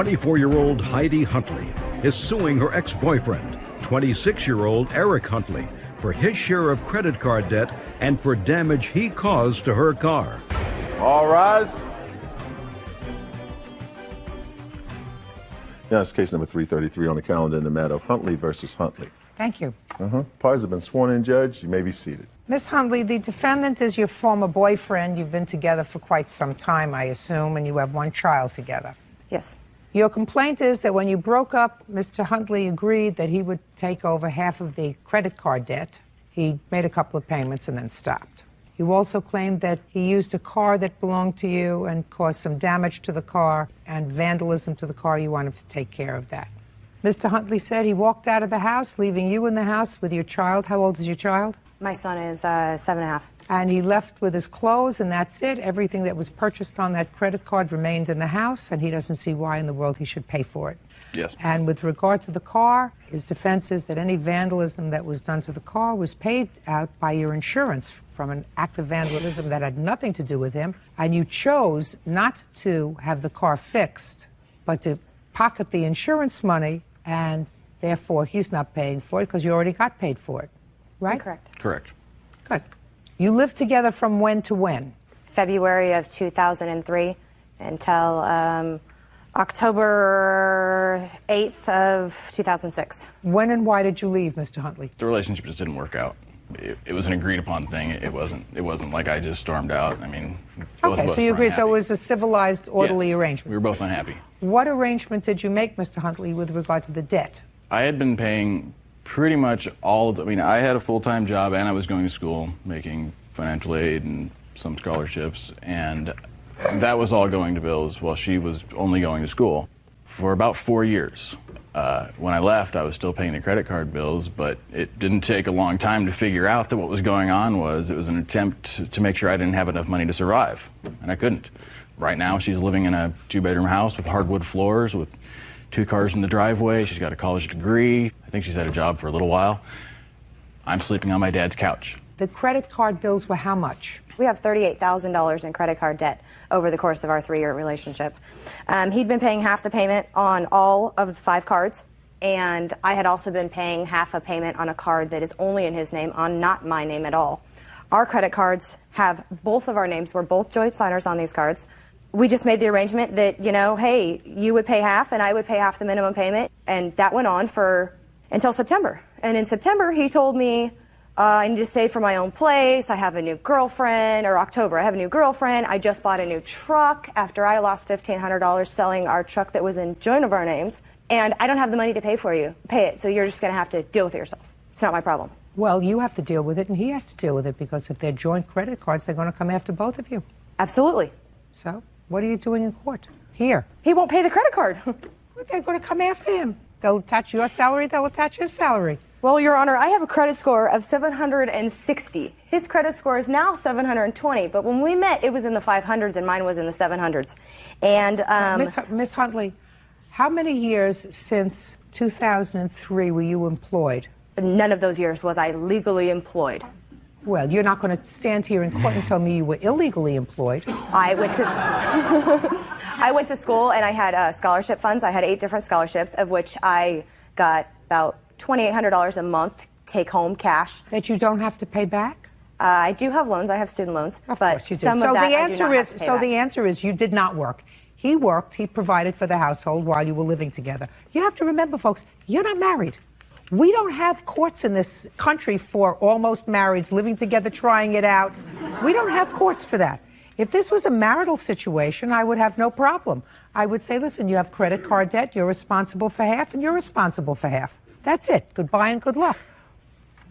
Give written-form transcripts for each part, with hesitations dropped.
24-year-old Heidi Huntley is suing her ex-boyfriend, 26-year-old Eric Huntley, for his share of credit card debt and for damage he caused to her car. All rise. Now it's case number 333 on the calendar in the matter of Huntley versus Huntley. Thank you. Parties have been sworn in, Judge. You may be seated. Ms. Huntley, the defendant is your former boyfriend. You've been together for quite some time, I assume, and you have one child together. Yes. Your complaint is that when you broke up, Mr. Huntley agreed that he would take over half of the credit card debt. He made a couple of payments and then stopped. You also claimed that he used a car that belonged to you and caused some damage to the car and vandalism to the car. You want him to take care of that. Mr. Huntley said he walked out of the house, leaving you in the house with your child. How old is your child? My son is 7.5. And he left with his clothes, and that's it. Everything that was purchased on that credit card remained in the house, and he doesn't see why in the world he should pay for it. Yes. And with regard to the car, his defense is that any vandalism that was done to the car was paid out by your insurance from an act of vandalism that had nothing to do with him, and you chose not to have the car fixed, but to pocket the insurance money, and therefore he's not paying for it because you already got paid for it, right? Correct. Correct. Good. You lived together from when to when? February of 2003 until October 8th of 2006. When and why did you leave, Mr. Huntley? The relationship just didn't work out. It was an agreed upon thing. It wasn't like I just stormed out. I mean, both of Okay, us so you were agreed. So it unhappy. was a civilized, orderly Yes. arrangement. We were both unhappy. What arrangement did you make, Mr. Huntley, with regard to the debt? I had been paying pretty much all of the, I mean, I had a full-time job and I was going to school, making financial aid and some scholarships, and that was all going to bills while she was only going to school for about 4 years. When I left, I was still paying the credit card bills, but it didn't take a long time to figure out that what was going on was it was an attempt to make sure I didn't have enough money to survive, and I couldn't. Right now, she's living in a 2-bedroom house with hardwood floors, with 2 cars in the driveway. She's got a college degree. I think she's had a job for a little while. I'm sleeping on my dad's couch. The credit card bills were how much? We have $38,000 in credit card debt over the course of our 3-year relationship. He'd been paying half the payment on all of the 5 cards, and I had also been paying half a payment on a card that is only in his name, on not my name at all. Our credit cards have both of our names. We're both joint signers on these cards. We just made the arrangement that, you know, hey, you would pay half and I would pay half the minimum payment, and that went on for until September. And in September, he told me, I need to save for my own place. I have a new girlfriend, or October, I have a new girlfriend. I just bought a new truck after I lost $1,500 selling our truck that was in joint of our names. And I don't have the money to pay it. So you're just going to have to deal with it yourself. It's not my problem. Well, you have to deal with it and he has to deal with it, because if they're joint credit cards, they're going to come after both of you. Absolutely. So what are you doing in court? Here. He won't pay the credit card. Well, they're going to come after him. They'll attach your salary, they'll attach his salary. Well, Your Honor, I have a credit score of 760. His credit score is now 720, but when we met, it was in the 500s and mine was in the 700s. And Miss Huntley, how many years since 2003 were you employed? None of those years was I legally employed. Well, you're not going to stand here in court and tell me you were illegally employed. I went to school and I had scholarship funds. I had 8 different scholarships, of which I got about $2,800 a month take-home cash. That you don't have to pay back? I do have loans. I have student loans. Of but course you do. Some of that I do not have to pay back. The answer is you did not work. He worked. He provided for the household while you were living together. You have to remember, folks, you're not married. We don't have courts in this country for almost marrieds living together, trying it out. We don't have courts for that. If this was a marital situation, I would have no problem. I would say, listen, you have credit card debt, you're responsible for half, and you're responsible for half. That's it. Goodbye and good luck.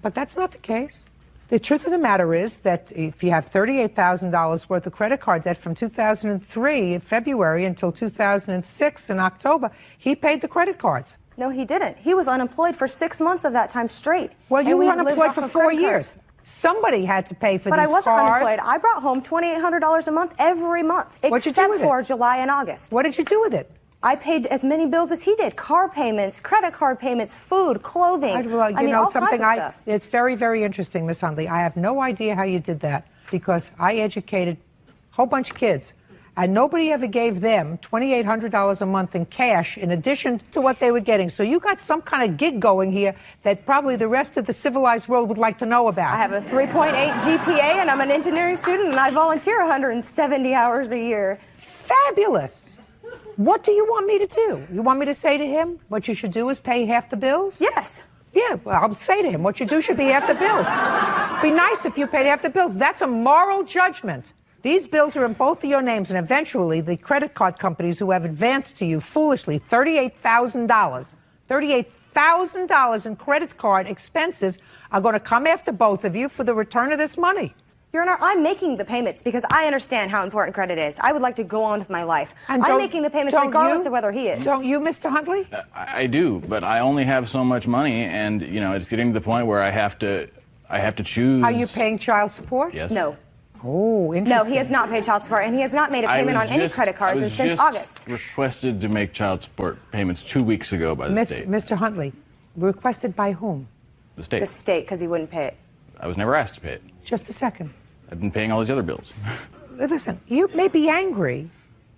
But that's not the case. The truth of the matter is that if you have $38,000 worth of credit card debt from 2003 in February until 2006 in October, he paid the credit cards. No, he didn't. He was unemployed for 6 months of that time straight. Well, you were unemployed for 4 years. Somebody had to pay for these cars. But I wasn't unemployed. I brought home $2,800 a month every month, except for July and August. What did you do with it? I paid as many bills as he did: car payments, credit card payments, food, clothing. Well, you know something. It's very, very interesting, Miss Huntley. I have no idea how you did that, because I educated a whole bunch of kids, and nobody ever gave them $2,800 a month in cash in addition to what they were getting. So you got some kind of gig going here that probably the rest of the civilized world would like to know about. I have a 3.8 GPA, and I'm an engineering student, and I volunteer 170 hours a year. Fabulous. What do you want me to do? You want me to say to him what you should do is pay half the bills? Yes. Yeah, well, I'll say to him what you do should be half the bills. Be nice if you paid half the bills. That's a moral judgment. These bills are in both of your names, and eventually the credit card companies who have advanced to you foolishly $38,000 in credit card expenses are going to come after both of you for the return of this money. Your Honor, I'm making the payments because I understand how important credit is. I would like to go on with my life. And I'm making the payments regardless of whether he is. Don't you, Mr. Huntley? I do, but I only have so much money, and it's getting to the point where I have to choose. Are you paying child support? Yes. No. Oh, interesting. No, he has not paid child support, and he has not made a payment on any credit cards since August. Requested to make child support payments 2 weeks ago by the state. Mr. Huntley, requested by whom? The state. The state, because he wouldn't pay it. I was never asked to pay it. Just a second. I've been paying all these other bills. Listen, you may be angry.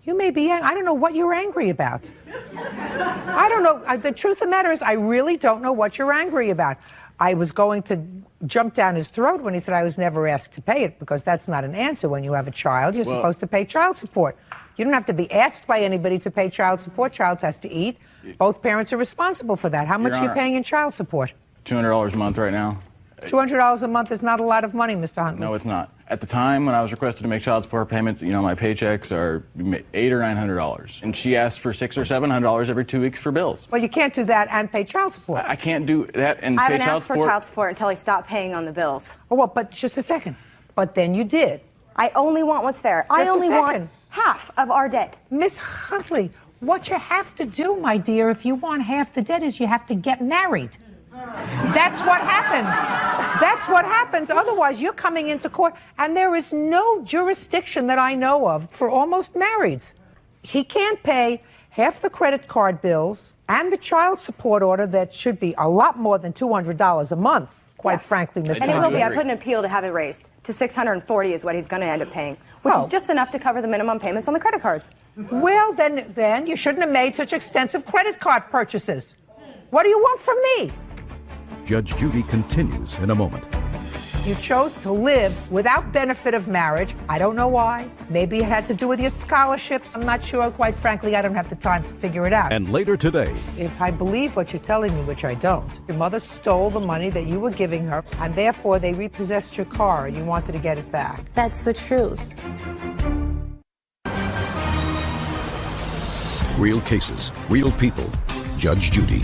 You may be angry. I don't know what you're angry about. I don't know. The truth of the matter is I really don't know what you're angry about. I was going to jump down his throat when he said I was never asked to pay it, because that's not an answer. When you have a child, you're supposed to pay child support. You don't have to be asked by anybody to pay child support. Child has to eat. Both parents are responsible for that. How much are you paying in child support? $200 a month right now. $200 a month is not a lot of money, Mr. Huntley. No, it's not. At the time when I was requested to make child support payments, my paychecks are $800 or $900, and she asked for $600 or $700 every 2 weeks for bills. Well, you can't do that and pay child support. I can't do that and I pay haven't child asked support. for child support until he stopped paying on the bills. Oh, well, but just a second. But then you did. I only want what's fair. I only want half of our debt. Miss Huntley, what you have to do, my dear, if you want half the debt, is you have to get married. That's what happens. That's what happens. Otherwise, you're coming into court, and there is no jurisdiction that I know of for almost marrieds. He can't pay half the credit card bills and the child support order that should be a lot more than $200 a month, quite frankly, Mr. And it will be. I Huntley. put an appeal to have it raised to $640 is what he's going to end up paying, which is just enough to cover the minimum payments on the credit cards. Well, then you shouldn't have made such extensive credit card purchases. What do you want from me? Judge Judy continues in a moment. You chose to live without benefit of marriage. I don't know why. Maybe it had to do with your scholarships. I'm not sure. Quite frankly, I don't have the time to figure it out. And later today, If I believe what you're telling me, which I don't, your mother stole the money that you were giving her, and therefore they repossessed your car and you wanted to get it back. That's the truth. real cases, real people. Judge Judy.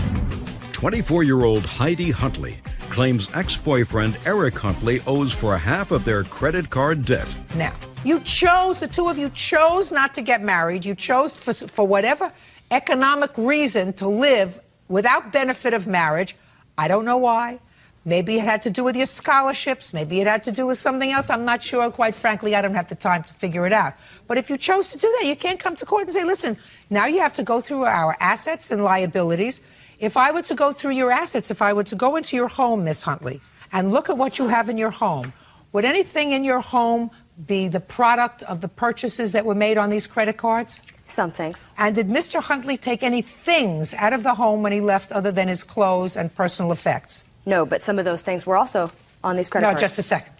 24-year-old Heidi Huntley claims ex-boyfriend Eric Huntley owes for half of their credit card debt. Now, the two of you chose not to get married. You chose for whatever economic reason to live without benefit of marriage. I don't know why. Maybe it had to do with your scholarships. Maybe it had to do with something else. I'm not sure. Quite frankly, I don't have the time to figure it out. But if you chose to do that, you can't come to court and say, listen, now you have to go through our assets and liabilities. If I were to go through your assets, if I were to go into your home, Miss Huntley, and look at what you have in your home, would anything in your home be the product of the purchases that were made on these credit cards? Some things. And did Mr. Huntley take any things out of the home when he left other than his clothes and personal effects? No, but some of those things were also on these credit cards. No, just a second.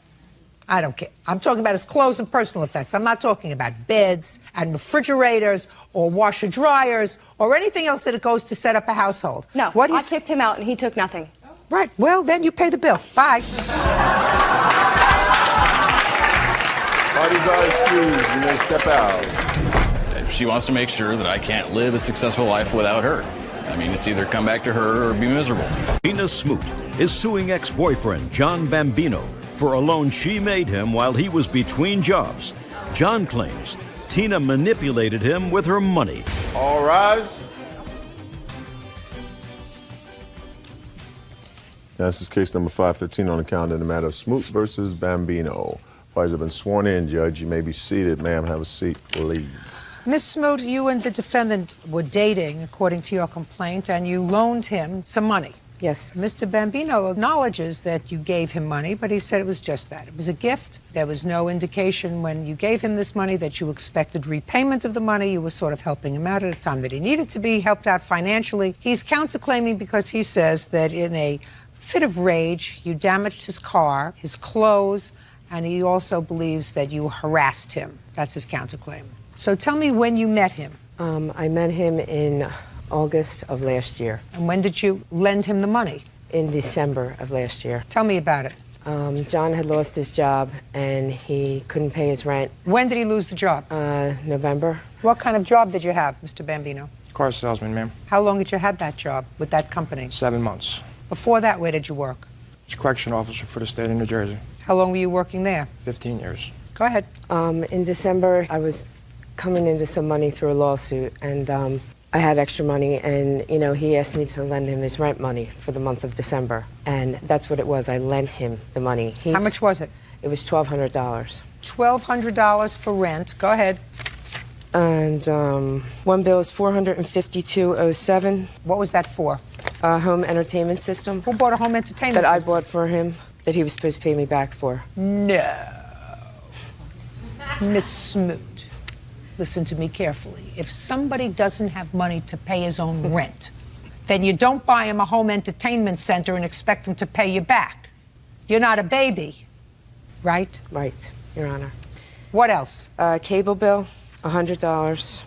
I don't care. I'm talking about his clothes and personal effects. I'm not talking about beds and refrigerators or washer dryers or anything else that it goes to set up a household. No, I kicked him out and he took nothing. Right. Well, then you pay the bill. Bye. Parties are excused. You may step out. She wants to make sure that I can't live a successful life without her. I mean, it's either come back to her or be miserable. Tina Smoot is suing ex-boyfriend John Bambino for a loan she made him while he was between jobs. John claims Tina manipulated him with her money. All rise. This is case number 515 on the calendar in the matter of Smoot versus Bambino. Parties have been sworn in, Judge. You may be seated. Ma'am, have a seat, please. Miss Smoot, you and the defendant were dating, according to your complaint, and you loaned him some money. Yes. Mr. Bambino acknowledges that you gave him money, but he said it was just that. It was a gift. There was no indication when you gave him this money that you expected repayment of the money. You were sort of helping him out at a time that he needed to be helped out financially. He's counterclaiming because he says that in a fit of rage, you damaged his car, his clothes, and he also believes that you harassed him. That's his counterclaim. So tell me when you met him. I met him in August of last year. And when did you lend him the money? In December of last year. Tell me about it. John had lost his job and he couldn't pay his rent. When did he lose the job? November. What kind of job did you have, Mr. Bambino? Car salesman, ma'am. How long did you have that job with that company? 7 months. Before that, where did you work? He's a correction officer for the state of New Jersey. How long were you working there? 15 years. Go ahead. In December, I was coming into some money through a lawsuit, and I had extra money, and, you know, he asked me to lend him his rent money for the month of December, and that's what it was. I lent him the money. How much was it? It was $1,200. $1,200 for rent. Go ahead. And one bill is $452.07. What was that for? A home entertainment system. Who bought a home entertainment that system? I bought for him, that he was supposed to pay me back for. No. Miss Smoot, listen to me carefully. If somebody doesn't have money to pay his own rent, then you don't buy him a home entertainment center and expect him to pay you back. You're not a baby, right? Right, Your Honor. What else? Cable bill, $100.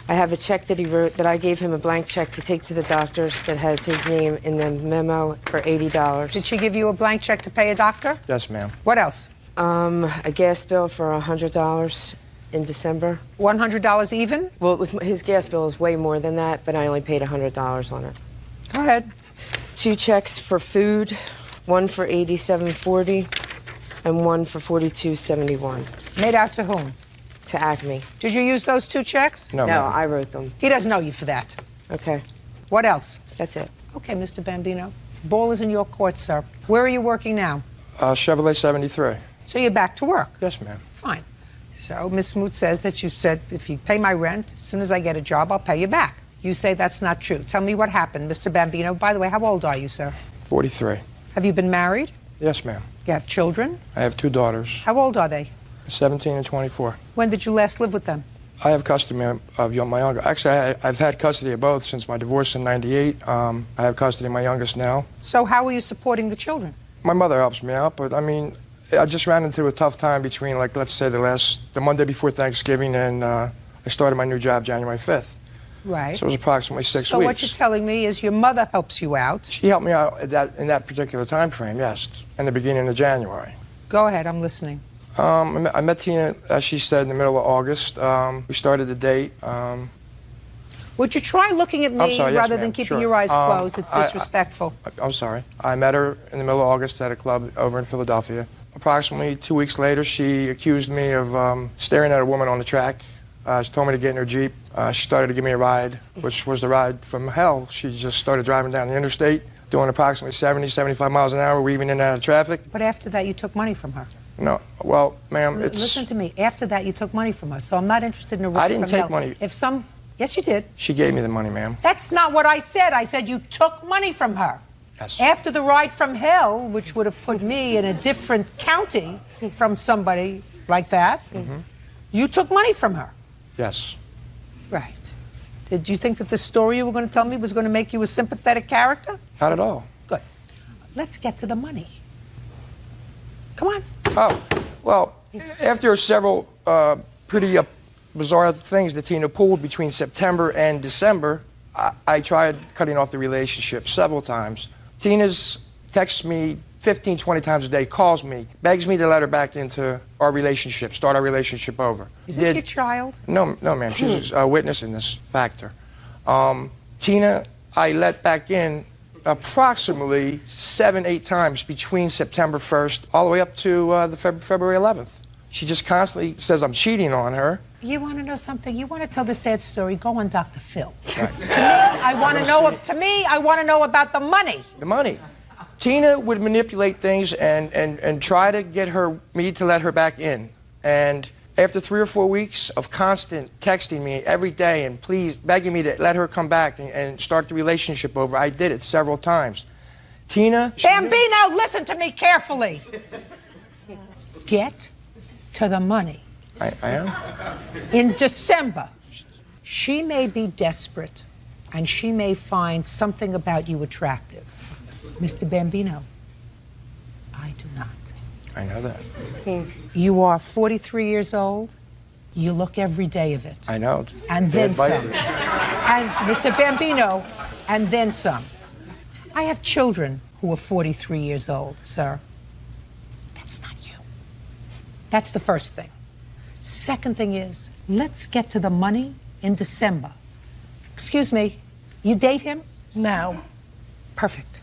I have a check that he wrote, that I gave him a blank check to take to the doctors that has his name in the memo for $80. Did she give you a blank check to pay a doctor? Yes, ma'am. What else? A gas bill for $100 in December. $100 even? Well, it was, his gas bill was way more than that, but I only paid $100 on it. Go ahead. 2 checks for food, one for $87.40 and one for $42.71. Made out to whom? To Acme. Did you use those 2 checks? No, No, ma'am. I wrote them. He doesn't know you for that. Okay, What else? that's it. Okay, Mr. Bambino. Ball is in your court, sir. Where are you working now? Chevrolet 73. So you're back to work? Yes, ma'am. Fine. So Ms. Smoot says that you said, if you pay my rent, as soon as I get a job, I'll pay you back. You say that's not true. Tell me what happened, Mr. Bambino. By the way, how old are you, sir? 43. Have you been married? Yes, ma'am. You have children? I have 2 daughters, How old are they? 17 and 24. When did you last live with them? I have custody of my younger. Actually, I've had custody of both since my divorce in '98. I have custody of my youngest now. So how are you supporting the children? My mother helps me out, but I mean, I just ran into a tough time between, like, let's say the Monday before Thanksgiving, and I started my new job January 5th. Right. So it was approximately 6 So weeks. what you're telling me is your mother helps you out. She helped me out in that particular time frame, yes, in the beginning of January. Go ahead, I'm listening. I met Tina, as she said, in the middle of August. We started the date. Would you try looking at me I'm sorry, yes, rather than ma'am, keeping sure. your eyes closed? It's disrespectful. I'm sorry. I met her in the middle of August at a club over in Philadelphia. Approximately 2 weeks later, she accused me of staring at a woman on the track. She told me to get in her Jeep. She started to give me a ride, which was the ride from hell. She just started driving down the interstate, doing approximately 70, 75 miles an hour, weaving in and out of traffic. But after that, you took money from her. No, well, ma'am, it's... Listen to me. After that, you took money from her. So I'm not interested in a ride I didn't from take hell. money. Yes, you did. She gave me the money, ma'am. That's not what I said. I said you took money from her. Yes. After the ride from hell, which would have put me in a different county from somebody like that, you took money from her. Yes. Right. Did you think that the story you were going to tell me was going to make you a sympathetic character? Not at all. Good. Let's get to the money. Come on. Oh, well, after several pretty bizarre things that Tina pulled between September and December, I tried cutting off the relationship several times. Tina's texts me 15, 20 times a day, calls me, begs me to let her back into our relationship, start our relationship over. Is this your child? No, ma'am. She's a witness in this factor. Tina, I let back in approximately 7, 8 times between September 1st all the way up to the February 11th. She just constantly says I'm cheating on her. You want to know something? You want to tell the sad story? Go on Dr. Phil. Right. I want to know about the money. The money. Tina would manipulate things and try to get me to let her back in. And after 3 or 4 weeks of constant texting me every day and please begging me to let her come back and start the relationship over, I did it several times. Tina. Bambino, listen to me carefully. Get to the money. I am. In December, she may be desperate and she may find something about you attractive. Mr. Bambino, I do not. I know that. You are 43 years old. You look every day of it. I know. And then some. Invited me. And Mr. Bambino, and then some. I have children who are 43 years old, sir. That's not you. That's the first thing. Second thing is, let's get to the money in December. Excuse me, you date him? No. Perfect.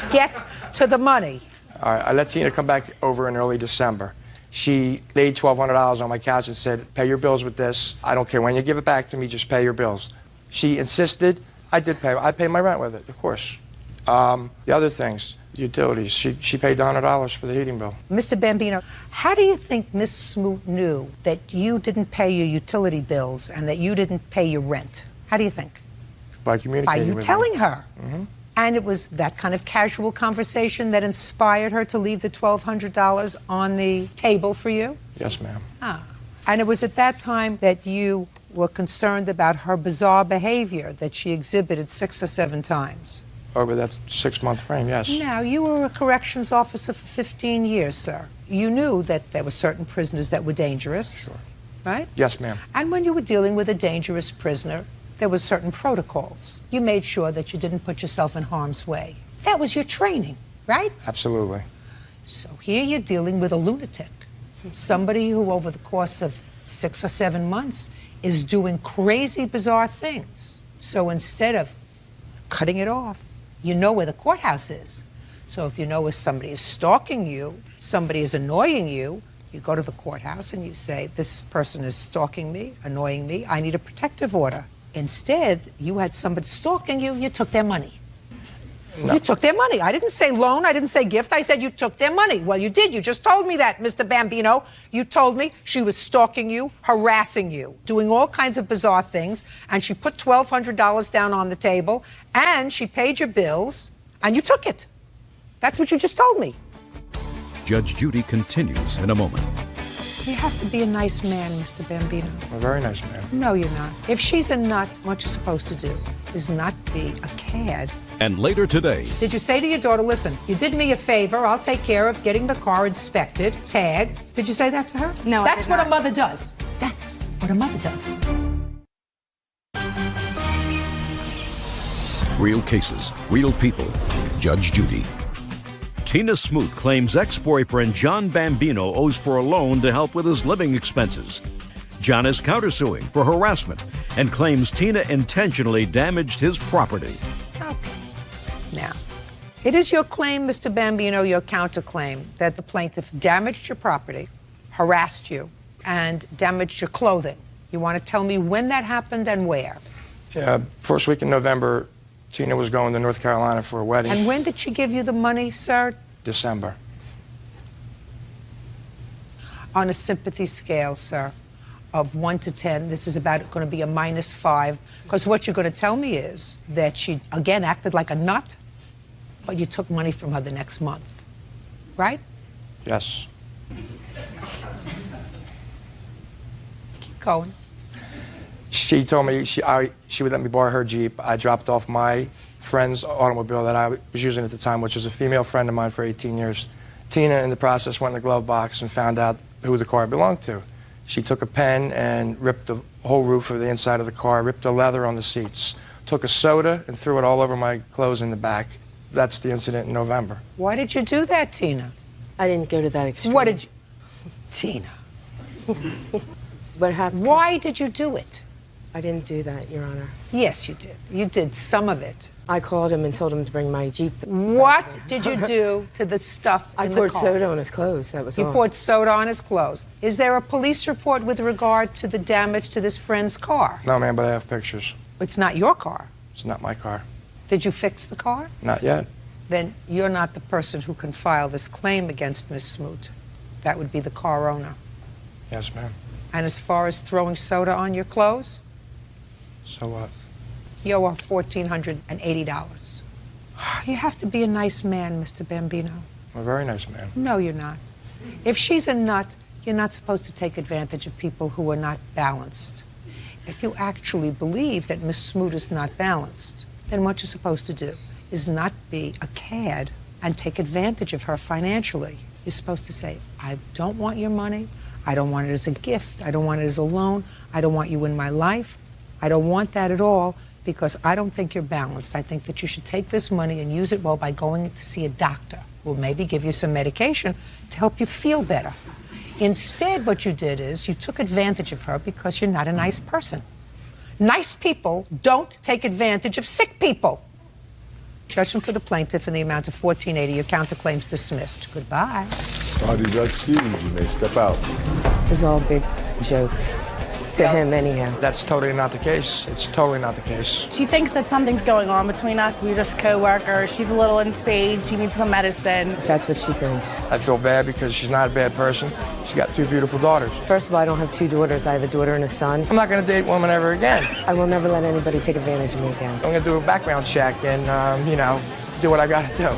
Get to the money. All right, I let Tina come back over in early December. She laid $1,200 on my couch and said, pay your bills with this. I don't care when you give it back to me, just pay your bills. She insisted. I did pay. I paid my rent with it, of course. The other things, utilities, she paid $100 for the heating bill. Mr. Bambino, how do you think Miss Smoot knew that you didn't pay your utility bills and that you didn't pay your rent? How do you think? By communicating By you with telling me. her. Mm-hmm. And it was that kind of casual conversation that inspired her to leave the $1,200 on the table for you? Yes, ma'am. Ah. And it was at that time that you were concerned about her bizarre behavior that she exhibited 6 or 7 times. Over that 6-month frame, yes. Now, you were a corrections officer for 15 years, sir. You knew that there were certain prisoners that were dangerous, Sure. right? Yes, ma'am. And when you were dealing with a dangerous prisoner, there were certain protocols. You made sure that you didn't put yourself in harm's way. That was your training, right? Absolutely. So here you're dealing with a lunatic, somebody who over the course of 6 or 7 months is doing crazy, bizarre things. So instead of cutting it off, you know where the courthouse is. So if you know if somebody is stalking you, somebody is annoying you, you go to the courthouse and you say, this person is stalking me, annoying me, I need a protective order. Instead, you had somebody stalking you, you took their money. No. You took their money. I didn't say loan, I didn't say gift, I said you took their money. Well, you did. You just told me that, Mr. Bambino. You told me she was stalking you, harassing you, doing all kinds of bizarre things, and she put $1,200 down on the table, and she paid your bills, and you took it. That's what you just told me. Judge Judy continues in a moment. You have to be a nice man, Mr. Bambino. A very nice man. No, you're not. If she's a nut, what you're supposed to do is not be a cad. And later today, Did you say to your daughter, listen, you did me a favor, I'll take care of getting the car inspected, tagged. Did you say that to her? No, I That's did what not. a mother does. That's what a mother does. real cases, real people. Judge Judy. Tina Smoot claims ex-boyfriend John Bambino owes for a loan to help with his living expenses. John is countersuing for harassment and claims Tina intentionally damaged his property. Okay. Now, it is your claim, Mr. Bambino, your counterclaim, that the plaintiff damaged your property, harassed you, and damaged your clothing. You want to tell me when that happened and where? First week in November, Tina was going to North Carolina for a wedding. And when did she give you the money, sir? December. On a sympathy scale, sir, of 1 to 10, this is about going to be a -5, because what you're going to tell me is that she, again, acted like a nut, but you took money from her the next month, right? Yes. Keep going. She told me she would let me borrow her Jeep. I dropped off my friend's automobile that I was using at the time, which was a female friend of mine for 18 years. Tina, in the process, went in the glove box and found out who the car belonged to. She took a pen and ripped the whole roof of the inside of the car, ripped the leather on the seats, took a soda and threw it all over my clothes in the back. That's the incident in November. Why did you do that, Tina? I didn't go to that extreme. What did you... Tina, What happened? why did you do it? I didn't do that, Your Honor. Yes, you did. You did some of it. I called him and told him to bring my Jeep. What did you do to the stuff I in poured the car? soda on his clothes. That was You all. poured soda on his clothes. Is there a police report with regard to the damage to this friend's car? No, ma'am, but I have pictures. It's not your car. It's not my car. Did you fix the car? Not yet. Then you're not the person who can file this claim against Miss Smoot. That would be the car owner. Yes, ma'am. And as far as throwing soda on your clothes, So what? You owe her $1,480. You have to be a nice man, Mr. Bambino. I'm a very nice man. No, you're not. If she's a nut, you're not supposed to take advantage of people who are not balanced. If you actually believe that Miss Smoot is not balanced, then what you're supposed to do is not be a cad and take advantage of her financially. You're supposed to say, I don't want your money. I don't want it as a gift. I don't want it as a loan. I don't want you in my life. I don't want that at all because I don't think you're balanced. I think that you should take this money and use it well by going to see a doctor who will maybe give you some medication to help you feel better. Instead, what you did is you took advantage of her because you're not a nice person. Nice people don't take advantage of sick people. Judgment for the plaintiff in the amount of $1,480. Your counterclaim's dismissed. Goodbye. Parties are excused. You may step out. It was all a big joke. To him, anyhow. That's totally not the case. It's totally not the case. She thinks that something's going on between us. We're just co-workers. She's a little insane. She needs some medicine. That's what she thinks. I feel bad because she's not a bad person. She's got 2 beautiful daughters. First of all, I don't have 2 daughters. I have a daughter and a son. I'm not going to date women ever again. I will never let anybody take advantage of me again. I'm going to do a background check and, do what I got to do.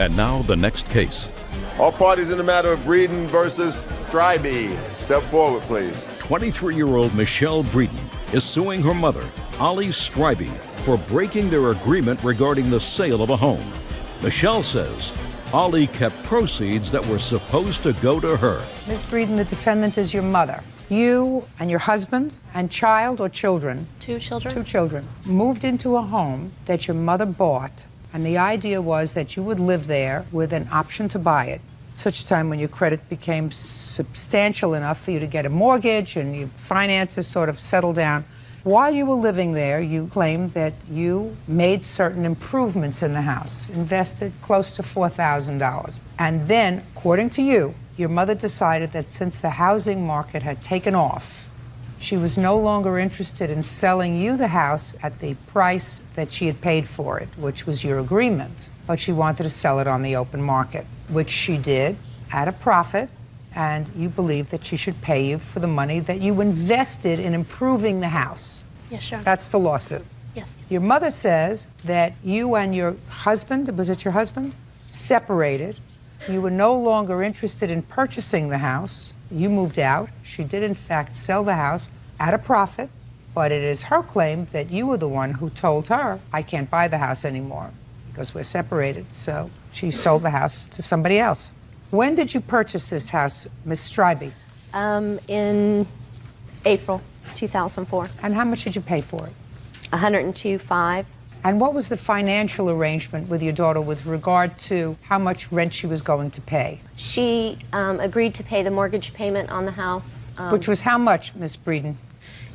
And now the next case. All parties in the matter of Breeden versus Strybee. Step forward, please. 23-year-old Michelle Breeden is suing her mother, Ollie Strybee, for breaking their agreement regarding the sale of a home. Michelle says Ollie kept proceeds that were supposed to go to her. Ms. Breeden, the defendant is your mother. You and your husband and child or children? 2 children. 2 children. Moved into a home that your mother bought, and the idea was that you would live there with an option to buy it. At such a time when your credit became substantial enough for you to get a mortgage and your finances sort of settled down. While you were living there, you claimed that you made certain improvements in the house, invested close to $4,000. And then, according to you, your mother decided that since the housing market had taken off, she was no longer interested in selling you the house at the price that she had paid for it, which was your agreement, but she wanted to sell it on the open market, which she did at a profit, and you believe that she should pay you for the money that you invested in improving the house. Yes, sure. That's the lawsuit. Yes. Your mother says that you and your husband, was it your husband, separated. You were no longer interested in purchasing the house. You moved out. She did, in fact, sell the house at a profit, but it is her claim that you were the one who told her, I can't buy the house anymore because we're separated. So she sold the house to somebody else. When did you purchase this house, Ms. Strybee? In April 2004. And how much did you pay for it? $102,500. And what was the financial arrangement with your daughter with regard to how much rent she was going to pay? She agreed to pay the mortgage payment on the house. Which was how much, Ms. Breeden?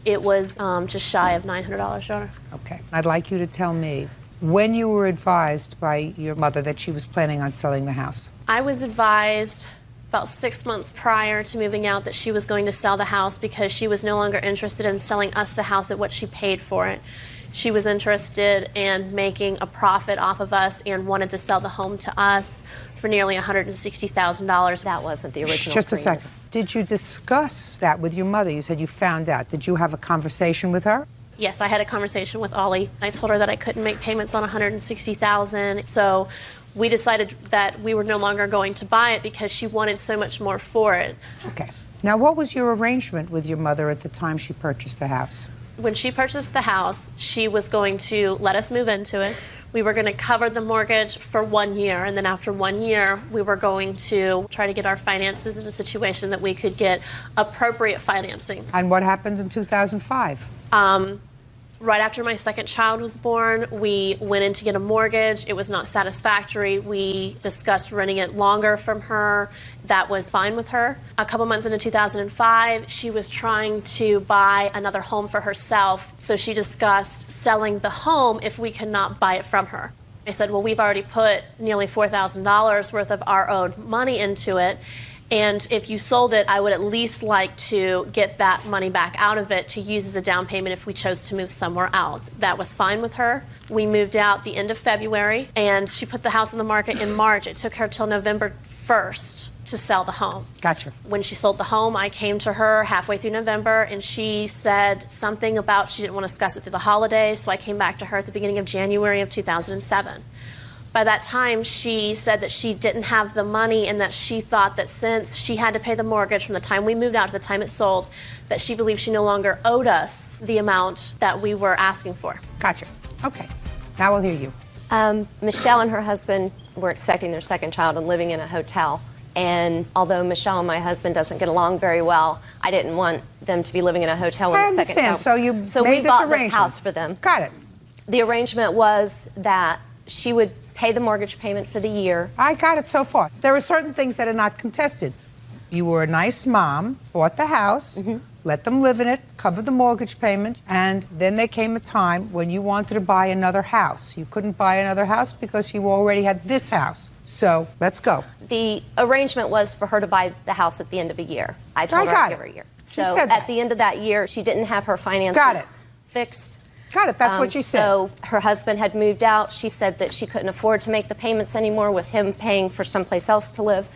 It was just shy of $900, Your Honor. Okay. I'd like you to tell me when you were advised by your mother that she was planning on selling the house. I was advised about 6 months prior to moving out that she was going to sell the house because she was no longer interested in selling us the house at what she paid for it. She was interested in making a profit off of us and wanted to sell the home to us for nearly $160,000. That wasn't the original Just a agreement. second. Did you discuss that with your mother? You said you found out. Did you have a conversation with her? Yes, I had a conversation with Ollie. I told her that I couldn't make payments on $160,000, so we decided that we were no longer going to buy it because she wanted so much more for it. Okay. Now, what was your arrangement with your mother at the time she purchased the house? When she purchased the house, she was going to let us move into it. We were going to cover the mortgage for 1 year, and then after 1 year, we were going to try to get our finances in a situation that we could get appropriate financing. And what happened in 2005? Right after my second child was born, we went in to get a mortgage. It was not satisfactory. We discussed renting it longer from her. That was fine with her. A couple months into 2005, she was trying to buy another home for herself. So she discussed selling the home if we could not buy it from her. I said, well, we've already put nearly $4,000 worth of our own money into it. And if you sold it, I would at least like to get that money back out of it to use as a down payment if we chose to move somewhere else. That was fine with her. We moved out the end of February, and she put the house on the market in March. It took her till November 1st to sell the home. Gotcha. When she sold the home, I came to her halfway through November, and she said something about she didn't want to discuss it through the holidays, so I came back to her at the beginning of January of 2007. By that time, she said that she didn't have the money and that she thought that since she had to pay the mortgage from the time we moved out to the time it sold, that she believed she no longer owed us the amount that we were asking for. Gotcha. Okay. Now we'll hear you. Michelle and her husband were expecting their second child and living in a hotel. And although Michelle and my husband doesn't get along very well, I didn't want them to be living in a hotel with a second child. So we this bought arrangement. this house for them. Got it. The arrangement was that she would pay the mortgage payment for the year. I got it so far. There are certain things that are not contested. You were a nice mom, bought the house, let them live in it, cover the mortgage payment, and then there came a time when you wanted to buy another house. You couldn't buy another house because you already had this house. So let's go. The arrangement was for her to buy the house at the end of a year. I told her I'd give her a year. She So said that. at the end of that year, she didn't have her finances fixed. Got it. That's what she said. So her husband had moved out. She said that she couldn't afford to make the payments anymore with him paying for someplace else to live,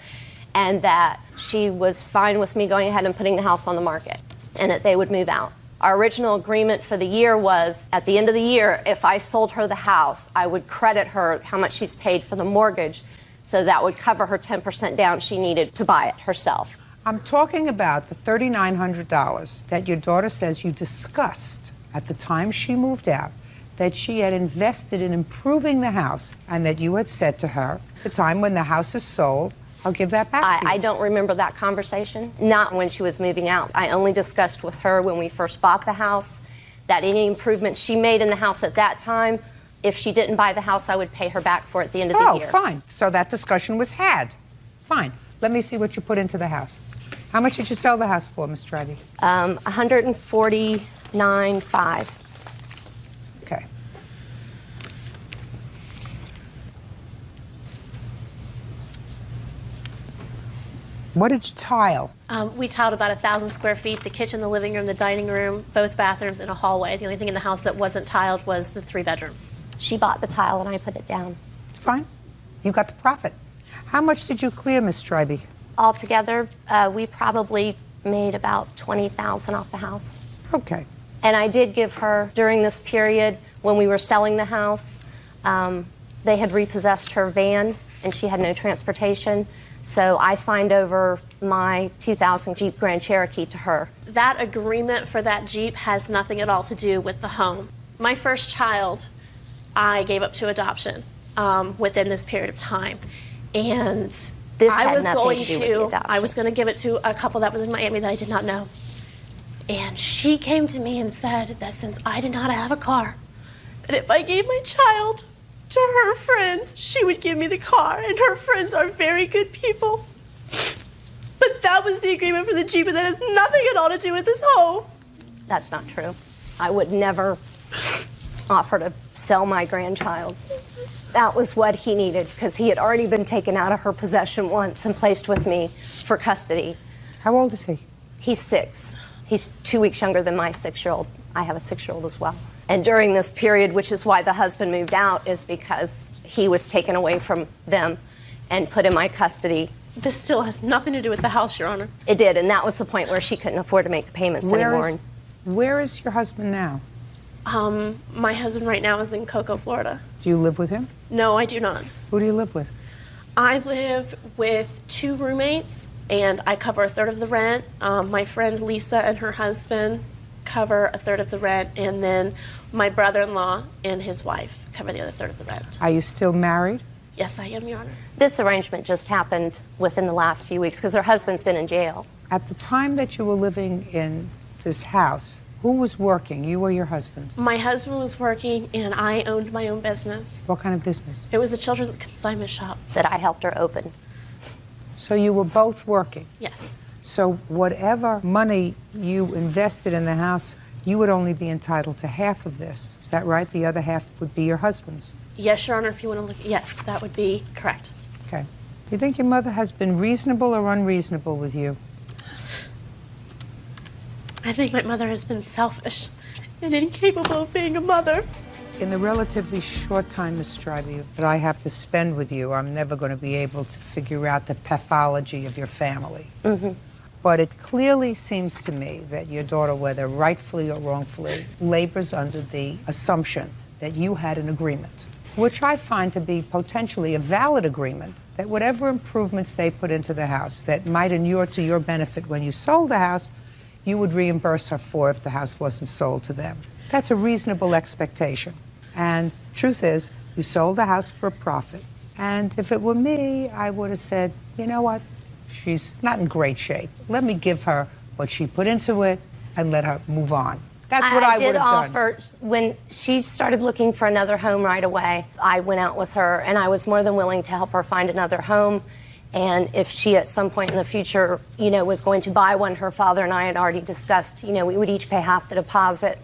and that she was fine with me going ahead and putting the house on the market, and that they would move out. Our original agreement for the year was, at the end of the year, if I sold her the house, I would credit her how much she's paid for the mortgage, so that would cover her 10% down she needed to buy it herself. I'm talking about the $3,900 that your daughter says you discussed at the time she moved out, that she had invested in improving the house, and that you had said to her, the time when the house is sold, I'll give that back to you. I don't remember that conversation, not when she was moving out. I only discussed with her when we first bought the house that any improvements she made in the house at that time, if she didn't buy the house, I would pay her back for it at the end of the year. Oh, fine. So that discussion was had. Fine. Let me see what you put into the house. How much did you sell the house for, Ms. Strady? $149,500. Okay. What did you tile? We tiled about 1,000 square feet, the kitchen, the living room, the dining room, both bathrooms, and a hallway. The only thing in the house that wasn't tiled was the 3 bedrooms. She bought the tile and I put it down. It's fine. You got the profit. How much did you clear, Ms. Strybey? Altogether, we probably made about $20,000 off the house. Okay. And I did give her, during this period when we were selling the house, they had repossessed her van and she had no transportation. So I signed over my 2000 Jeep Grand Cherokee to her. That agreement for that Jeep has nothing at all to do with the home. My first child, I gave up to adoption within this period of time. And This I had was nothing going to do with the adoption. I was going to give it to a couple that was in Miami that I did not know. And she came to me and said that since I did not have a car, that if I gave my child to her friends, she would give me the car, and her friends are very good people. But that was the agreement for the Jeep, and that has nothing at all to do with this home. That's not true. I would never offer to sell my grandchild. That was what he needed, because he had already been taken out of her possession once and placed with me for custody. How old is he? He's 6. He's 2 weeks younger than my 6-year-old. I have a 6-year-old as well. And during this period, which is why the husband moved out, is because he was taken away from them and put in my custody. This still has nothing to do with the house, Your Honor. It did, and that was the point where she couldn't afford to make the payments anymore. Where is your husband now? My husband right now is in Cocoa, Florida. Do you live with him? No, I do not. Who do you live with? I live with 2 roommates, and I cover 1/3 of the rent. My friend Lisa and her husband cover 1/3 of the rent, and then my brother-in-law and his wife cover the other 1/3 of the rent. Are you still married? Yes, I am, Your Honor. This arrangement just happened within the last few weeks because her husband's been in jail. At the time that you were living in this house, who was working, you or your husband? My husband was working, and I owned my own business. What kind of business? It was a children's consignment shop. That I helped her open. So you were both working? Yes. So whatever money you invested in the house, you would only be entitled to half of this. Is that right? The other half would be your husband's? Yes, Your Honor, if you want to look, yes, that would be correct. Okay. You think your mother has been reasonable or unreasonable with you? I think my mother has been selfish and incapable of being a mother. In the relatively short time, Ms. Strybey, that I have to spend with you, I'm never going to be able to figure out the pathology of your family. But it clearly seems to me that your daughter, whether rightfully or wrongfully, labors under the assumption that you had an agreement, which I find to be potentially a valid agreement, that whatever improvements they put into the house that might inure to your benefit when you sold the house, you would reimburse her for if the house wasn't sold to them. That's a reasonable expectation. And truth is, you sold the house for a profit. And if it were me, I would have said, you know what? She's not in great shape. Let me give her what she put into it and let her move on. That's what I would have done. I did offer, when she started looking for another home right away, I went out with her, and I was more than willing to help her find another home. And if she at some point in the future, was going to buy one, her father and I had already discussed, we would each pay half the deposit.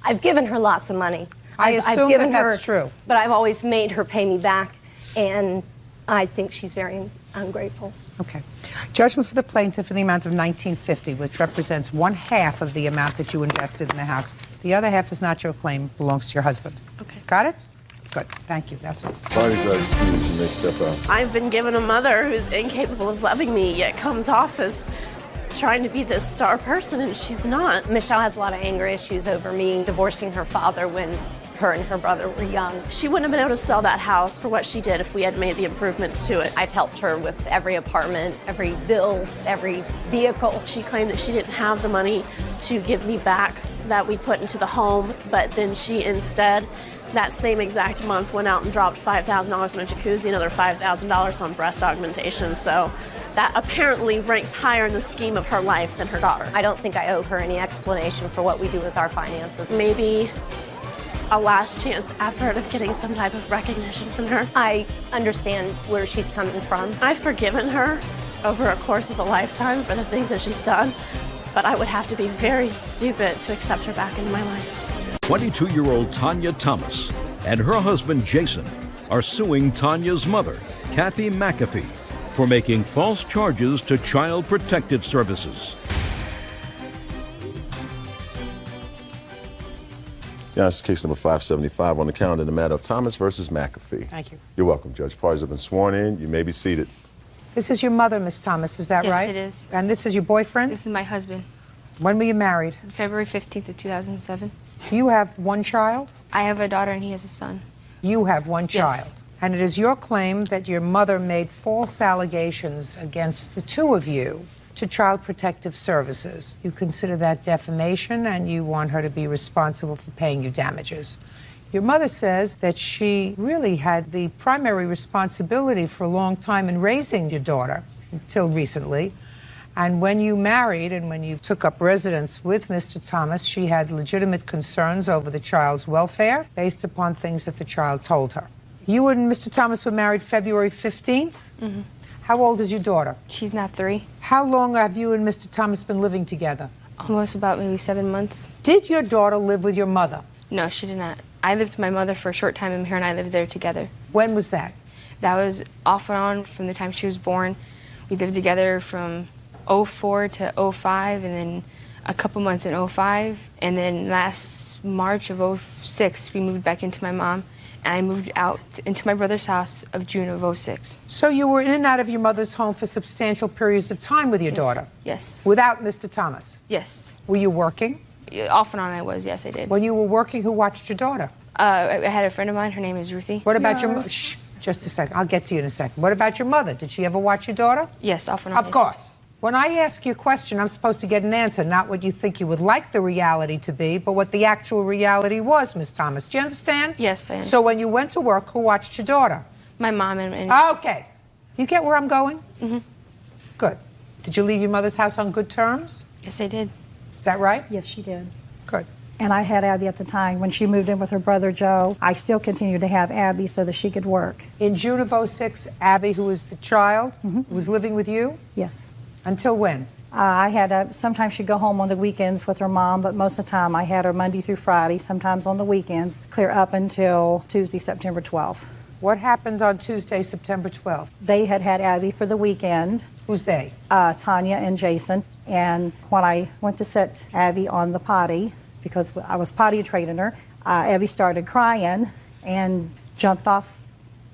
I've given her lots of money. I assume I've given that's true. But I've always made her pay me back, and I think she's very ungrateful. Okay. Judgment for the plaintiff in the amount of $19.50, which represents 1/2 of the amount that you invested in the house. The other half is not your claim, belongs to your husband. Okay. Got it? Good. Thank you. That's all. Parties are excused. You may step out. I've been given a mother who's incapable of loving me, yet comes off as trying to be this star person, and she's not. Michelle has a lot of anger issues over me divorcing her father when her and her brother were young. She wouldn't have been able to sell that house for what she did if we had made the improvements to it. I've helped her with every apartment, every bill, every vehicle. She claimed that she didn't have the money to give me back that we put into the home, but then she instead, that same exact month, went out and dropped $5,000 on a jacuzzi, another $5,000 on breast augmentation. So that apparently ranks higher in the scheme of her life than her daughter. I don't think I owe her any explanation for what we do with our finances. Maybe a last chance effort of getting some type of recognition from her. I understand where she's coming from. I've forgiven her over a course of a lifetime for the things that she's done, but I would have to be very stupid to accept her back into my life. 22-year-old Tanya Thomas and her husband Jason are suing Tanya's mother, Kathy McAfee, for making false charges to Child Protective Services. Yeah, this is case number 575 on the calendar in the matter of Thomas versus McAfee. Thank you. You're welcome, Judge. Parties have been sworn in. You may be seated. This is your mother, Miss Thomas, is that Yes, right? it is. And this is your boyfriend? This is my husband. When were you married? February 15th of 2007. You have one child? I have a daughter and he has a son. You have one child. Yes. And it is your claim that your mother made false allegations against the two of you to Child Protective Services. You consider that defamation and you want her to be responsible for paying you damages. Your mother says that she really had the primary responsibility for a long time in raising your daughter until recently. And when you married and when you took up residence with Mr. Thomas, she had legitimate concerns over the child's welfare based upon things that the child told her. You and Mr. Thomas were married February 15th? Mm-hmm. How old is your daughter? She's now 3. How long have you and Mr. Thomas been living together? Almost about maybe 7 months. Did your daughter live with your mother? No, she did not. I lived with my mother for a short time and her and I lived there together. When was that? That was off and on from the time she was born. We lived together from 04 to 05 and then a couple months in 05. And then last March of 06, we moved back into my mom. And I moved out into my brother's house of June of 06. So you were in and out of your mother's home for substantial periods of time with your daughter? Yes. Without Mr. Thomas? Yes. Were you working? Off and on I was, yes, I did. When you were working, who watched your daughter? I had a friend of mine, her name is Ruthie. What about your mother? Shh, just a second. I'll get to you in a second. What about your mother? Did she ever watch your daughter? Yes, off and on. Of course. When I ask you a question, I'm supposed to get an answer, not what you think you would like the reality to be, but what the actual reality was, Miss Thomas. Do you understand? Yes, I understand. So when you went to work, who watched your daughter? My mom and Okay. You get where I'm going? Mm-hmm. Good. Did you leave your mother's house on good terms? Yes, I did. Is that right? Yes, she did. Good. And I had Abby at the time. When she moved in with her brother Joe, I still continued to have Abby so that she could work. In June of 06, Abby, who was the child, was living with you? Yes. Until when? I had sometimes she'd go home on the weekends with her mom, but most of the time I had her Monday through Friday, sometimes on the weekends, clear up until Tuesday, September 12th. What happened on Tuesday, September 12th? They had Abby for the weekend. Who's they? Tanya and Jason. And when I went to set Abby on the potty, because I was potty training her, Abby started crying and jumped off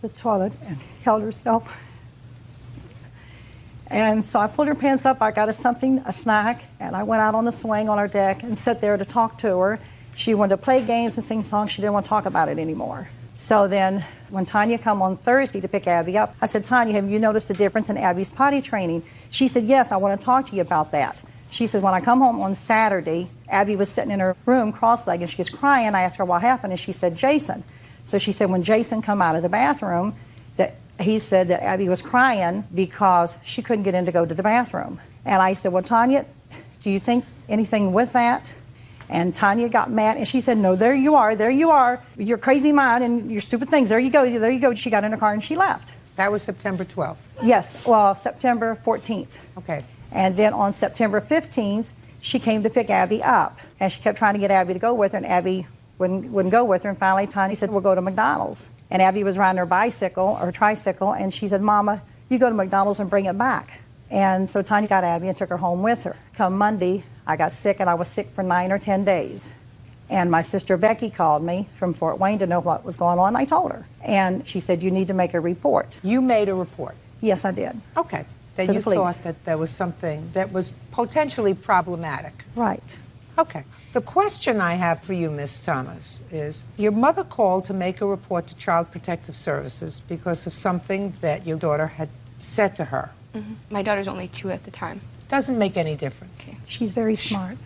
the toilet and held herself. And so I pulled her pants up, I got her something, a snack, and I went out on the swing on our deck and sat there to talk to her. She wanted to play games and sing songs. She didn't want to talk about it anymore. So then when Tanya come on Thursday to pick Abby up, I said, Tanya, have you noticed a difference in Abby's potty training? She said, yes, I want to talk to you about that. She said, when I come home on Saturday, Abby was sitting in her room cross-legged and she was crying. I asked her what happened and she said, Jason. So she said when Jason come out of the bathroom, that he said that Abby was crying because she couldn't get in to go to the bathroom. And I said, well, Tanya, do you think anything with that? And Tanya got mad, and she said, no, there you are, your crazy mind and your stupid things, there you go. She got in her car and she left. That was September 12th? Yes, well, September 14th. Okay. And then on September 15th, she came to pick Abby up, and she kept trying to get Abby to go with her, and Abby wouldn't go with her, and finally Tanya said, we'll go to McDonald's. And Abby was riding her bicycle, or tricycle, and she said, Mama, you go to McDonald's and bring it back. And so Tanya got Abby and took her home with her. Come Monday, I got sick, and I was sick for 9 or 10 days. And my sister Becky called me from Fort Wayne to know what was going on. I told her. And she said, you need to make a report. You made a report? Yes, I did. Okay. Then To you the police. thought that there was something that was potentially problematic. Right. Okay. The question I have for you, Ms. Thomas, is your mother called to make a report to Child Protective Services because of something that your daughter had said to her. Mm-hmm. My daughter's only 2 at the time. Doesn't make any difference. Okay. She's very smart.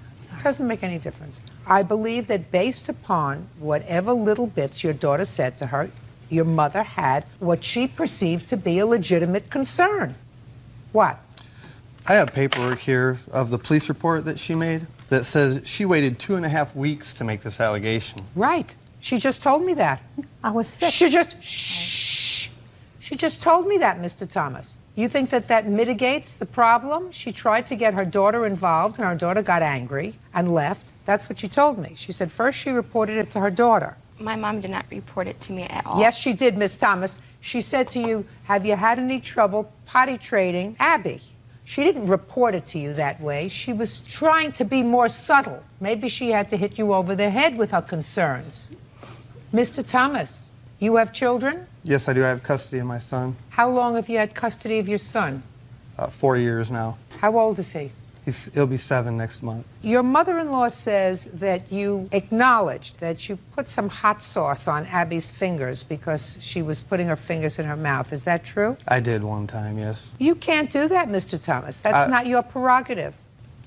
Doesn't make any difference. I believe that based upon whatever little bits your daughter said to her, your mother had what she perceived to be a legitimate concern. What? I have paperwork here of the police report that she made that says she waited 2.5 weeks to make this allegation. Right. She just told me that. I was sick. She just told me that, Mr. Thomas. You think that that mitigates the problem? She tried to get her daughter involved, and her daughter got angry and left. That's what she told me. She said first she reported it to her daughter. My mom did not report it to me at all. Yes, she did, Miss Thomas. She said to you, have you had any trouble potty training Abby? She didn't report it to you that way. She was trying to be more subtle. Maybe she had to hit you over the head with her concerns. Mr. Thomas, you have children? Yes, I do. I have custody of my son. How long have you had custody of your son? 4 years now. How old is he? He'll be 7 next month. Your mother-in-law says that you acknowledged that you put some hot sauce on Abby's fingers because she was putting her fingers in her mouth. Is that true? I did one time, yes. You can't do that, Mr. Thomas. That's not your prerogative.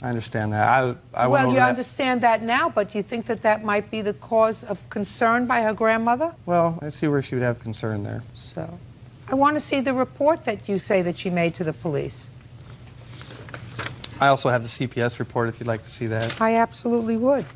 I understand that. I went well, over you that. understand that now, but you think that that might be the cause of concern by her grandmother? Well, I see where she would have concern there. So, I want to see the report that you say that she made to the police. I also have the CPS report if you'd like to see that. I absolutely would.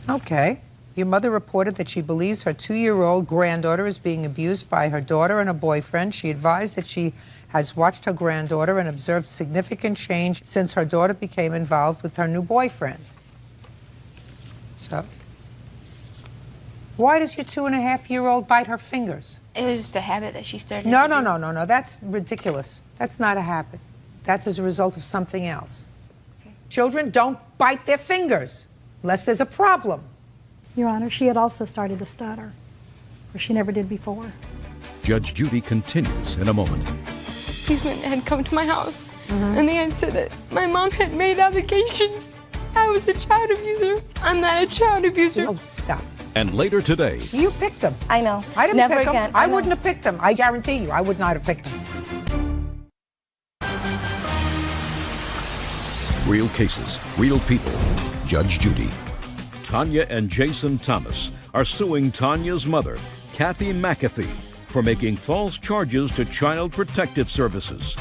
Okay. Your mother reported that she believes her 2-year-old granddaughter is being abused by her daughter and a boyfriend. She advised that she has watched her granddaughter and observed significant change since her daughter became involved with her new boyfriend. So, why does your 2.5-year-old bite her fingers? It was just a habit that she started. No. That's ridiculous. That's not a habit. That's as a result of something else. Okay. Children don't bite their fingers unless there's a problem. Your Honor, she had also started to stutter, which she never did before. Judge Judy continues in a moment. These men had come to my house, and they had said that my mom had made allegations. I was a child abuser. I'm not a child abuser. Oh, stop. And later today, You picked him. I know. I didn't Never pick him. again. I wouldn't have picked him. I guarantee you, I would not have picked him. real cases, real people. Judge Judy. Tanya and Jason Thomas are suing Tanya's mother, Kathy McAfee, for making false charges to Child Protective Services.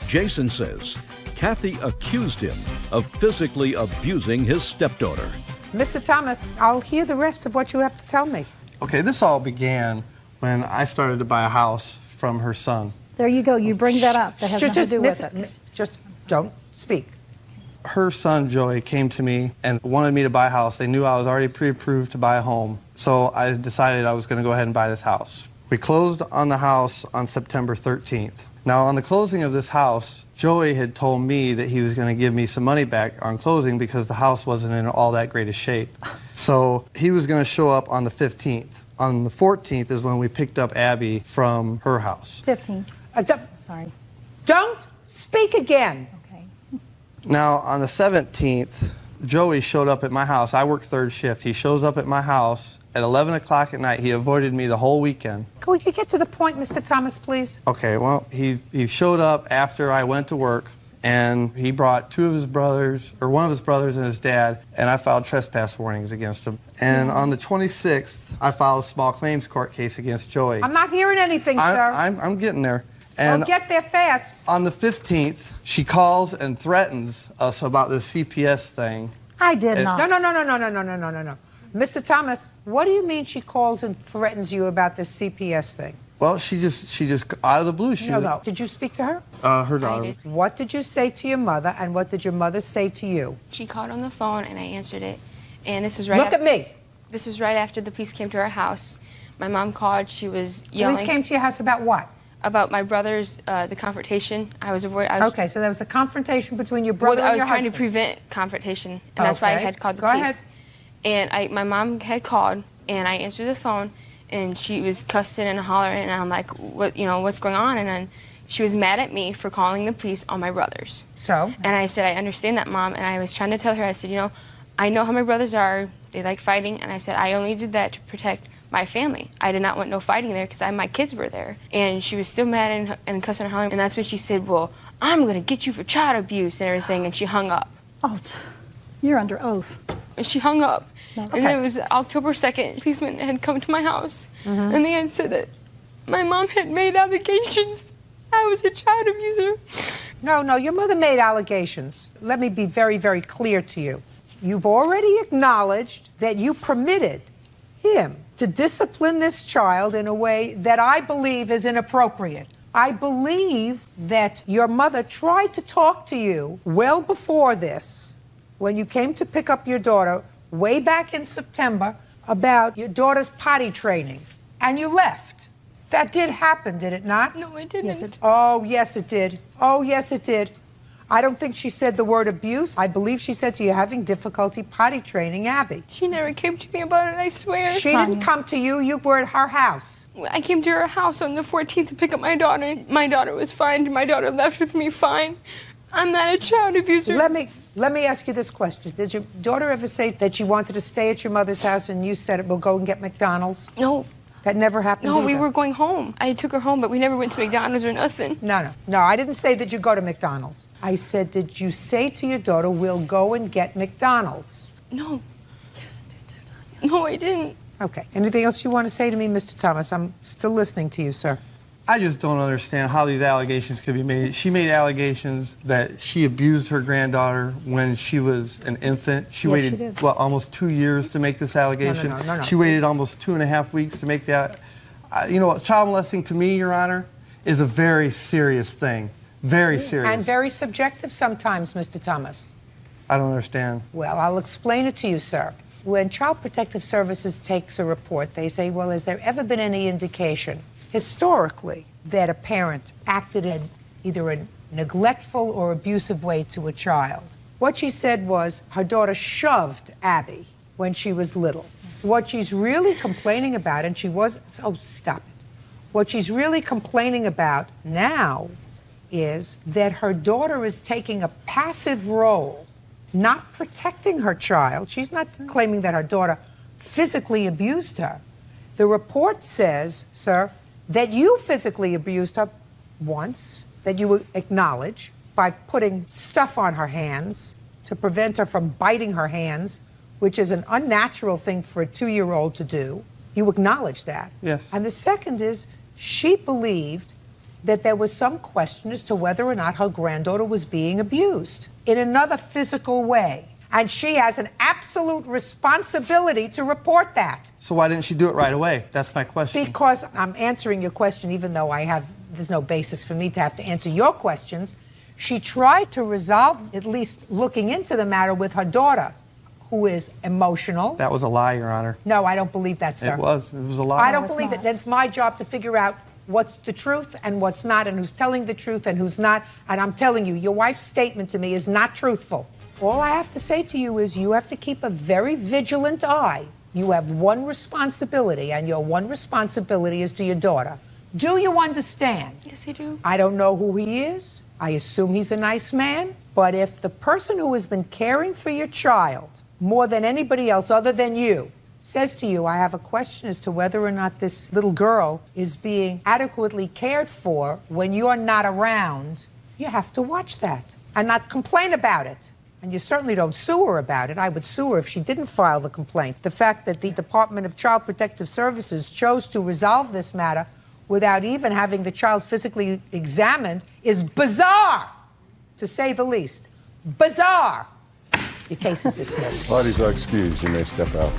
Jason says Kathy accused him of physically abusing his stepdaughter. Mr. Thomas, I'll hear the rest of what you have to tell me. Okay, this all began when I started to buy a house from her son. There you go. You bring that up. That has nothing to do with it. Just don't speak. Her son, Joey, came to me and wanted me to buy a house. They knew I was already pre-approved to buy a home. So I decided I was going to go ahead and buy this house. We closed on the house on September 13th. Now, on the closing of this house, Joey had told me that he was going to give me some money back on closing because the house wasn't in all that great a shape. So he was going to show up on the 15th. On the 14th is when we picked up Abby from her house. 15th. Sorry. Don't speak again. Okay. Now, on the 17th, Joey showed up at my house. I work third shift. He shows up at my house at 11 o'clock at night. He avoided me the whole weekend. Can we get to the point, Mr. Thomas, please? Okay, well, he showed up after I went to work, and he brought two of his brothers, or one of his brothers and his dad, and I filed trespass warnings against him. And on the 26th, I filed a small claims court case against Joey. I'm not hearing anything, sir. I'm getting there. And get there fast. On the 15th, she calls and threatens us about this CPS thing. I did not. No. Mr. Thomas, what do you mean she calls and threatens you about this CPS thing? Well, she just out of the blue. No. Did you speak to her? Her daughter. I did. What did you say to your mother, and what did your mother say to you? She called on the phone, and I answered it. And this was right. Look at me. This was right after the police came to our house. My mom called. She was yelling. Police came to your house about what? About my brother's, the confrontation. Okay, so there was a confrontation between your brother and your husband. I was trying to prevent confrontation, and that's why I had called the police. Go ahead. And my mom had called, and I answered the phone, and she was cussing and hollering, and I'm like, what's going on? And then she was mad at me for calling the police on my brothers. So? And I said, I understand that, Mom, and I was trying to tell her, I said, I know how my brothers are. They like fighting, and I said, I only did that to protect my family. I did not want no fighting there because my kids were there. And she was still mad and cussing and hollering. And that's when she said, well, I'm going to get you for child abuse and everything. And she hung up. Oh, you're under oath. And she hung up. No, And then it was October 2nd. Policemen had come to my house. Mm-hmm. And they had said that my mom had made allegations I was a child abuser. No, your mother made allegations. Let me be very, very clear to you. You've already acknowledged that you permitted him to discipline this child in a way that I believe is inappropriate. I believe that your mother tried to talk to you well before this, when you came to pick up your daughter way back in September, about your daughter's potty training, and you left. That did happen, did it not? No, it didn't. Yes, it did. Oh, yes, it did. Oh, yes, it did. I don't think she said the word abuse. I believe she said to you having difficulty potty training Abby. She never came to me about it, I swear. She didn't come to you. You were at her house. I came to her house on the 14th to pick up my daughter. My daughter was fine. My daughter left with me fine. I'm not a child abuser. Let me ask you this question. Did your daughter ever say that she wanted to stay at your mother's house and you said, we'll go and get McDonald's? No. That never happened No, either. we were going home. I took her home, but we never went to McDonald's or nothing. No, I didn't say that you go to McDonald's. I said, did you say to your daughter, we'll go and get McDonald's? No. Yes, it did, Tanya. No, I didn't. Okay. Anything else you want to say to me, Mr. Thomas? I'm still listening to you, sir. I just don't understand how these allegations could be made. She made allegations that she abused her granddaughter when she was an infant. She waited, almost 2 years to make this allegation. No. She waited almost 2.5 weeks to make that. Child molesting to me, Your Honor, is a very serious thing. Very serious. And very subjective sometimes, Mr. Thomas. I don't understand. Well, I'll explain it to you, sir. When Child Protective Services takes a report, they say, well, has there ever been any indication historically that a parent acted in either a neglectful or abusive way to a child? What she said was her daughter shoved Abby when she was little. Yes. What she's really complaining about, and she was, oh, stop it. What she's really complaining about now is that her daughter is taking a passive role, not protecting her child. She's not claiming that her daughter physically abused her. The report says, sir, that you physically abused her once, that you acknowledge, by putting stuff on her hands to prevent her from biting her hands, which is an unnatural thing for a 2-year-old to do. You acknowledge that. Yes. And the second is, she believed that there was some question as to whether or not her granddaughter was being abused in another physical way. And she has an absolute responsibility to report that. So why didn't she do it right away? That's my question. Because I'm answering your question, even though there's no basis for me to have to answer your questions. She tried to resolve, at least looking into the matter with her daughter, who is emotional. That was a lie, Your Honor. No, I don't believe that, sir. It was a lie. I don't believe it. It's my job to figure out what's the truth and what's not, and who's telling the truth and who's not. And I'm telling you, your wife's statement to me is not truthful. All I have to say to you is you have to keep a very vigilant eye. You have one responsibility, and your one responsibility is to your daughter. Do you understand? Yes, I do. I don't know who he is. I assume he's a nice man. But if the person who has been caring for your child more than anybody else other than you says to you, I have a question as to whether or not this little girl is being adequately cared for when you're not around, you have to watch that and not complain about it. And you certainly don't sue her about it. I would sue her if she didn't file the complaint. The fact that the Department of Child Protective Services chose to resolve this matter without even having the child physically examined is bizarre, to say the least. Bizarre. Your case is dismissed. Parties are excused. You may step out.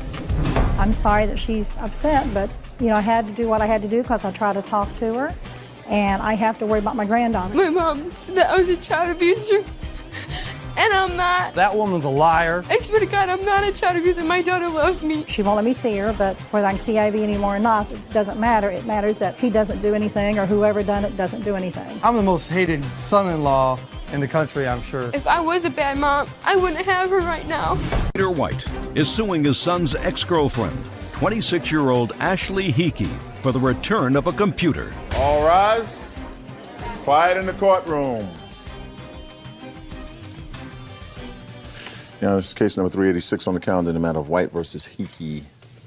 I'm sorry that she's upset, but, I had to do what I had to do because I tried to talk to her, and I have to worry about my granddaughter. My mom said that I was a child abuser, and I'm not. That woman's a liar. I swear to God, I'm not a child abuser. My daughter loves me. She won't let me see her, but whether I can see Ivy anymore or not, it doesn't matter. It matters that he doesn't do anything, or whoever done it doesn't do anything. I'm the most hated son-in-law in the country, I'm sure. If I was a bad mom, I wouldn't have her right now. Peter White is suing his son's ex-girlfriend, 26-year-old Ashley Hickey, for the return of a computer. All rise. Quiet in the courtroom. Now, this is case number 386 on the calendar in the matter of White versus Hickey.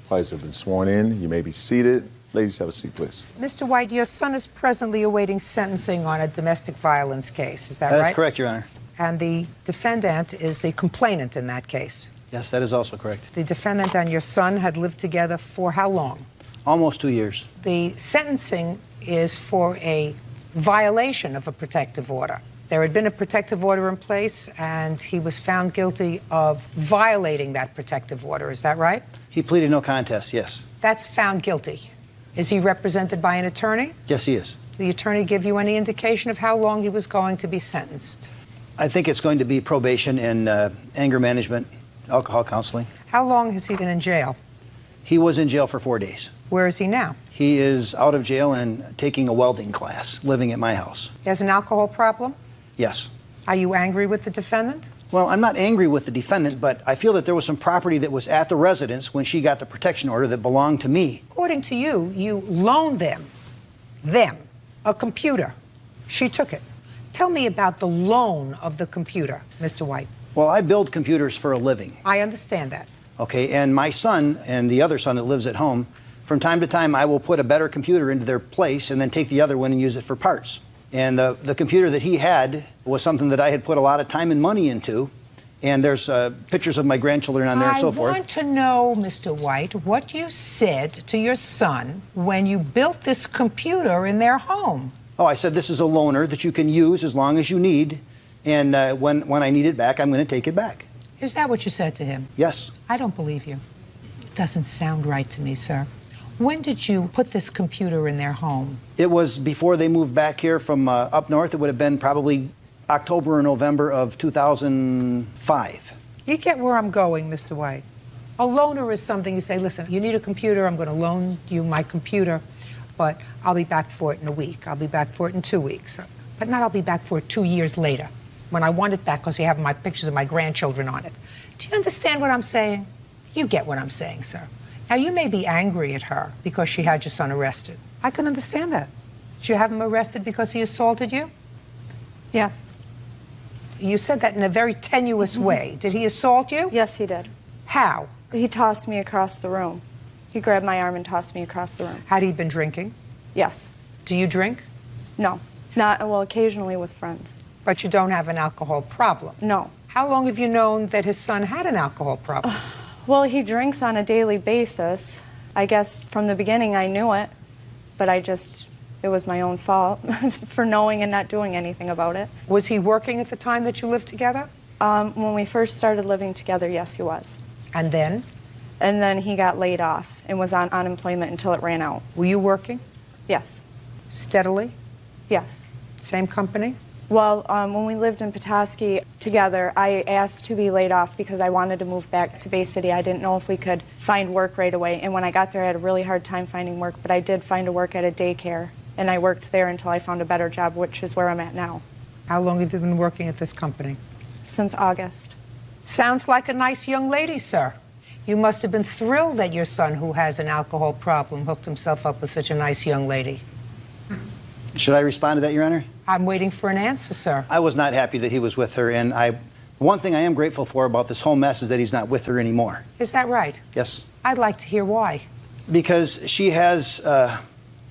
Parties have been sworn in. You may be seated. Ladies, have a seat, please. Mr. White, your son is presently awaiting sentencing on a domestic violence case. Is that right? That is correct, Your Honor. And the defendant is the complainant in that case. Yes, that is also correct. The defendant and your son had lived together for how long? Almost 2 years. The sentencing is for a violation of a protective order. There had been a protective order in place, and he was found guilty of violating that protective order. Is that right? He pleaded no contest, yes. That's found guilty. Is he represented by an attorney? Yes, he is. Did the attorney give you any indication of how long he was going to be sentenced? I think it's going to be probation and anger management, alcohol counseling. How long has he been in jail? He was in jail for 4 days. Where is he now? He is out of jail and taking a welding class, living at my house. He has an alcohol problem? Yes. Are you angry with the defendant? Well, I'm not angry with the defendant, but I feel that there was some property that was at the residence when she got the protection order that belonged to me. According to you, you loaned them, a computer. She took it. Tell me about the loan of the computer, Mr. White. Well, I build computers for a living. I understand that. Okay, and my son and the other son that lives at home, from time to time I will put a better computer into their place and then take the other one and use it for parts. And the computer that he had was something that I had put a lot of time and money into. And there's pictures of my grandchildren on there and so forth. I want to know, Mr. White, what you said to your son when you built this computer in their home. Oh, I said this is a loaner that you can use as long as you need. And when I need it back, I'm going to take it back. Is that what you said to him? Yes. I don't believe you. It doesn't sound right to me, sir. When did you put this computer in their home? It was before they moved back here from up north. It would have been probably October or November of 2005. You get where I'm going, Mr. White. A loaner is something you say, listen, you need a computer, I'm going to loan you my computer, but I'll be back for it in a week. I'll be back for it in 2 weeks. But not I'll be back for it 2 years later, when I want it back because you have my pictures of my grandchildren on it. Do you understand what I'm saying? You get what I'm saying, sir. Now, you may be angry at her because she had your son arrested. I can understand that. Did you have him arrested because he assaulted you? Yes. You said that in a very tenuous way. Did he assault you? Yes, he did. How? He tossed me across the room. He grabbed my arm and tossed me across the room. Had he been drinking? Yes. Do you drink? No. Not, well, occasionally with friends. But you don't have an alcohol problem? No. How long have you known that his son had an alcohol problem? Well, he drinks on a daily basis. I guess from the beginning I knew it, but it was my own fault for knowing and not doing anything about it. Was he working at the time that you lived together? When we first started living together, yes, he was. And then? And then he got laid off and was on unemployment until it ran out. Were you working? Yes. Steadily? Yes. Same company? Well, when we lived in Petoskey together, I asked to be laid off because I wanted to move back to Bay City. I didn't know if we could find work right away. And when I got there, I had a really hard time finding work, but I did find a work at a daycare. And I worked there until I found a better job, which is where I'm at now. How long have you been working at this company? Since August. Sounds like a nice young lady, sir. You must have been thrilled that your son, who has an alcohol problem, hooked himself up with such a nice young lady. Should I respond to that, Your Honor? I'm waiting for an answer, sir. I was not happy that he was with her, and one thing I am grateful for about this whole mess is that he's not with her anymore. Is that right? Yes. I'd like to hear why. Because she has a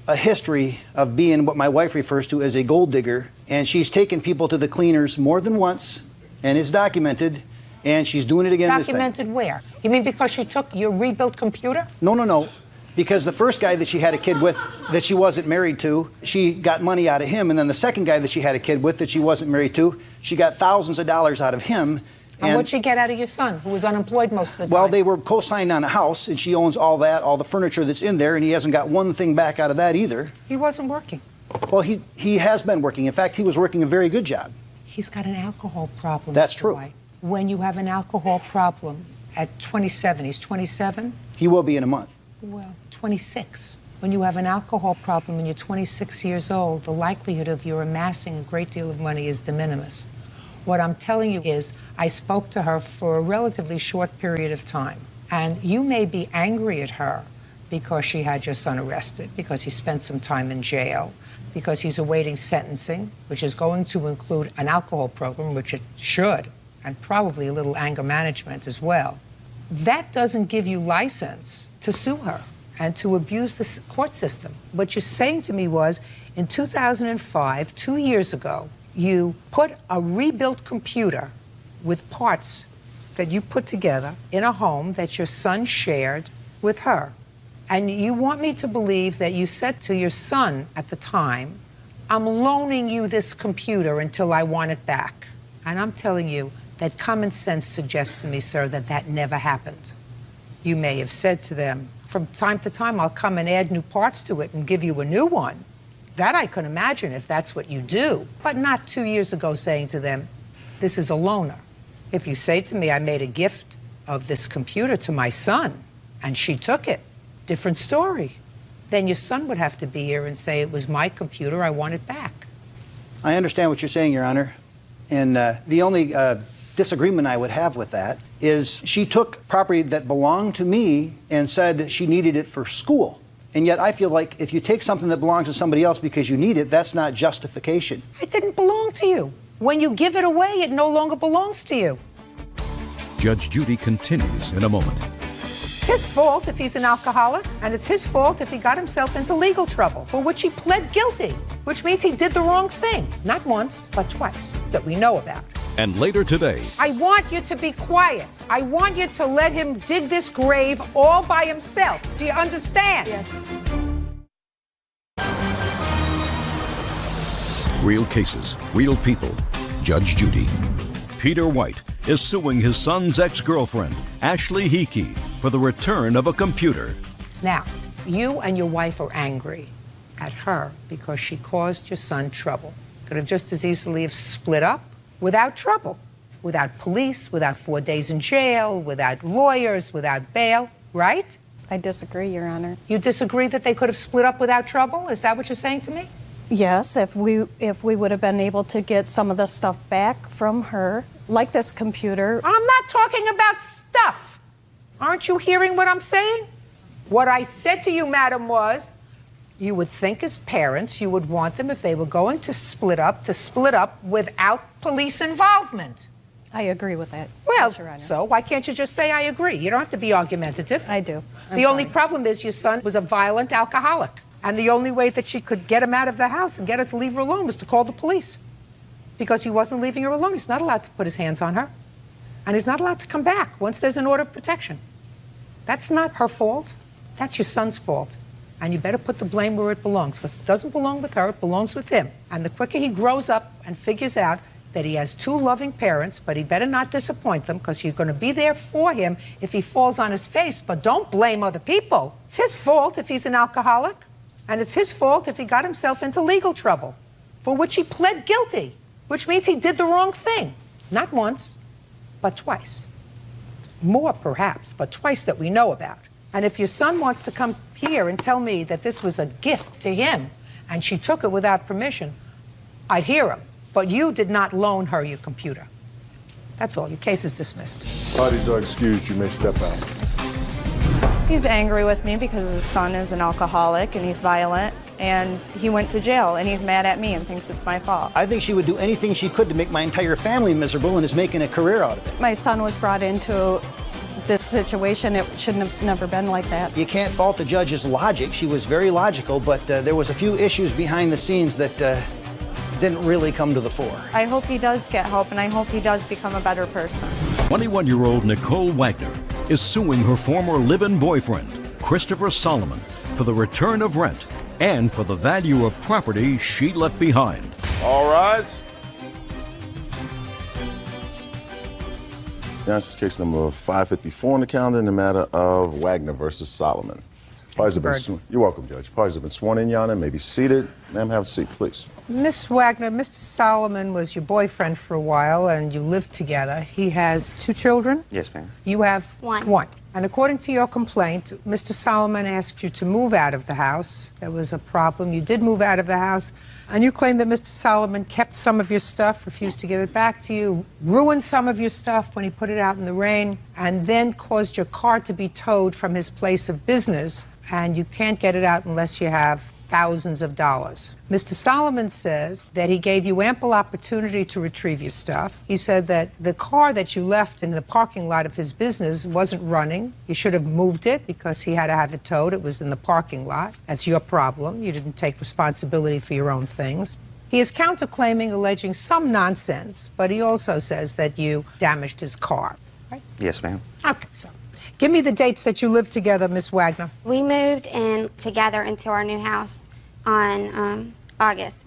history of being what my wife refers to as a gold digger, and she's taken people to the cleaners more than once, and it's documented, and she's doing it again this time. Documented where? You mean because she took your rebuilt computer? No. Because the first guy that she had a kid with that she wasn't married to, she got money out of him. And then the second guy that she had a kid with that she wasn't married to, she got thousands of dollars out of him. And what'd she get out of your son, who was unemployed most of the time? Well, they were co-signed on a house, and she owns all the furniture that's in there, and he hasn't got one thing back out of that either. He wasn't working. Well, he has been working. In fact, he was working a very good job. He's got an alcohol problem. That's true. When you have an alcohol problem at 27, he's 27? He will be in a month. Well, 26. When you have an alcohol problem and you're 26 years old, the likelihood of you amassing a great deal of money is de minimis. What I'm telling you is I spoke to her for a relatively short period of time. And you may be angry at her because she had your son arrested, because he spent some time in jail, because he's awaiting sentencing, which is going to include an alcohol program, which it should, and probably a little anger management as well. That doesn't give you license to sue her and to abuse the court system. What you're saying to me was, in 2005, 2 years ago, you put a rebuilt computer with parts that you put together in a home that your son shared with her. And you want me to believe that you said to your son at the time, I'm loaning you this computer until I want it back. And I'm telling you that common sense suggests to me, sir, that that never happened. You may have said to them, from time to time, I'll come and add new parts to it and give you a new one. That I can imagine if that's what you do. But not 2 years ago saying to them, this is a loaner. If you say to me, I made a gift of this computer to my son, and she took it, different story. Then your son would have to be here and say, it was my computer, I want it back. I understand what you're saying, Your Honor. And the only disagreement I would have with that is she took property that belonged to me and said she needed it for school. And yet I feel like if you take something that belongs to somebody else because you need it, that's not justification. It didn't belong to you. When you give it away, it no longer belongs to you. Judge Judy continues in a moment. It's his fault if he's an alcoholic, and it's his fault if he got himself into legal trouble, for which he pled guilty, which means he did the wrong thing. Not once, but twice, that we know about. And later today, I want you to be quiet. I want you to let him dig this grave all by himself. Do you understand? Yes. real cases, real people. Judge Judy. Peter White is suing his son's ex-girlfriend, Ashley Hickey, for the return of a computer. Now, you and your wife are angry at her because she caused your son trouble. Could have just as easily have split up without trouble, without police, without 4 days in jail, without lawyers, without bail, right? I disagree, Your Honor. You disagree that they could have split up without trouble? Is that what you're saying to me? Yes, if we would have been able to get some of the stuff back from her, like this computer. I'm not talking about stuff. Aren't you hearing what I'm saying? What I said to you, madam, was you would think as parents you would want them, if they were going to split up without police involvement. I agree with that. Well, yes, Your Honor. So why can't you just say I agree? You don't have to be argumentative. I do. The only problem is your son was a violent alcoholic. And the only way that she could get him out of the house and get her to leave her alone was to call the police. Because he wasn't leaving her alone. He's not allowed to put his hands on her. And he's not allowed to come back once there's an order of protection. That's not her fault. That's your son's fault. And you better put the blame where it belongs, because it doesn't belong with her, it belongs with him. And the quicker he grows up and figures out that he has two loving parents, but he better not disappoint them, because you're going to be there for him if he falls on his face. But don't blame other people. It's his fault if he's an alcoholic. And it's his fault if he got himself into legal trouble, for which he pled guilty. which means he did the wrong thing. Not once, but twice. More perhaps, but twice that we know about. And if your son wants to come here and tell me that this was a gift to him and she took it without permission, I'd hear him. But you did not loan her your computer. That's all. Your case is dismissed. Parties are excused. You may step out. He's angry with me because his son is an alcoholic and he's violent, and he went to jail, and he's mad at me and thinks it's my fault. I think she would do anything she could to make my entire family miserable and is making a career out of it. My son was brought into this situation. It shouldn't have never been like that. You can't fault the judge's logic. She was very logical, but there was a few issues behind the scenes that didn't really come to the fore. I hope he does get help, and I hope he does become a better person. 21-year-old Nicole Wagner is suing her former live-in boyfriend, Christopher Solomon, for the return of rent and for the value of property she left behind. All rise. Now, this is case number 554 on the calendar in the matter of Wagner versus Solomon. Parties have been You're welcome, Judge. Parties have been sworn in, Your Honor. May be seated. Ma'am, have a seat, please. Miss Wagner, Mr. Solomon was your boyfriend for a while, and you lived together. He has 2 children? Yes, ma'am. You have one. And according to your complaint, Mr. Solomon asked you to move out of the house. There was a problem. You did move out of the house. And you claim that Mr. Solomon kept some of your stuff, refused to give it back to you, ruined some of your stuff when he put it out in the rain, and then caused your car to be towed from his place of business. And you can't get it out unless you have thousands of dollars. Mr. Solomon says that he gave you ample opportunity to retrieve your stuff. He said that the car that you left in the parking lot of his business wasn't running. You should have moved it because he had to have it towed. It was in the parking lot. That's your problem. You didn't take responsibility for your own things. He is counterclaiming, alleging some nonsense, but he also says that you damaged his car. Right? Yes, ma'am. Okay, so give me the dates that you lived together, Miss Wagner. We moved in together into our new house on August.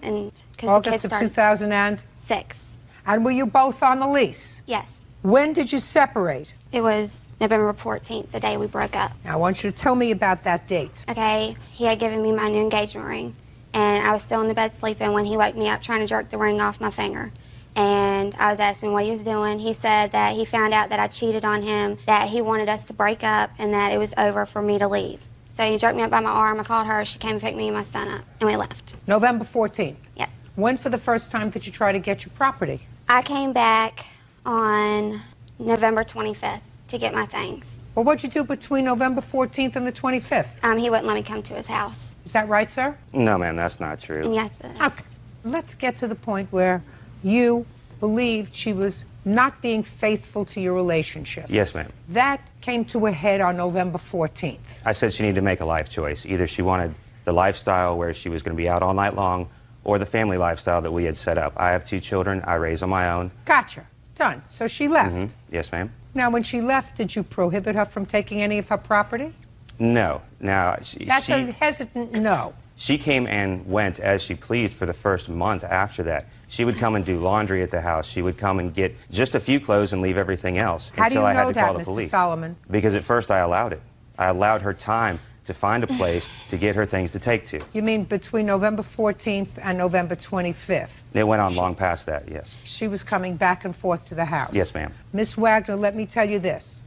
August of 2006. And were you both on the lease? Yes. When did you separate? It was November 14th, the day we broke up. Now, I want you to tell me about that date. Okay, he had given me my new engagement ring, and I was still in the bed sleeping when he woke me up trying to jerk the ring off my finger. And I was asking what he was doing. He said that he found out that I cheated on him, that he wanted us to break up, and that it was over for me to leave. So he jerked me up by my arm. I called her. She came and picked me and my son up, and we left. November 14th? Yes. When for the first time did you try to get your property? I came back on November 25th to get my things. Well, what'd you do between November 14th and the 25th? He wouldn't let me come to his house. Is that right, sir? No, ma'am, that's not true. And yes, sir. Okay. Let's get to the point where you believed she was not being faithful to your relationship. Yes, ma'am. That came to a head on November 14th. I said she needed to make a life choice. Either she wanted the lifestyle where she was going to be out all night long, or the family lifestyle that we had set up. I have 2 children. I raise on my own. Gotcha. Done. So she left. Mm-hmm. Yes, ma'am. Now, when she left, did you prohibit her from taking any of her property? No. Now, That's a hesitant no. She came and went as she pleased for the first month after that. She would come and do laundry at the house. She would come and get just a few clothes and leave everything else until I had to call the police. Mr. Solomon? Because at first I allowed it. I allowed her time to find a place to get her things to take to. You mean between November 14th and November 25th? It went on long past that, yes. She was coming back and forth to the house? Yes, ma'am. Miss Wagner, let me tell you this.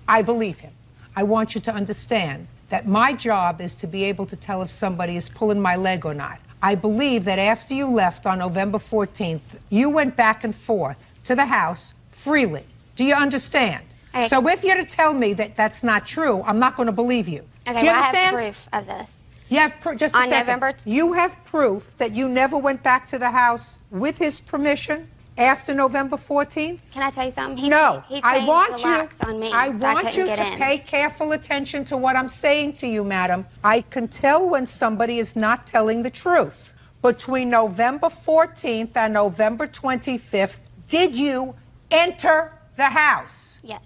I believe him. I want you to understand that my job is to be able to tell if somebody is pulling my leg or not. I believe that after you left on November 14th, you went back and forth to the house freely. Do you understand? Okay. So if you're to tell me that that's not true, I'm not going to believe you. Okay, Do you well, I understand? have proof of this. You have just a On second. November You have proof that you never went back to the house with his permission after November 14th? Can I tell you something? No, He I changed want the you. locks on me, I so want couldn't you get to in. pay careful attention to what I'm saying to you, madam. I can tell when somebody is not telling the truth. Between November 14th and November 25th, did you enter the house? Yes.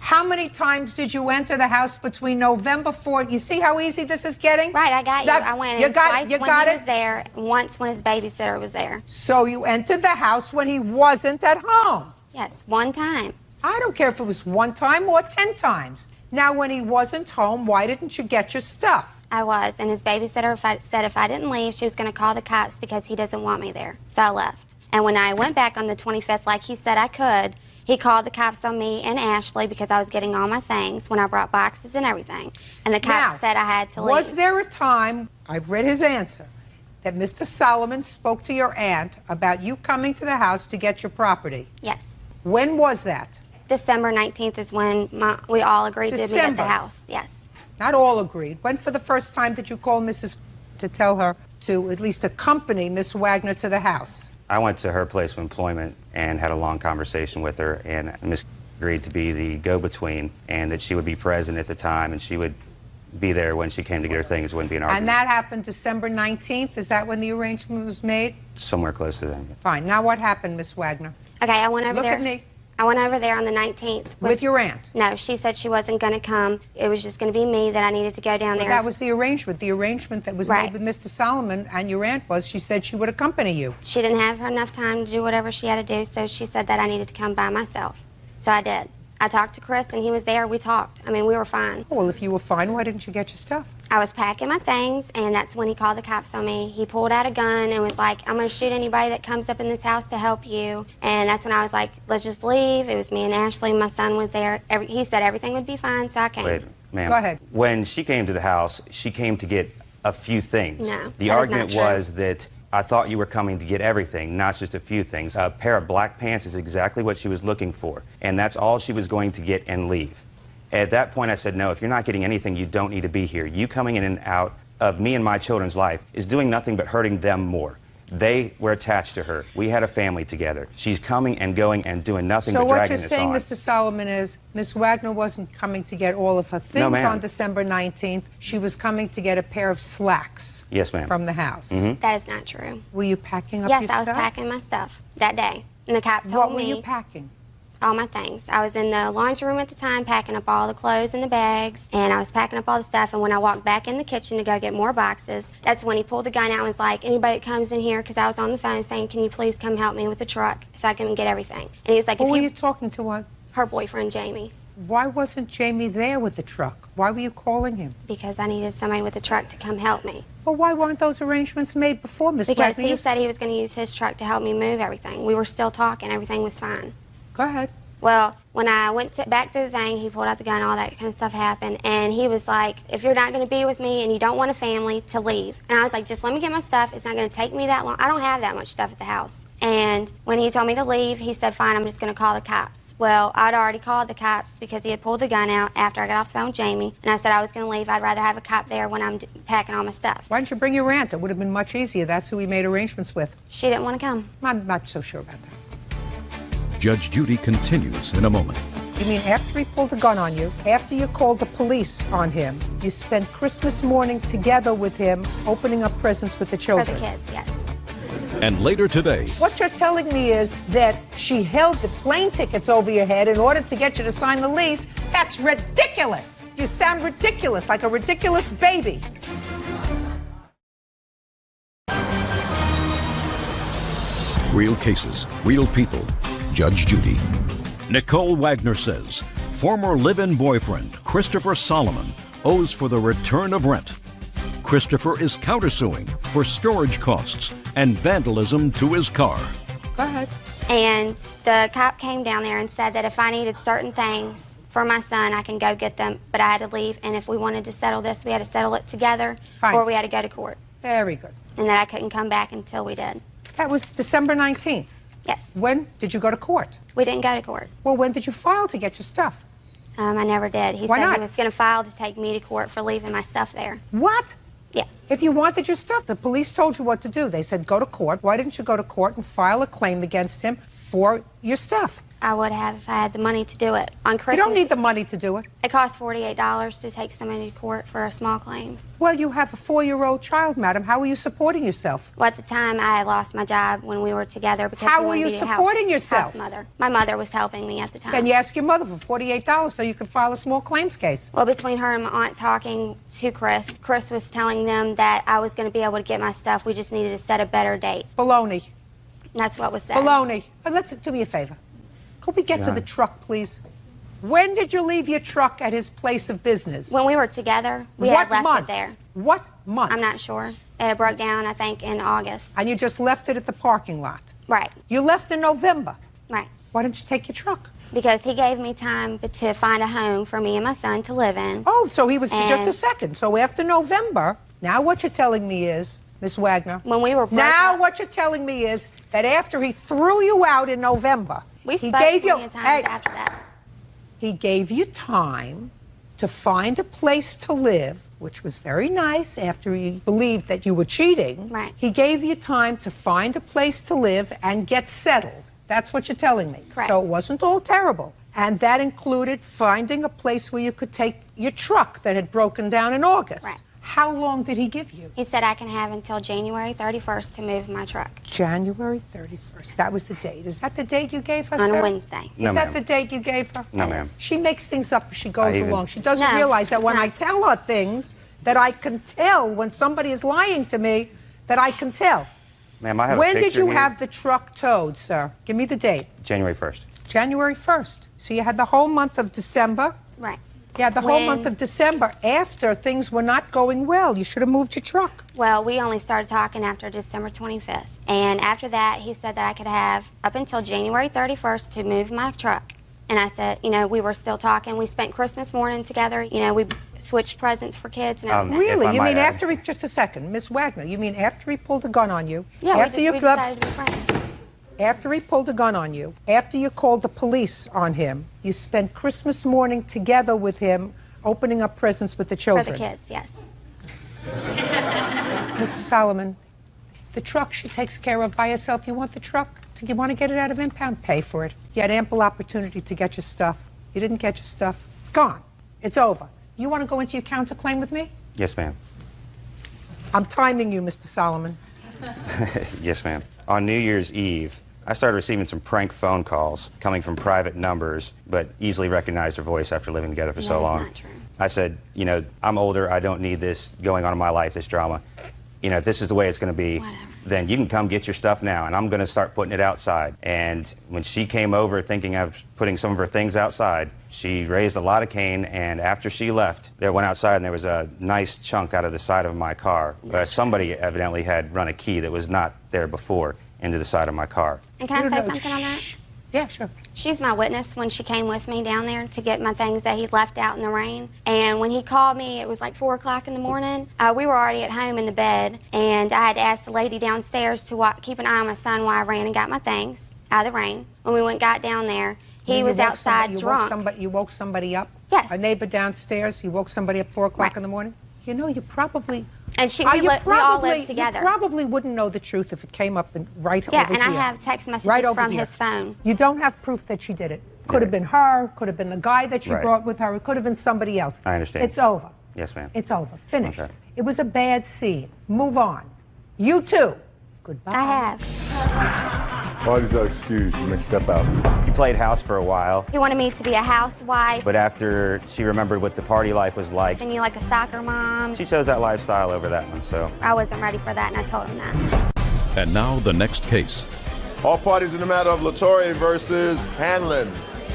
How many times did you enter the house between November 4th? You see how easy this is getting? Right, I got you. I went in twice when he was there, and once when his babysitter was there. So you entered the house when he wasn't at home? Yes, one time. I don't care if it was one time or 10 times. Now, when he wasn't home, why didn't you get your stuff? I was, and his babysitter said if I didn't leave, she was going to call the cops because he doesn't want me there. So I left. And when I went back on the 25th, like he said I could, he called the cops on me and Ashley because I was getting all my things when I brought boxes and everything. And the cops said I had to leave. Was there a time, I've read his answer, that Mr. Solomon spoke to your aunt about you coming to the house to get your property? Yes. When was that? December 19th is when we all agreed to meet at the house. Yes. Not all agreed. When for the first time did you call Mrs. to tell her to at least accompany Miss Wagner to the house? I went to her place of employment and had a long conversation with her, and Miss agreed to be the go-between, and that she would be present at the time, and she would be there when she came to get her things. It wouldn't be an argument. And that happened December 19th? Is that when the arrangement was made? Somewhere close to that. Fine. Now what happened, Miss Wagner? Okay, I went over Look there. at me. I went over there on the 19th. With your aunt? No, she said she wasn't going to come. It was just going to be me, that I needed to go down there. That was the arrangement. The arrangement that was made with Mr. Solomon and your aunt was she said she would accompany you. She didn't have enough time to do whatever she had to do, so she said that I needed to come by myself. So I did. I talked to Chris, and he was there. We talked. I mean, we were fine. Well, if you were fine, why didn't you get your stuff? I was packing my things, and that's when he called the cops on me. He pulled out a gun and was like, I'm going to shoot anybody that comes up in this house to help you. And that's when I was like, let's just leave. It was me and Ashley. My son was there. He said everything would be fine, so I came. Wait, ma'am. Go ahead. When she came to the house, she came to get a few things. No, the argument was that I thought you were coming to get everything, not just a few things. A pair of black pants is exactly what she was looking for, and that's all she was going to get and leave. At that point, I said, no, if you're not getting anything, you don't need to be here. You coming in and out of me and my children's life is doing nothing but hurting them more. They were attached to her. We had a family together. She's coming and going and doing nothing but dragging us on. So what you're saying, Mr. Solomon, is Miss Wagner wasn't coming to get all of her things on December 19th. She was coming to get a pair of slacks from the house. That is not true. Were you packing up your stuff? Yes, I was packing my stuff that day. And the cop told me... What were you packing? All my things. I was in the laundry room at the time packing up all the clothes in the bags, and I was packing up all the stuff, and when I walked back in the kitchen to go get more boxes, that's when he pulled the gun out and was like, anybody that comes in here, because I was on the phone saying, can you please come help me with the truck so I can get everything? And he was like, Who were you talking to? Her boyfriend, Jamie. Why wasn't Jamie there with the truck? Why were you calling him? Because I needed somebody with a truck to come help me. Well, why weren't those arrangements made before, Miss Wagner? Because he said he was going to use his truck to help me move everything. We were still talking. Everything was fine. Go ahead. Well, when I went back through the thing, he pulled out the gun, all that kind of stuff happened, and he was like, if you're not going to be with me and you don't want a family, to leave. And I was like, just let me get my stuff. It's not going to take me that long. I don't have that much stuff at the house. And when he told me to leave, he said, fine, I'm just going to call the cops. Well, I'd already called the cops because he had pulled the gun out after I got off the phone with Jamie, and I said I was going to leave. I'd rather have a cop there when I'm packing all my stuff. Why didn't you bring your aunt? It would have been much easier. That's who we made arrangements with. She didn't want to come. I'm not so sure about that. Judge Judy continues in a moment. You mean after he pulled the gun on you, after you called the police on him, you spent Christmas morning together with him, opening up presents with the children? For the kids, yes. And later today, What you're telling me is that she held the plane tickets over your head in order to get you to sign the lease. That's ridiculous. You sound ridiculous, like a ridiculous baby. real cases, real people. Judge Judy. Nicole Wagner says former live-in boyfriend Christopher Solomon owes for the return of rent. Christopher is countersuing for storage costs and vandalism to his car. Go ahead. And the cop came down there and said that if I needed certain things for my son, I can go get them, but I had to leave. And if we wanted to settle this, we had to settle it together, or we had to go to court. Very good. And that I couldn't come back until we did. That was December 19th. Yes. When did you go to court? We didn't go to court. Well, when did you file to get your stuff? I never did. He Why said not? he was going to file to take me to court for leaving my stuff there. What? Yeah. If you wanted your stuff, the police told you what to do. They said go to court. Why didn't you go to court and file a claim against him for your stuff? I would have if I had the money to do it. On Christmas, You don't need the money to do it. It costs $48 to take somebody to court for a small claims. Well, you have a 4-year-old child, madam. How are you supporting yourself? Well, at the time, I had lost my job when we were together because How we were wanted you to be a supporting yourself? house mother. My mother was helping me at the time. Then you ask your mother for $48 so you can file a small claims case. Well, between her and my aunt talking to Chris was telling them that I was going to be able to get my stuff. We just needed to set a better date. Baloney. That's what was said. Baloney. But do me a favor. Could we get to the truck, please? When did you leave your truck at his place of business? When we were together, we What had left month? it there. What month? I'm not sure. It broke down, I think, in August. And you just left it at the parking lot? Right. You left in November? Right. Why didn't you take your truck? Because he gave me time to find a home for me and my son to live in. Oh, so he was, just a And- second. So after November, now what you're telling me is, Miss Wagner, when we were broke now up, what you're telling me is that after he threw you out in November, we he spoke gave you, plenty of times after that. he gave you time to find a place to live, which was very nice after he believed that you were cheating. Right. He gave you time to find a place to live and get settled. That's what you're telling me. Correct. So it wasn't all terrible. And that included finding a place where you could take your truck that had broken down in August. Right. How long did he give you? He said I can have until January 31st to move my truck. January 31st. That was the date. Is that the date you gave her, On sir? a Wednesday. Is No, that ma'am. the date you gave her? No, ma'am. She makes things up as she goes even- along. She doesn't No, realize that when no. I tell her things that I can tell when somebody is lying to me, that I can tell. Ma'am, I have When a did picture you here. have the truck towed, sir? Give me the date. January 1st. January 1st. So you had the whole month of December. Right. You had the whole When- month of December after things were not going well. You should have moved your truck. Well, we only started talking after December 25th. And after that, he said that I could have up until January 31st to move my truck. And I said, you know, we were still talking. We spent Christmas morning together. You know, we switched presents for kids and everything. Really? If I You might mean add- after he, just a second, Miss Wagner, you mean after he pulled a gun on you? Yeah, after you we got- decided to be friends. After he pulled a gun on you, after you called the police on him, you spent Christmas morning together with him, opening up presents with the For children. the kids, yes. Mr. Solomon, the truck she takes care of by herself. You want the truck? You want to get it out of impound? Pay for it. You had ample opportunity to get your stuff. You didn't get your stuff. It's gone. It's over. You want to go into your counterclaim with me? Yes, ma'am. I'm timing you, Mr. Solomon. Yes, ma'am. On New Year's Eve, I started receiving some prank phone calls coming from private numbers, but easily recognized her voice after living together for so That is long. not true. I said, you know, I'm older. I don't need this going on in my life, this drama. You know, if this is the way it's going to be, then you can come get your stuff now, and I'm going to start putting it outside. And when she came over thinking I was putting some of her things outside, she raised a lot of Cain, and after she left, they went outside, and there was a nice chunk out of the side of my car. Somebody evidently had run a key that was not there before into the side of my car. And can I say something on that? Yeah, sure. She's my witness when she came with me down there to get my things that he left out in the rain. And when he called me, it was like 4 o'clock in the morning. We were already at home in the bed, and I had to ask the lady downstairs to keep an eye on my son while I ran and got my things out of the rain. When we got down there, he was outside drunk. You woke somebody up? Yes. A neighbor downstairs? You woke somebody up 4 o'clock in the morning? You know, you probably... And we all lived together. You probably wouldn't know the truth if it came up right over Yeah, here. and I have text messages Right over from here. his phone. You don't have proof that she did it. Could have been her, could have been the guy that she Right. brought with her, it could have been somebody else. I understand. It's over. Yes, ma'am. It's over. Finished. Okay. It was a bad scene. Move on. You too. Goodbye. I have. Parties are excused. You may step out. He played house for a while, He wanted me to be a housewife, but after she remembered what the party life was like, and you like a soccer mom. she chose that lifestyle over that one, so. I wasn't ready for that, and I told him that. And now the next case. All parties in the matter of Latore versus Hanlon.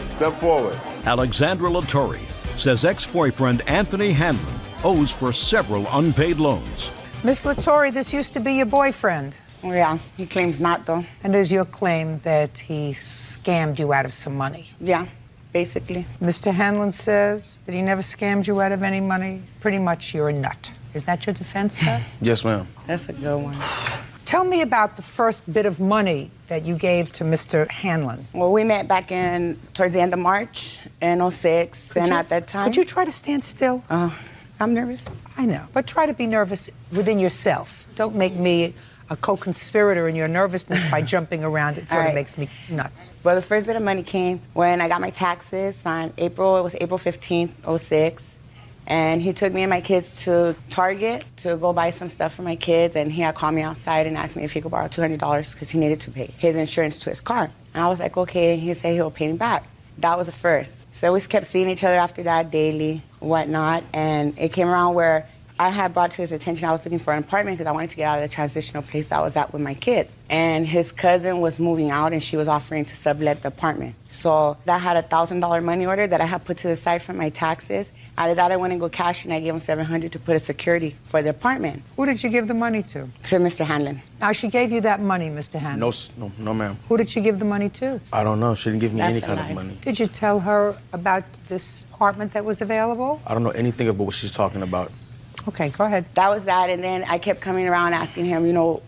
Step forward. Alexandra Latore says ex-boyfriend Anthony Hanlon owes for several unpaid loans. Miss Latore, this used to be your boyfriend. Yeah, he claims not, though. And is your claim that he scammed you out of some money? Yeah, basically. Mr. Hanlon says that he never scammed you out of any money. Pretty much you're a nut. Is that your defense, sir? Yes, ma'am. That's a good one. Tell me about the first bit of money that you gave to Mr. Hanlon. Well, we met back towards the end of March in 06, and at that time... Could you try to stand still? I'm nervous. I know, but try to be nervous within yourself. Don't make me a co-conspirator in your nervousness by jumping around. It sort of makes me nuts. Well, the first bit of money came when I got my taxes on April 15th, 06. And he took me and my kids to Target to go buy some stuff for my kids. And he had called me outside and asked me if he could borrow $200 because he needed to pay his insurance to his car. And I was like, okay. He said he'll pay me back. That was the first. So we kept seeing each other after that daily, whatnot. And it came around where I had brought to his attention I was looking for an apartment because I wanted to get out of the transitional place I was at with my kids. And his cousin was moving out and she was offering to sublet the apartment. So that had a $1,000 money order that I had put to the side for my taxes. Out of that, I went and go cash and I gave him $700 to put a security for the apartment. Who did you give the money to? To Mr. Hanlon. Now, she gave you that money, Mr. Hanlon. No, ma'am. Who did she give the money to? I don't know. She didn't give me any kind lie. of money. Did you tell her about this apartment that was available? I don't know anything about what she's talking about. Okay, go ahead. That was that, and then I kept coming around asking him,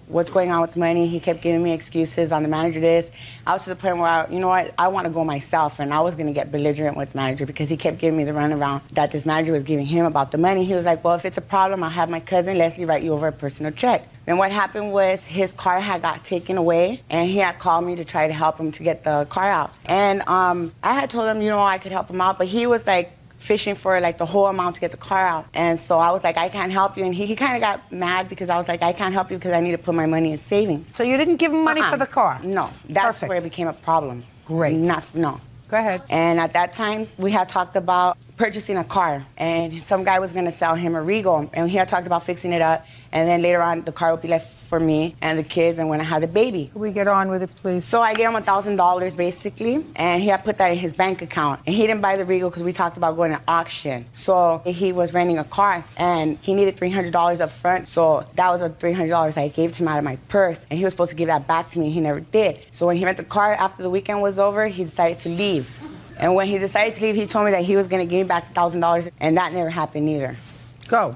what's going on with the money. He kept giving me excuses on the manager this. I was to the point where, I want to go myself, and I was going to get belligerent with the manager because he kept giving me the runaround that this manager was giving him about the money. He was like, well, if it's a problem, I'll have my cousin Leslie write you over a personal check. Then what happened was his car had got taken away, and he had called me to try to help him to get the car out. And I had told him, I could help him out, but he was like, fishing for like the whole amount to get the car out. And so I was like, I can't help you. And he kind of got mad because I was like, I can't help you because I need to put my money in savings. So you didn't give him money for the car? No. That's where it became a problem. Great. No. Go ahead. And at that time, we had talked about purchasing a car. And some guy was going to sell him a Regal. And he had talked about fixing it up. And then later on, the car would be left for me and the kids and when I had the baby. Can we get on with it, please? So I gave him $1,000 basically, and he had put that in his bank account. And he didn't buy the Regal because we talked about going to auction. So he was renting a car, and he needed $300 up front. So that was the $300 I gave to him out of my purse, and he was supposed to give that back to me. He never did. So when he rented the car after the weekend was over, he decided to leave. And when he decided to leave, he told me that he was going to give me back the $1,000, and that never happened either. Go.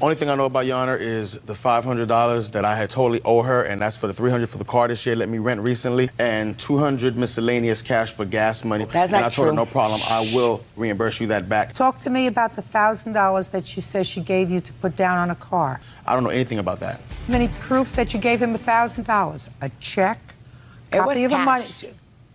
Only thing I know about Your Honor is the $500 that I had totally owe her, and that's for the $300 for the car that she had let me rent recently, and $200 miscellaneous cash for gas money. That's and not I told her, true. no problem, I will reimburse you that back. Talk to me about the $1,000 that she says she gave you to put down on a car. I don't know anything about that. Any proof that you gave him $1,000? A check?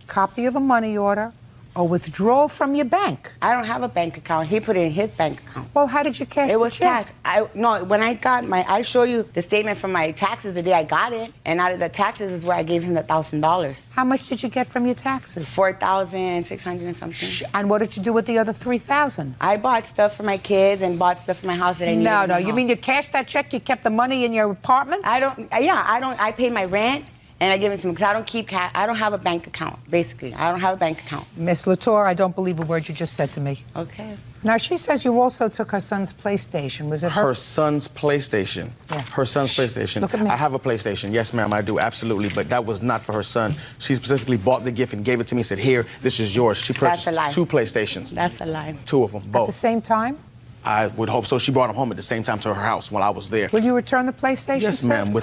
Copy of a money order? A withdrawal from your bank? I don't have a bank account. He put it in his bank account. Well, how did you cash it was the check? cash. When I got I show you the statement from my taxes the day I got it, and out of the taxes is where I gave him the $1,000. How much did you get from your taxes? $4,600 and something. And what did you do with the other $3,000? I bought stuff for my kids and bought stuff for my house that I needed. No. You mean you cashed that check? You kept the money in your apartment? I paid my rent. And I give him some, because I don't keep cash. I don't have a bank account, basically. I don't have a bank account. Miss Latour, I don't believe a word you just said to me. Okay. Now, she says you also took her son's PlayStation. Was it her? Her son's PlayStation. Yeah. Her son's PlayStation. Look at me. I have a PlayStation. Yes, ma'am, I do, absolutely. But that was not for her son. She specifically bought the gift and gave it to me and said, here, this is yours. She purchased That's a lie. 2 PlayStations. That's a lie. 2 of them, both. At the same time? I would hope so. She brought them home at the same time to her house while I was there. Will you return the PlayStation? Yes, ma'am, with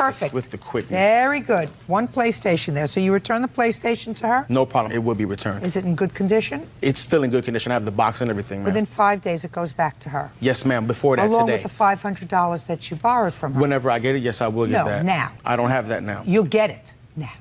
the quickness. Very good. 1 PlayStation there. So you return the PlayStation to her? No problem. It will be returned. Is it in good condition? It's still in good condition. I have the box and everything, ma'am. Within 5 days, it goes back to her. Yes, ma'am. Before that, Along today. with the $500 that you borrowed from her. Whenever I get it, yes, I will get that. No, now. I don't have that now. You'll get it now.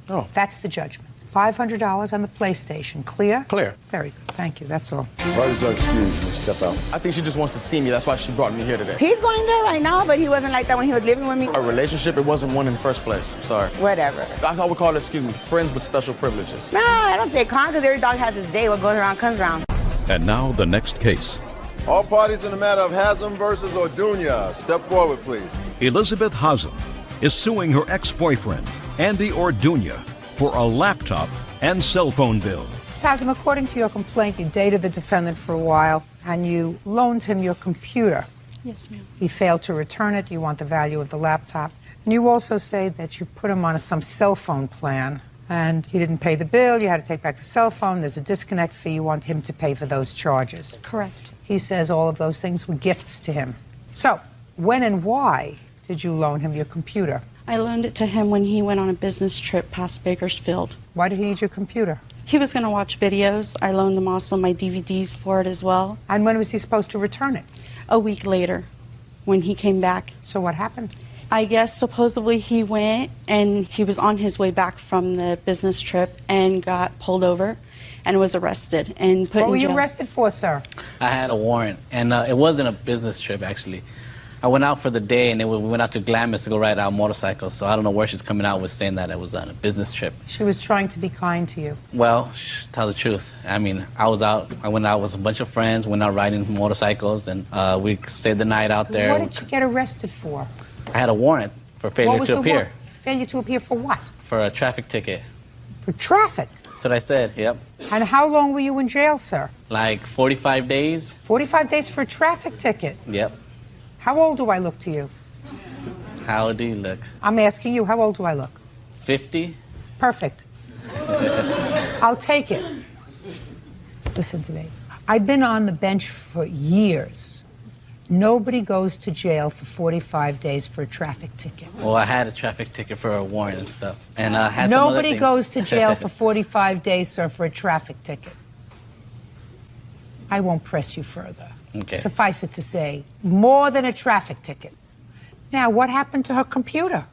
Oh. That's the judgment. $500 on the PlayStation. Clear? Clear. Very good. Thank you. That's all. Parties are excused. Step out. I think she just wants to see me. That's why she brought me here today. He's going there right now, but he wasn't like that when he was living with me. A relationship, it wasn't one in the first place. I'm sorry. Whatever. That's how we call it, friends with special privileges. No, I don't say con, because every dog has his day. What goes around comes around. And now the next case. All parties in the matter of Haslam versus Orduña. Step forward, please. Elizabeth Haslam is suing her ex-boyfriend, Andy Orduña, for a laptop and cell phone bill. Ms. Haslam, according to your complaint, you dated the defendant for a while and you loaned him your computer. Yes, ma'am. He failed to return it. You want the value of the laptop. And you also say that you put him on some cell phone plan and he didn't pay the bill. You had to take back the cell phone. There's a disconnect fee. You want him to pay for those charges. Correct. He says all of those things were gifts to him. So, when and why did you loan him your computer? I loaned it to him when he went on a business trip past Bakersfield. Why did he need your computer? He was going to watch videos. I loaned him also my DVDs for it as well. And when was he supposed to return it? A week later, when he came back. So what happened? I guess supposedly he went and he was on his way back from the business trip and got pulled over and was arrested and put in jail. What were you arrested for, sir? I had a warrant, and it wasn't a business trip, actually. I went out for the day, and we went out to Glamis to go ride our motorcycles. So I don't know where she's coming out with saying that it was on a business trip. She was trying to be kind to you. Well, tell the truth. I mean, I went out with a bunch of friends, went out riding motorcycles, and we stayed the night out there. What did you get arrested for? I had a warrant for failure to appear. Failure to appear for what? For a traffic ticket. For traffic? That's what I said, yep. And how long were you in jail, sir? Like 45 days. 45 days for a traffic ticket? Yep. How old do I look to you? How do you look? I'm asking you, how old do I look? 50. Perfect. I'll take it. Listen to me. I've been on the bench for years. Nobody goes to jail for 45 days for a traffic ticket. Well, I had a traffic ticket for a warrant and stuff. And I had Nobody goes to jail for 45 days, sir, for a traffic ticket. I won't press you further. Okay. Suffice it to say, more than a traffic ticket. Now, what happened to her computer?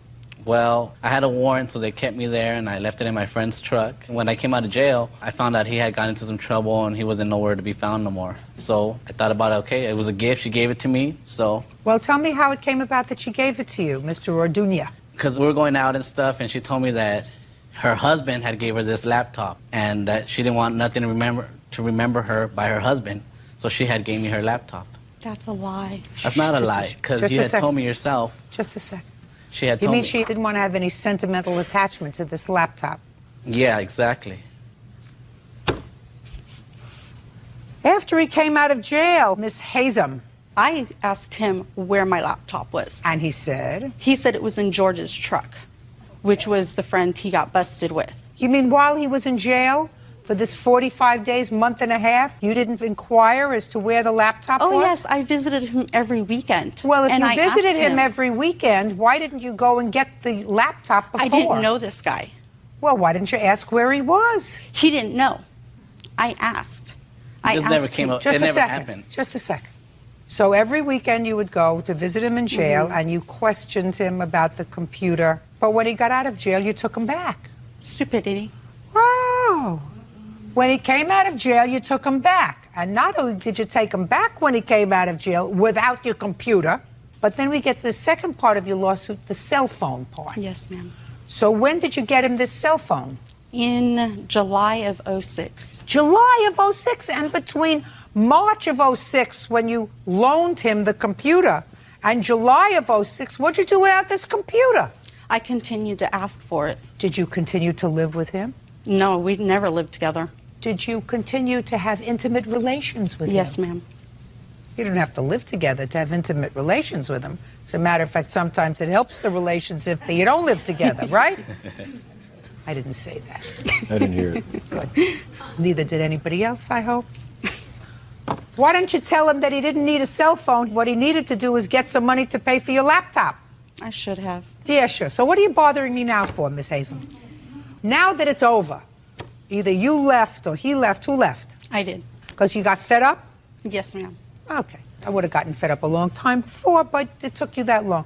Well, I had a warrant, so they kept me there, and I left it in my friend's truck. When I came out of jail, I found out he had gotten into some trouble, and he wasn't nowhere to be found no more. So I thought about it, okay, it was a gift. She gave it to me, so... Well, tell me how it came about that she gave it to you, Mr. Orduña. Because we were going out and stuff, and she told me that her husband had gave her this laptop, and that she didn't want nothing to remember her by her husband, so she had gave me her laptop. That's a lie. That's not a lie, because you had told me yourself. Just a second. She had You told mean me. she didn't want to have any sentimental attachment to this laptop? Yeah, exactly. After he came out of jail, Miss Hazem. I asked him where my laptop was. And he said? He said it was in George's truck, which was the friend he got busted with. You mean while he was in jail for this 45 days, month and a half, you didn't inquire as to where the laptop was? Oh, yes, I visited him every weekend. Well, if and you I visited asked him every weekend, why didn't you go and get the laptop before? I didn't know this guy. Well, why didn't you ask where he was? He didn't know. I asked. It never came up. Just It a never second. happened. Just a second. So every weekend you would go to visit him in jail and you questioned him about the computer. But when he got out of jail, you took him back. Stupidity. Wow. When he came out of jail, you took him back. And not only did you take him back when he came out of jail without your computer, but then we get to the second part of your lawsuit, the cell phone part. Yes, ma'am. So when did you get him this cell phone? In July of 06. July of 06, and between March of 06, when you loaned him the computer, and July of 06, what'd you do without this computer? I continued to ask for it. Did you continue to live with him? No, we never lived together. Did you continue to have intimate relations with him? Yes, ma'am. You don't have to live together to have intimate relations with him. As a matter of fact, sometimes it helps the relations if you don't live together, right? I didn't say that. I didn't hear it. Good. Neither did anybody else, I hope. Why don't you tell him that he didn't need a cell phone? What he needed to do was get some money to pay for your laptop. I should have. Yeah, sure. So what are you bothering me now for, Miss Hazel? Now that it's over, either you left or he left. Who left? I did. Because you got fed up? Yes, ma'am. Okay. I would have gotten fed up a long time before, but it took you that long.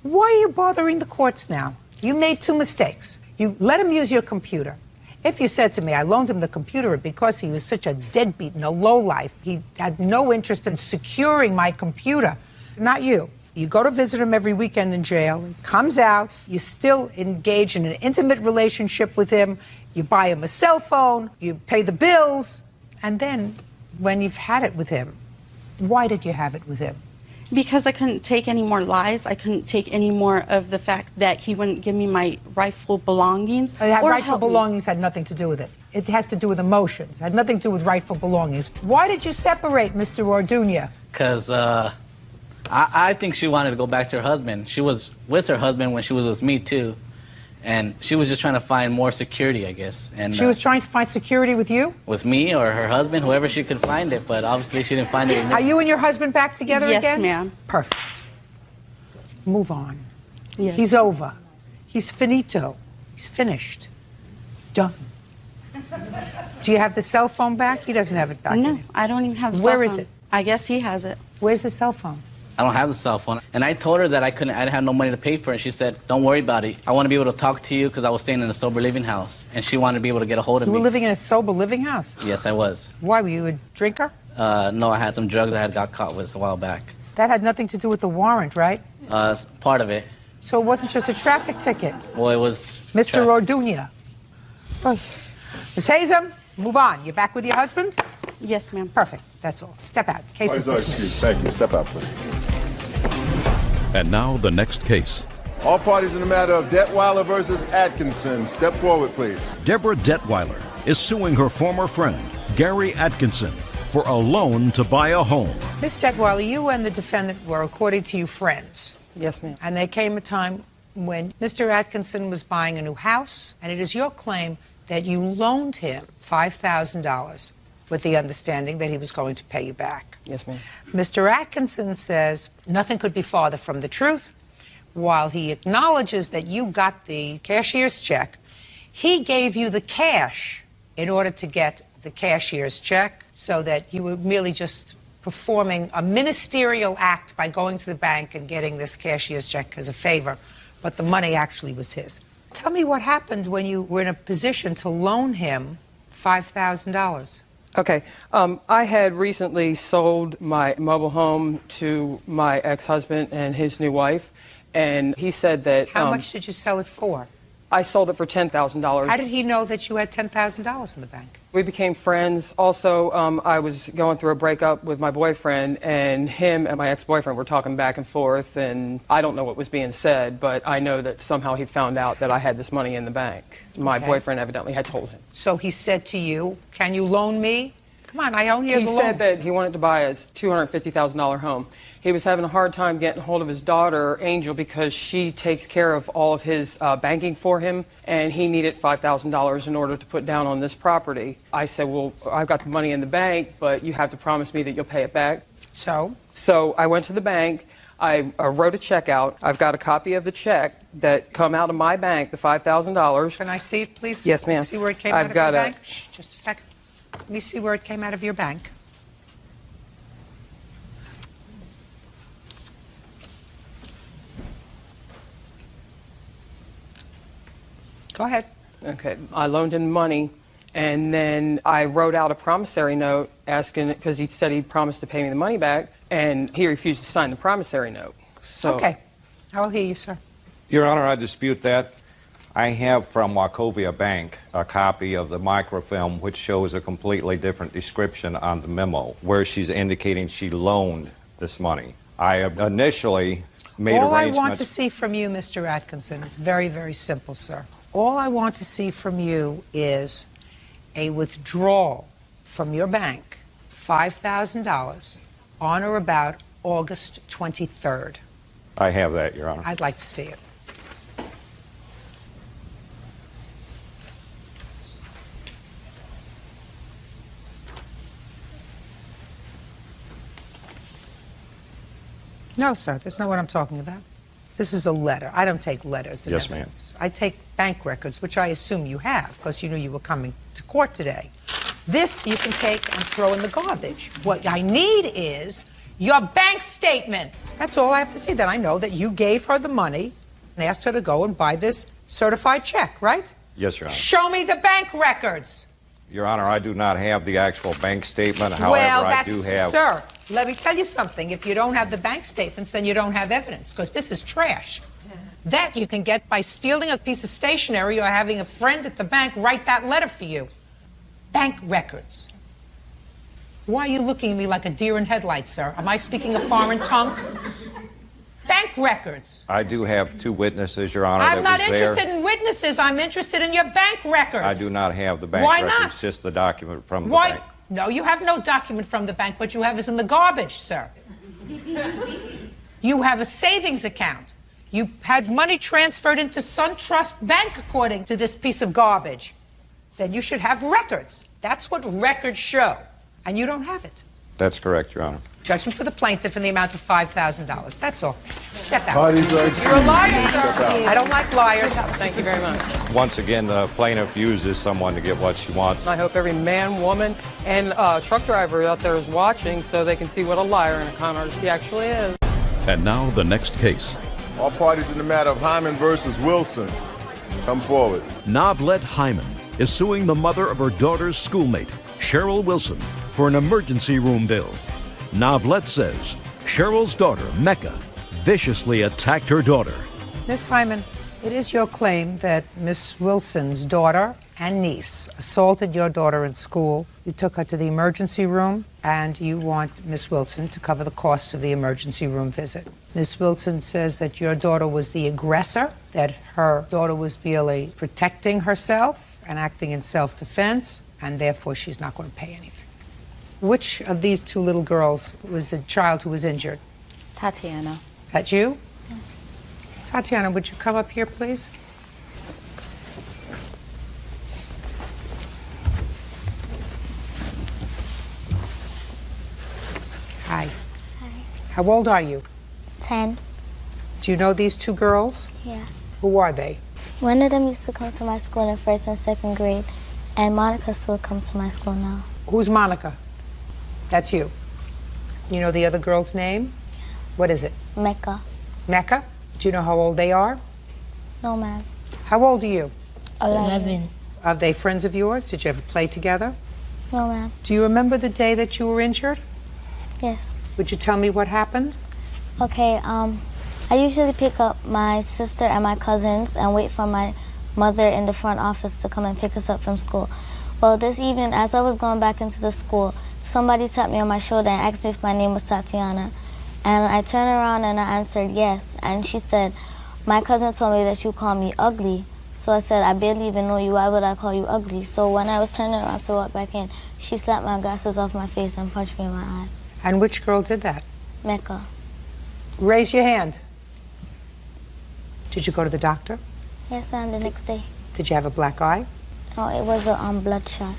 Why are you bothering the courts now? You made two mistakes. You let him use your computer. If you said to me, I loaned him the computer because he was such a deadbeat and a lowlife, he had no interest in securing my computer. Not you. You go to visit him every weekend in jail. He comes out. You still engage in an intimate relationship with him. You buy him a cell phone. You pay the bills. And then, when you've had it with him, why did you have it with him? Because I couldn't take any more lies. I couldn't take any more of the fact that he wouldn't give me my rightful belongings. Rightful belongings had nothing to do with it. It has to do with emotions. It had nothing to do with rightful belongings. Why did you separate, Mr. Orduña? Because I think she wanted to go back to her husband. She was with her husband when she was with me, too. And she was just trying to find more security, I guess. And she was trying to find security with you? With me or her husband, whoever she could find it. But obviously she didn't find it with me. Are you and your husband back together Yes, again? ma'am. Perfect. Move on. Yes. He's over. He's finito. He's finished. Done. Do you have the cell phone back? He doesn't have it back. No, I don't even have the cell Where phone. is it? I guess he has it. Where's the cell phone? I don't have the cell phone. And I told her that I didn't have no money to pay for it. And she said, don't worry about it. I want to be able to talk to you because I was staying in a sober living house. And she wanted to be able to get a hold of me. You were living in a sober living house? Yes, I was. Why, were you a drinker? No, I had some drugs I had got caught with a while back. That had nothing to do with the warrant, right? Part of it. So it wasn't just a traffic ticket. Well, it was... Mr. Orduña. Ms. Hazem, move on. You're back with your husband? Yes, ma'am. Perfect. That's all. Step out. Case is dismissed. Thank you. Step out, please. And now the next case. All parties in the matter of Detweiler versus Atkinson. Step forward, please. Deborah Detweiler is suing her former friend, Gary Atkinson, for a loan to buy a home. Ms. Detweiler, you and the defendant were, according to you, friends. Yes, ma'am. And there came a time when Mr. Atkinson was buying a new house, and it is your claim that you loaned him $5,000 with the understanding that he was going to pay you back. Yes, ma'am. Mr. Atkinson says nothing could be farther from the truth. While he acknowledges that you got the cashier's check, he gave you the cash in order to get the cashier's check, so that you were merely just performing a ministerial act by going to the bank and getting this cashier's check as a favor, but the money actually was his. Tell me what happened when you were in a position to loan him $5,000. Okay. I had recently sold my mobile home to my ex-husband and his new wife, and he said that... How much did you sell it for? I sold it for $10,000. How did he know that you had $10,000 in the bank? We became friends. Also, I was going through a breakup with my boyfriend, and him and my ex-boyfriend were talking back and forth, and I don't know what was being said, but I know that somehow he found out that I had this money in the bank. My boyfriend evidently had told him. So he said to you, can you loan me? Come on, I own you the loan. He said that he wanted to buy a $250,000 home. He was having a hard time getting hold of his daughter, Angel, because she takes care of all of his banking for him, and he needed $5,000 in order to put down on this property. I said, well, I've got the money in the bank, but you have to promise me that you'll pay it back. So I went to the bank. I wrote a check out. I've got a copy of the check that come out of my bank, the $5,000. Can I see it, please? Yes, ma'am. See where it came out of your bank? Shh, just a second. Let me see where it came out of your bank. Go ahead. Okay. I loaned him money, and then I wrote out a promissory note asking, because he said he'd promised to pay me the money back, and he refused to sign the promissory note. So, okay. I will hear you, sir. Your Honor, I dispute that. I have from Wachovia Bank a copy of the microfilm which shows a completely different description on the memo, where she's indicating she loaned this money. I initially made All arrangements... I want to see from you, Mr. Atkinson, is very, very simple, sir. All I want to see from you is a withdrawal from your bank, $5,000, on or about August 23rd. I have that, Your Honor. I'd like to see it. No, sir, that's not what I'm talking about. This is a letter. I don't take letters. Yes, ma'am. I take bank records, which I assume you have, because you knew you were coming to court today. This you can take and throw in the garbage. What I need is your bank statements. That's all I have to see. That I know that you gave her the money and asked her to go and buy this certified check, right? Yes, Your Honor. Show me the bank records. Your Honor, I do not have the actual bank statement. However, Well, I do have... Sir, let me tell you something. If you don't have the bank statements, then you don't have evidence, because this is trash. That you can get by stealing a piece of stationery or having a friend at the bank write that letter for you. Bank records. Why are you looking at me like a deer in headlights, sir? Am I speaking a foreign tongue? Bank records. I do have two witnesses, Your Honor, I'm not that was interested there. in witnesses. I'm interested in your bank records. I do not have the bank Why records, not? just the document from the Why? bank. No, you have no document from the bank. What you have is in the garbage, sir. You have a savings account. You had money transferred into SunTrust Bank, according to this piece of garbage. Then you should have records. That's what records show. And you don't have it. That's correct, Your Honor. Judgment for the plaintiff in the amount of $5,000. That's all. Step out. Parties are You're a liar, sir. I don't like liars. Thank you very much. Once again, the plaintiff uses someone to get what she wants. I hope every man, woman, and truck driver out there is watching so they can see what a liar and a con artist he actually is. And now the next case. All parties in the matter of Hyman versus Wilson, come forward. Novlet Hyman is suing the mother of her daughter's schoolmate, Cheryl Wilson, for an emergency room bill. Novlet says Cheryl's daughter, Mecca, viciously attacked her daughter. Ms. Hyman, it is your claim that Miss Wilson's daughter and niece assaulted your daughter in school. You took her to the emergency room, and you want Miss Wilson to cover the costs of the emergency room visit. Miss Wilson says that your daughter was the aggressor, that her daughter was merely protecting herself and acting in self-defense, and therefore she's not going to pay anything. Which of these two little girls was the child who was injured? Tatiana. That you? Yeah. Tatiana, would you come up here, please? Hi. Hi. How old are you? 10. Do you know these two girls? Yeah. Who are they? One of them used to come to my school in 1st and 2nd grade, and Monica still comes to my school now. Who's Monica? That's you. You know the other girl's name? Yeah. What is it? Mecca. Mecca? Do you know how old they are? No, ma'am. How old are you? 11. Are they friends of yours? Did you ever play together? No, ma'am. Do you remember the day that you were injured? Yes. Would you tell me what happened? Okay, I usually pick up my sister and my cousins and wait for my mother in the front office to come and pick us up from school. Well, this evening, as I was going back into the school, somebody tapped me on my shoulder and asked me if my name was Tatiana. And I turned around and I answered yes. And she said, my cousin told me that you call me ugly. So I said, I barely even know you. Why would I call you ugly? So when I was turning around to walk back in, she slapped my glasses off my face and punched me in my eye. And which girl did that? Mecca. Raise your hand. Did you go to the doctor? Yes, ma'am, the next day. Did you have a black eye? Oh, it was a bloodshot.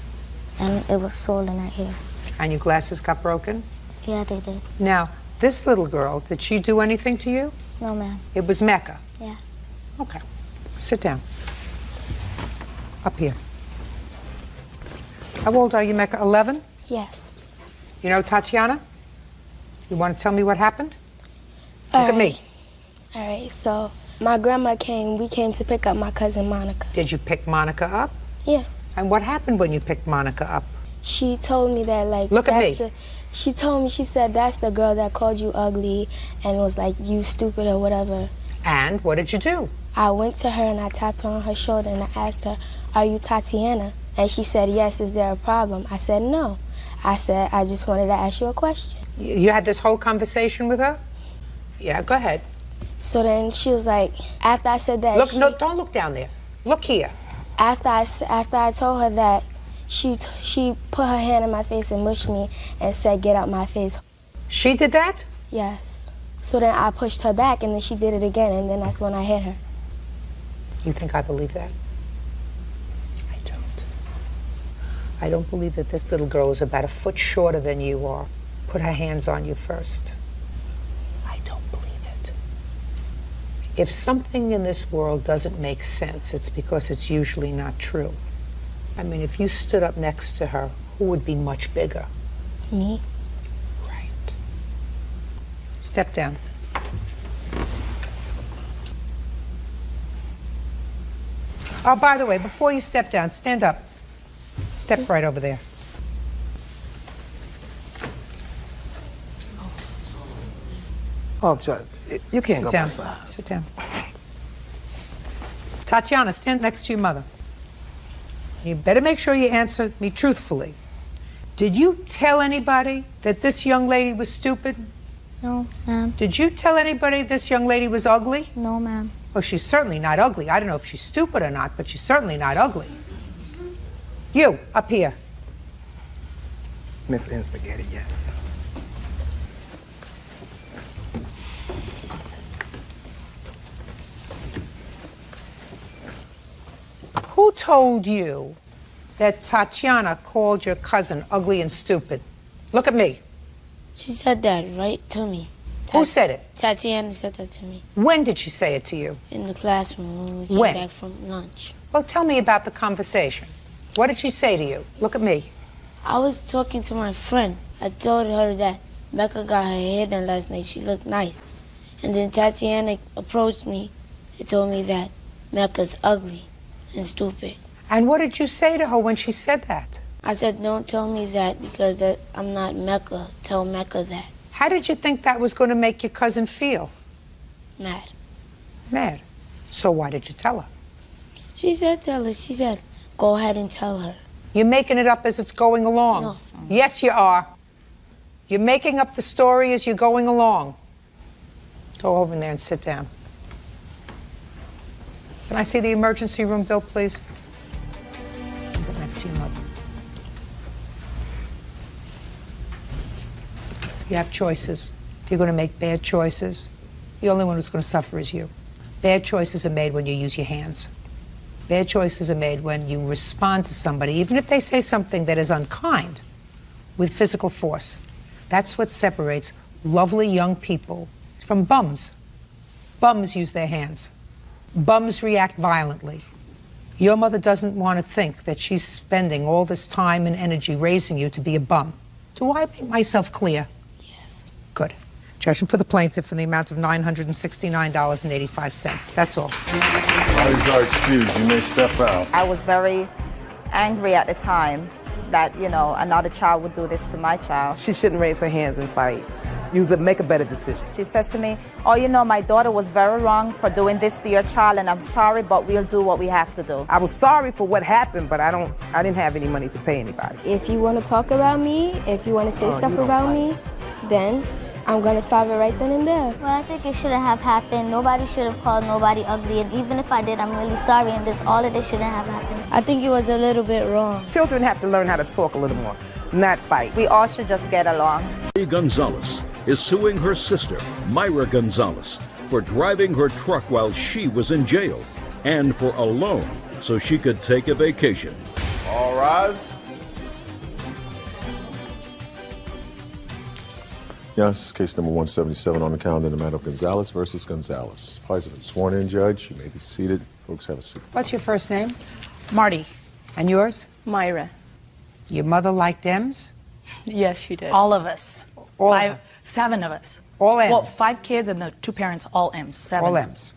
And it was swollen right here. And your glasses got broken? Yeah, they did. Now, this little girl, did she do anything to you? No, ma'am. It was Mecca? Yeah. Okay. Sit down. Up here. How old are you, Mecca? 11? Yes. You know Tatiana? You want to tell me what happened? Look at me. All right, so my grandma came. We came to pick up my cousin Monica. Did you pick Monica up? Yeah. And what happened when you picked Monica up? She told me that, like, Look at me. She told me, she said, that's the girl that called you ugly and was like, you stupid or whatever. And what did you do? I went to her and I tapped her on her shoulder and I asked her, are you Tatiana? And she said, yes, is there a problem? I said, no. I said, I just wanted to ask you a question. You had this whole conversation with her? Yeah, go ahead. So then she was like, after I said that, Look, no, don't look down there. Look here. After I told her that, she put her hand in my face and mushed me and said, get out my face. She did that? Yes. So then I pushed her back and then she did it again and then that's when I hit her. You think I believe that? I don't. I don't believe that this little girl is about a foot shorter than you are. Put her hands on you first. I don't believe it. If something in this world doesn't make sense, it's because it's usually not true. I mean, if you stood up next to her, who would be much bigger? Me. Right. Step down. Oh, by the way, before you step down, stand up. Step right over there. Oh, Judge, you can't go down. outside. Sit down. Tatiana, stand next to your mother. You better make sure you answer me truthfully. Did you tell anybody that this young lady was stupid? No, ma'am. Did you tell anybody this young lady was ugly? No, ma'am. Oh, she's certainly not ugly. I don't know if she's stupid or not, but she's certainly not ugly. You, up here. Miss Instigator, yes. Who told you that Tatiana called your cousin ugly and stupid? Look at me. She said that right to me. Who said it? Tatiana said that to me. When did she say it to you? In the classroom when we came When? back from lunch. Well, tell me about the conversation. What did she say to you? Look at me. I was talking to my friend. I told her that Mecca got her hair done last night. She looked nice. And then Tatiana approached me and told me that Mecca's ugly and stupid. And what did you say to her when she said that? I said, don't tell me that because I'm not Mecca. Tell Mecca that. How did you think that was going to make your cousin feel? Mad. Mad. So why did you tell her? She said tell her. She said, go ahead and tell her. You're making it up as it's going along. No. Yes, you are. You're making up the story as you're going along. Go over there and sit down. Can I see the emergency room bill, please? Stand up next to your mother. You have choices. If you're going to make bad choices, the only one who's going to suffer is you. Bad choices are made when you use your hands. Bad choices are made when you respond to somebody, even if they say something that is unkind, with physical force. That's what separates lovely young people from bums. Bums use their hands. Bums react violently. Your mother doesn't want to think that she's spending all this time and energy raising you to be a bum. Do I make myself clear? Yes. Good. Judgment for the plaintiff in the amount of $969.85. That's all. Parties are excused. You may step out. I was very angry at the time that, another child would do this to my child. She shouldn't raise her hands and fight. Make a better decision. She says to me, my daughter was very wrong for doing this to your child, and I'm sorry, but we'll do what we have to do. I was sorry for what happened, but I didn't have any money to pay anybody. If you want to talk about me, if you want to say stuff about me, then I'm going to solve it right then and there. Well, I think it shouldn't have happened. Nobody should have called nobody ugly. And even if I did, I'm really sorry. And all of this shouldn't have happened. I think it was a little bit wrong. Children have to learn how to talk a little more, not fight. We all should just get along. Gonzalez is suing her sister, Myra Gonzalez, for driving her truck while she was in jail and for a loan so she could take a vacation. All rise. Yes, case number 177 on the calendar, the matter of Gonzalez versus Gonzalez. Parties have been sworn in, Judge. You may be seated. Folks, have a seat. What's your first name? Marty. And yours? Myra. Your mother liked M's? Yes, she did. All of us. All 7 of us. All M's? Well, 5 kids and the 2 parents, all M's. 7. All M's.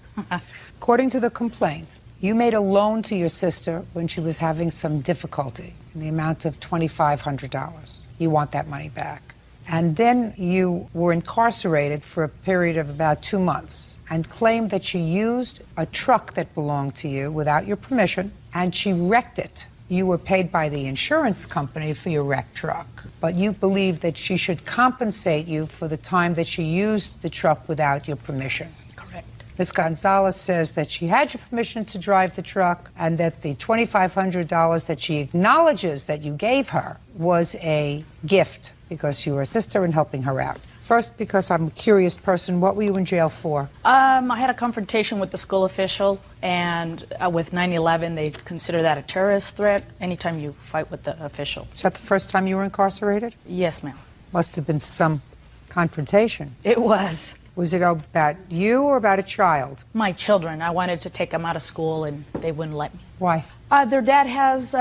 According to the complaint, you made a loan to your sister when she was having some difficulty in the amount of $2,500. You want that money back. And then you were incarcerated for a period of about 2 months and claimed that she used a truck that belonged to you without your permission, and she wrecked it. You were paid by the insurance company for your wrecked truck, but you believe that she should compensate you for the time that she used the truck without your permission. Correct. Ms. Gonzalez says that she had your permission to drive the truck and that the $2,500 that she acknowledges that you gave her was a gift because you were a sister and helping her out. First, because I'm a curious person, what were you in jail for? I had a confrontation with the school official, and with 9/11, they consider that a terrorist threat anytime you fight with the official. Is that the first time you were incarcerated? Yes, ma'am. Must have been some confrontation. It was. Was it about you or about a child? My children. I wanted to take them out of school, and they wouldn't let me. Why? Their dad has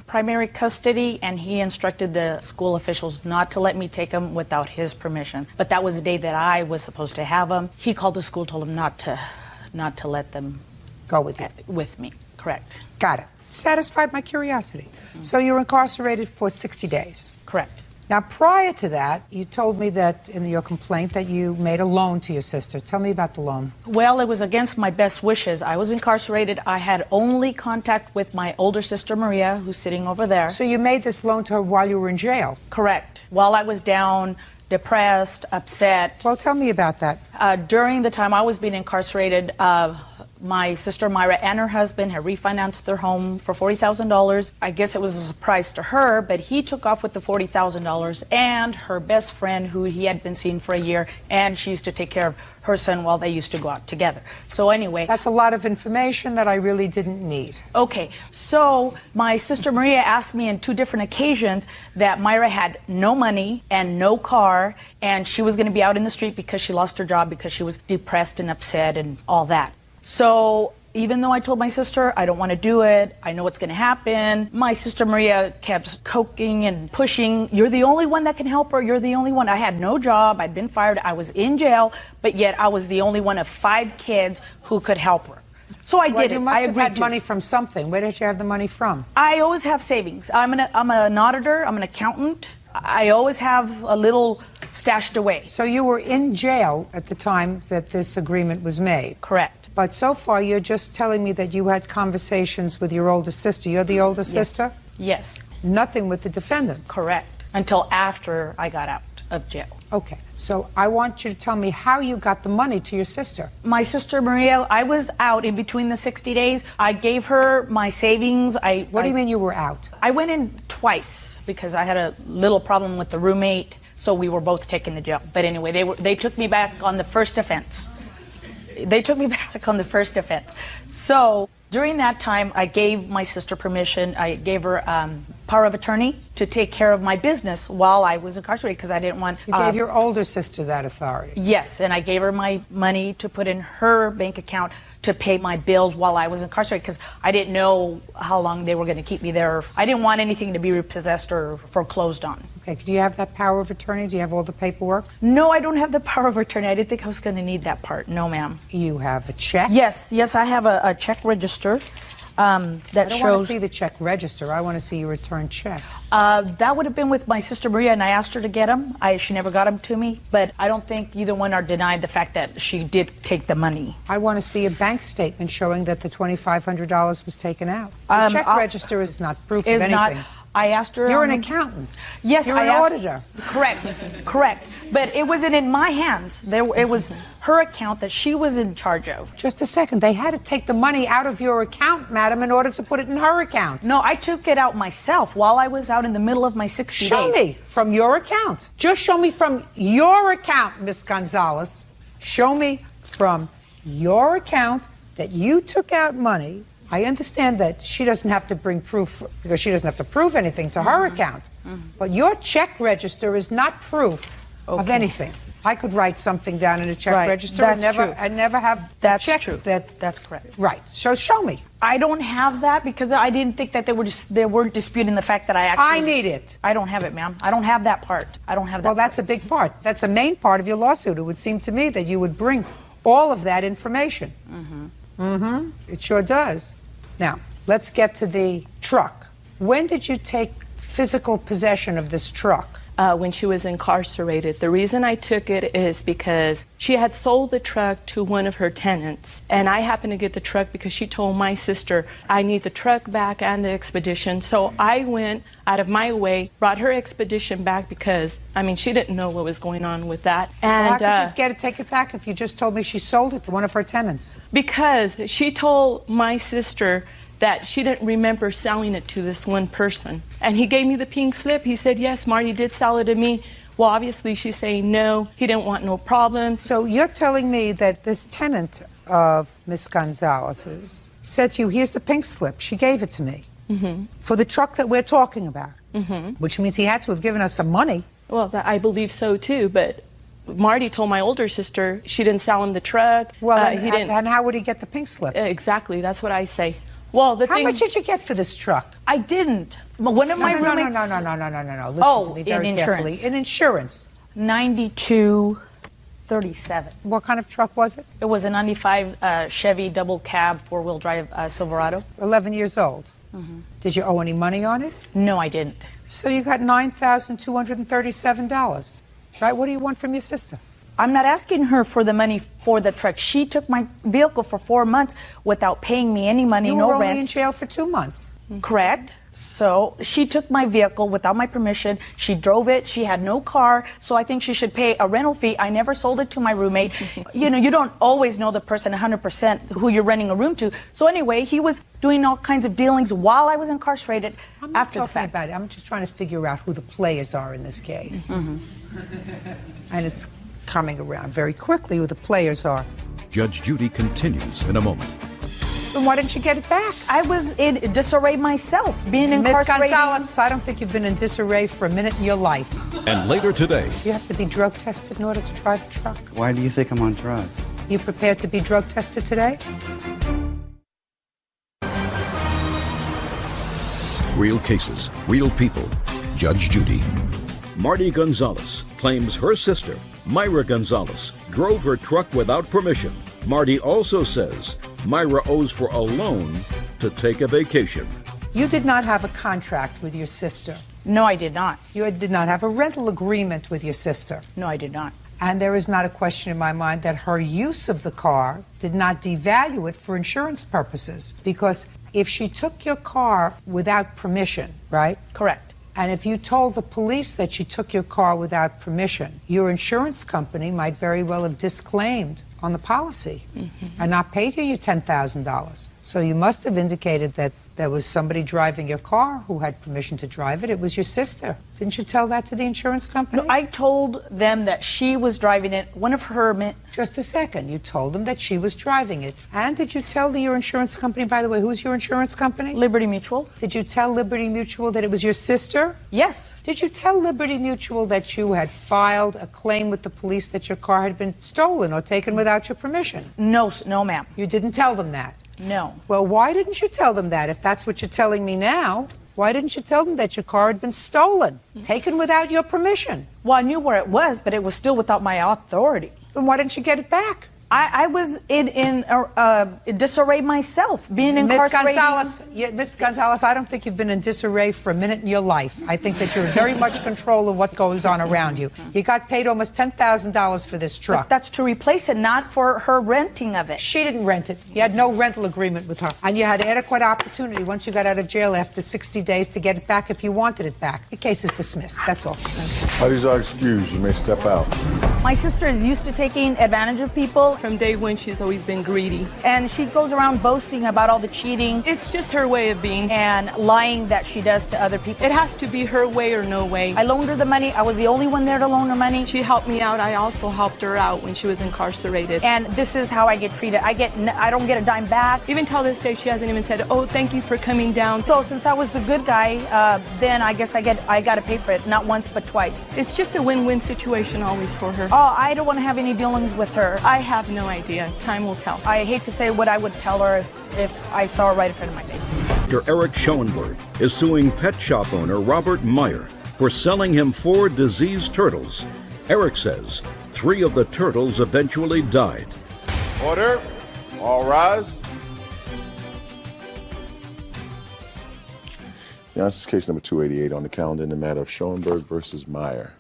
primary custody, and he instructed the school officials not to let me take them without his permission. But that was the day that I was supposed to have them. He called the school, told them not to let them go with you. With me, correct. Got it. Satisfied my curiosity. So you were incarcerated for 60 days. Correct. Now, prior to that, you told me that in your complaint that you made a loan to your sister. Tell me about the loan. Well, it was against my best wishes. I was incarcerated. I had only contact with my older sister, Maria, who's sitting over there. So you made this loan to her while you were in jail? Correct. While I was down, depressed, upset. Well, tell me about that. During the time I was being incarcerated, my sister Myra and her husband had refinanced their home for $40,000. I guess it was a surprise to her, but he took off with the $40,000 and her best friend, who he had been seeing for a year, and she used to take care of her son while they used to go out together. So anyway. That's a lot of information that I really didn't need. Okay, so my sister Maria asked me on 2 different occasions that Myra had no money and no car, and she was going to be out in the street because she lost her job because she was depressed and upset and all that. So even though I told my sister I don't want to do it, I know what's going to happen, my sister Maria kept coaxing and pushing. You're the only one that can help her. You're the only one. I had no job. I'd been fired. I was in jail, but yet I was the only one of 5 kids who could help her. So I did it. You must I have agreed had to. money from something. Where did you have the money from? I always have savings. I'm an auditor. I'm an accountant. I always have a little stashed away. So you were in jail at the time that this agreement was made? Correct. But so far, you're just telling me that you had conversations with your older sister. You're the older sister? Yes. Nothing with the defendant? Correct. Until after I got out of jail. Okay. So I want you to tell me how you got the money to your sister. My sister Maria, I was out in between the 60 days. I gave her my savings. What do you mean you were out? I went in twice because I had a little problem with the roommate, so we were both taken to jail. But anyway, they took me back on the first offense. So during that time, I gave my sister permission. I gave her power of attorney to take care of my business while I was incarcerated because I didn't want... You gave your older sister that authority? Yes, and I gave her my money to put in her bank account to pay my bills while I was incarcerated because I didn't know how long they were going to keep me there. I didn't want anything to be repossessed or foreclosed on. Okay, do you have that power of attorney? Do you have all the paperwork? No, I don't have the power of attorney. I didn't think I was going to need that part. No, ma'am. You have a check? Yes, I have a check register that I don't shows... want to see the check register. I want to see your return check. That would have been with my sister Maria, and I asked her to get them. She never got them to me, but I don't think either one are denied the fact that she did take the money. I want to see a bank statement showing that the $2,500 was taken out. The check register is not proof of anything. I asked her... You're an accountant. Yes, You're an auditor. Correct. But it wasn't in my hands. It was her account that she was in charge of. Just a second. They had to take the money out of your account, madam, in order to put it in her account. No, I took it out myself while I was out in the middle of my 60 days. Show me from your account. Just show me from your account, Miss Gonzalez. Show me from your account that you took out money. I understand that she doesn't have to bring proof because she doesn't have to prove anything to her account. But your check register is not proof of anything. I could write something down in a check register and never have That's check true. that. That's correct. Right. So show me. I don't have that because I didn't think that they weren't disputing the fact that I actually... I need it. I don't have it, ma'am. I don't have that part. I don't have that. Well, that's a big part. That's the main part of your lawsuit. It would seem to me that you would bring all of that information. It sure does. Now, let's get to the truck. When did you take physical possession of this truck? When she was incarcerated. The reason I took it is because she had sold the truck to one of her tenants, and I happened to get the truck because she told my sister, I need the truck back and the expedition. So I went out of my way, brought her expedition back because, she didn't know what was going on with that. And how could you take it back if you just told me she sold it to one of her tenants? Because she told my sister that she didn't remember selling it to this one person. And he gave me the pink slip. He said, yes, Marty did sell it to me. Well, obviously she's saying no, he didn't want no problems. So you're telling me that this tenant of Miss Gonzalez's said to you, here's the pink slip. She gave it to me for the truck that we're talking about, which means he had to have given us some money. Well, I believe so too, but Marty told my older sister she didn't sell him the truck. Well, and how would he get the pink slip? Exactly, that's what I say. Well, how much did you get for this truck? I didn't. One of my roommates... No. Listen to me very carefully. In insurance. $92.37. What kind of truck was it? It was a 95 Chevy double cab, four-wheel drive Silverado. 11 years old. Did you owe any money on it? No, I didn't. So you got $9,237, right? What do you want from your sister? I'm not asking her for the money for the truck. She took my vehicle for 4 months without paying me any money, no rent. You were only in jail for 2 months. Correct. So she took my vehicle without my permission. She drove it. She had no car. So I think she should pay a rental fee. I never sold it to my roommate. You don't always know the person 100% who you're renting a room to. So anyway, he was doing all kinds of dealings while I was incarcerated after the fact. About it. I'm just trying to figure out who the players are in this case. And it's coming around very quickly who the players are. Judge Judy continues in a moment. Then why didn't you get it back? I was in disarray myself, being incarcerated. Miss Gonzalez, I don't think you've been in disarray for a minute in your life. And later today... You have to be drug tested in order to drive a truck. Why do you think I'm on drugs? You prepared to be drug tested today? Real cases, real people. Judge Judy. Marty Gonzalez claims her sister, Myra Gonzalez, drove her truck without permission. Marty also says Myra owes for a loan to take a vacation. You did not have a contract with your sister. No, I did not. You did not have a rental agreement with your sister. No, I did not. And there is not a question in my mind that her use of the car did not devalue it for insurance purposes. Because if she took your car without permission, right? Correct. And if you told the police that she took your car without permission, your insurance company might very well have disclaimed on the policy and not paid you your $10,000. So you must have indicated that there was somebody driving your car who had permission to drive it. It was your sister. Didn't you tell that to the insurance company? No, I told them that she was driving it. One of her... Just a second. You told them that she was driving it. And did you tell your insurance company, by the way, who's your insurance company? Liberty Mutual. Did you tell Liberty Mutual that it was your sister? Yes. Did you tell Liberty Mutual that you had filed a claim with the police that your car had been stolen or taken without your permission? No, ma'am. You didn't tell them that? No. Well, why didn't you tell them that? If that's what you're telling me now, why didn't you tell them that your car had been stolen, taken without your permission? Well, I knew where it was, but it was still without my authority. Then why didn't you get it back? I was in disarray myself, being incarcerated. Ms. Gonzalez, I don't think you've been in disarray for a minute in your life. I think that you're in very much control of what goes on around you. You got paid almost $10,000 for this truck. But that's to replace it, not for her renting of it. She didn't rent it. You had no rental agreement with her. And you had adequate opportunity once you got out of jail after 60 days to get it back if you wanted it back. The case is dismissed. That's all. Parties are excused. You may step out. My sister is used to taking advantage of people. From day one, she's always been greedy. And she goes around boasting about all the cheating. It's just her way of being. And lying that she does to other people. It has to be her way or no way. I loaned her the money. I was the only one there to loan her money. She helped me out. I also helped her out when she was incarcerated. And this is how I get treated. I don't get a dime back. Even till this day, she hasn't even said, oh, thank you for coming down. So since I was the good guy, then I guess I got to pay for it. Not once, but twice. It's just a win-win situation always for her. Oh, I don't want to have any dealings with her. I have no idea. Time will tell. I hate to say what I would tell her if I saw her right in front of my face. Dr. Eric Schoenberg is suing pet shop owner Robert Meyer for selling him 4 diseased turtles. Eric says 3 of the turtles eventually died. Order. All rise. Yeah, this is case number 288 on the calendar in the matter of Schoenberg versus Meyer.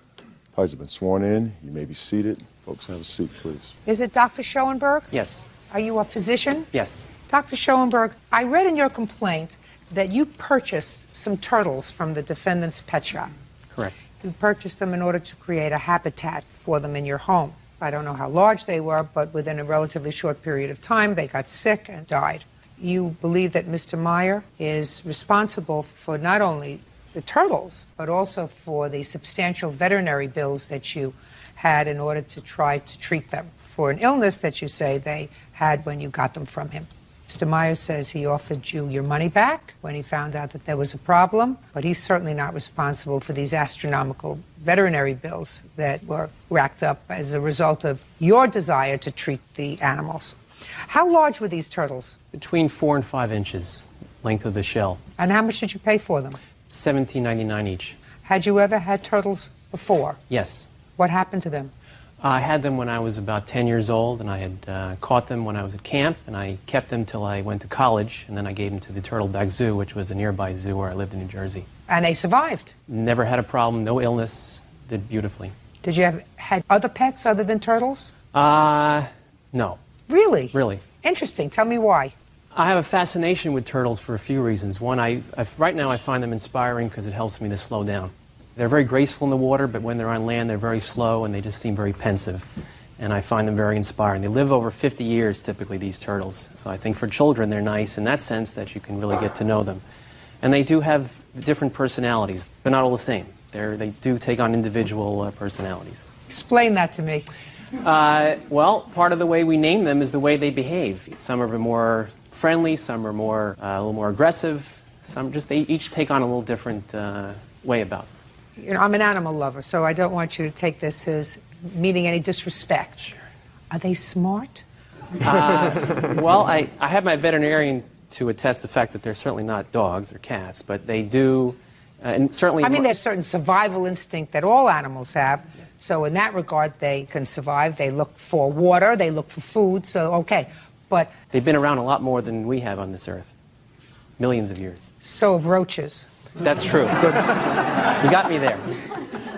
Parties have been sworn in. You may be seated. Folks, have a seat, please. Is it Dr. Schoenberg? Yes. Are you a physician? Yes. Dr. Schoenberg, I read in your complaint that you purchased some turtles from the defendant's pet shop. Correct. You purchased them in order to create a habitat for them in your home. I don't know how large they were, but within a relatively short period of time, they got sick and died. You believe that Mr. Meyer is responsible for not only the turtles, but also for the substantial veterinary bills that you had in order to try to treat them for an illness that you say they had when you got them from him. Mr. Meyer says he offered you your money back when he found out that there was a problem, but he's certainly not responsible for these astronomical veterinary bills that were racked up as a result of your desire to treat the animals. How large were these turtles? Between 4 and 5 inches, length of the shell. And how much did you pay for them? $17.99 each. Had you ever had turtles before? Yes. What happened to them? I had them when I was about 10 years old, and I had caught them when I was at camp, and I kept them till I went to college, and then I gave them to the Turtleback Zoo, which was a nearby zoo where I lived in New Jersey. And they survived? Never had a problem, no illness, did beautifully. Did you have had other pets other than turtles? No. Really? Really. Interesting. Tell me why. I have a fascination with turtles for a few reasons. One, right now I find them inspiring because it helps me to slow down. They're very graceful in the water, but when they're on land, they're very slow and they just seem very pensive. And I find them very inspiring. They live over 50 years, typically, these turtles. So I think for children, they're nice in that sense that you can really get to know them. And they do have different personalities. They're not all the same. They do take on individual personalities. Explain that to me. Well, part of the way we name them is the way they behave. Some are more friendly, some are more a little more aggressive. They each take on a little different way about them. You know, I'm an animal lover, so I don't want you to take this as meaning any disrespect. Sure. Are they smart? Well, I have my veterinarian to attest the fact that they're certainly not dogs or cats, but they do, and certainly... I mean, there's certain survival instinct that all animals have, so in that regard, they can survive. They look for water, they look for food, so okay, but... They've been around a lot more than we have on this earth. millions of years. So of roaches. That's true. Good. You got me there.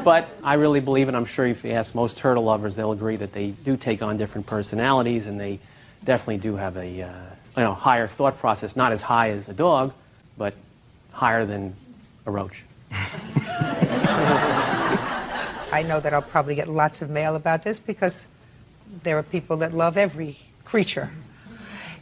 But I really believe, and I'm sure if you ask most turtle lovers, they'll agree that they do take on different personalities, and they definitely do have a higher thought process, not as high as a dog, but higher than a roach. I know that I'll probably get lots of mail about this because there are people that love every creature.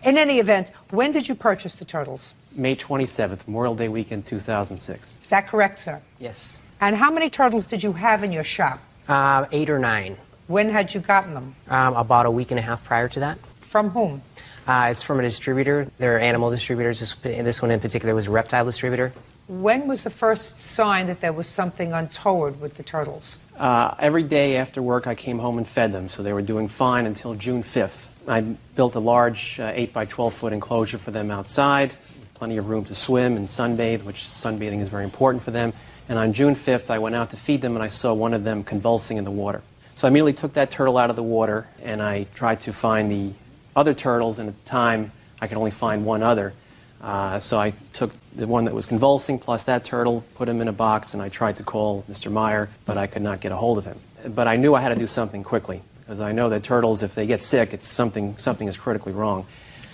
In any event, when did you purchase the turtles? May 27th, Memorial Day weekend, 2006. Is that correct, sir? Yes. And how many turtles did you have in your shop? 8 or 9. When had you gotten them? About a week and a half prior to that. From whom? It's from a distributor. They're animal distributors. This one in particular was a reptile distributor. When was the first sign that there was something untoward with the turtles? Every day after work, I came home and fed them, so they were doing fine until June 5th. I built a large 8 by 12-foot enclosure for them outside, plenty of room to swim and sunbathe, which sunbathing is very important for them. And on June 5th, I went out to feed them, and I saw one of them convulsing in the water. So I immediately took that turtle out of the water, and I tried to find the other turtles, and at the time, I could only find one other. So I took the one that was convulsing plus that turtle, put him in a box, and I tried to call Mr. Meyer, but I could not get a hold of him. But I knew I had to do something quickly, because I know that turtles, if they get sick, it's something is critically wrong.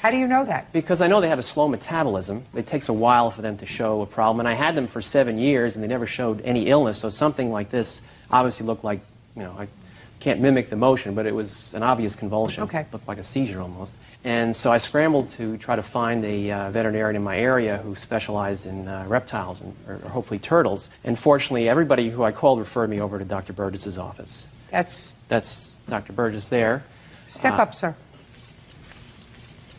How do you know that? Because I know they have a slow metabolism. It takes a while for them to show a problem. And I had them for 7 years, and they never showed any illness. So something like this obviously looked like, I can't mimic the motion, but it was an obvious convulsion. Okay. It looked like a seizure almost. And so I scrambled to try to find a veterinarian in my area who specialized in reptiles or hopefully turtles. And fortunately, everybody who I called referred me over to Dr. Burgess's office. That's Dr. Burgess there. Step up, sir.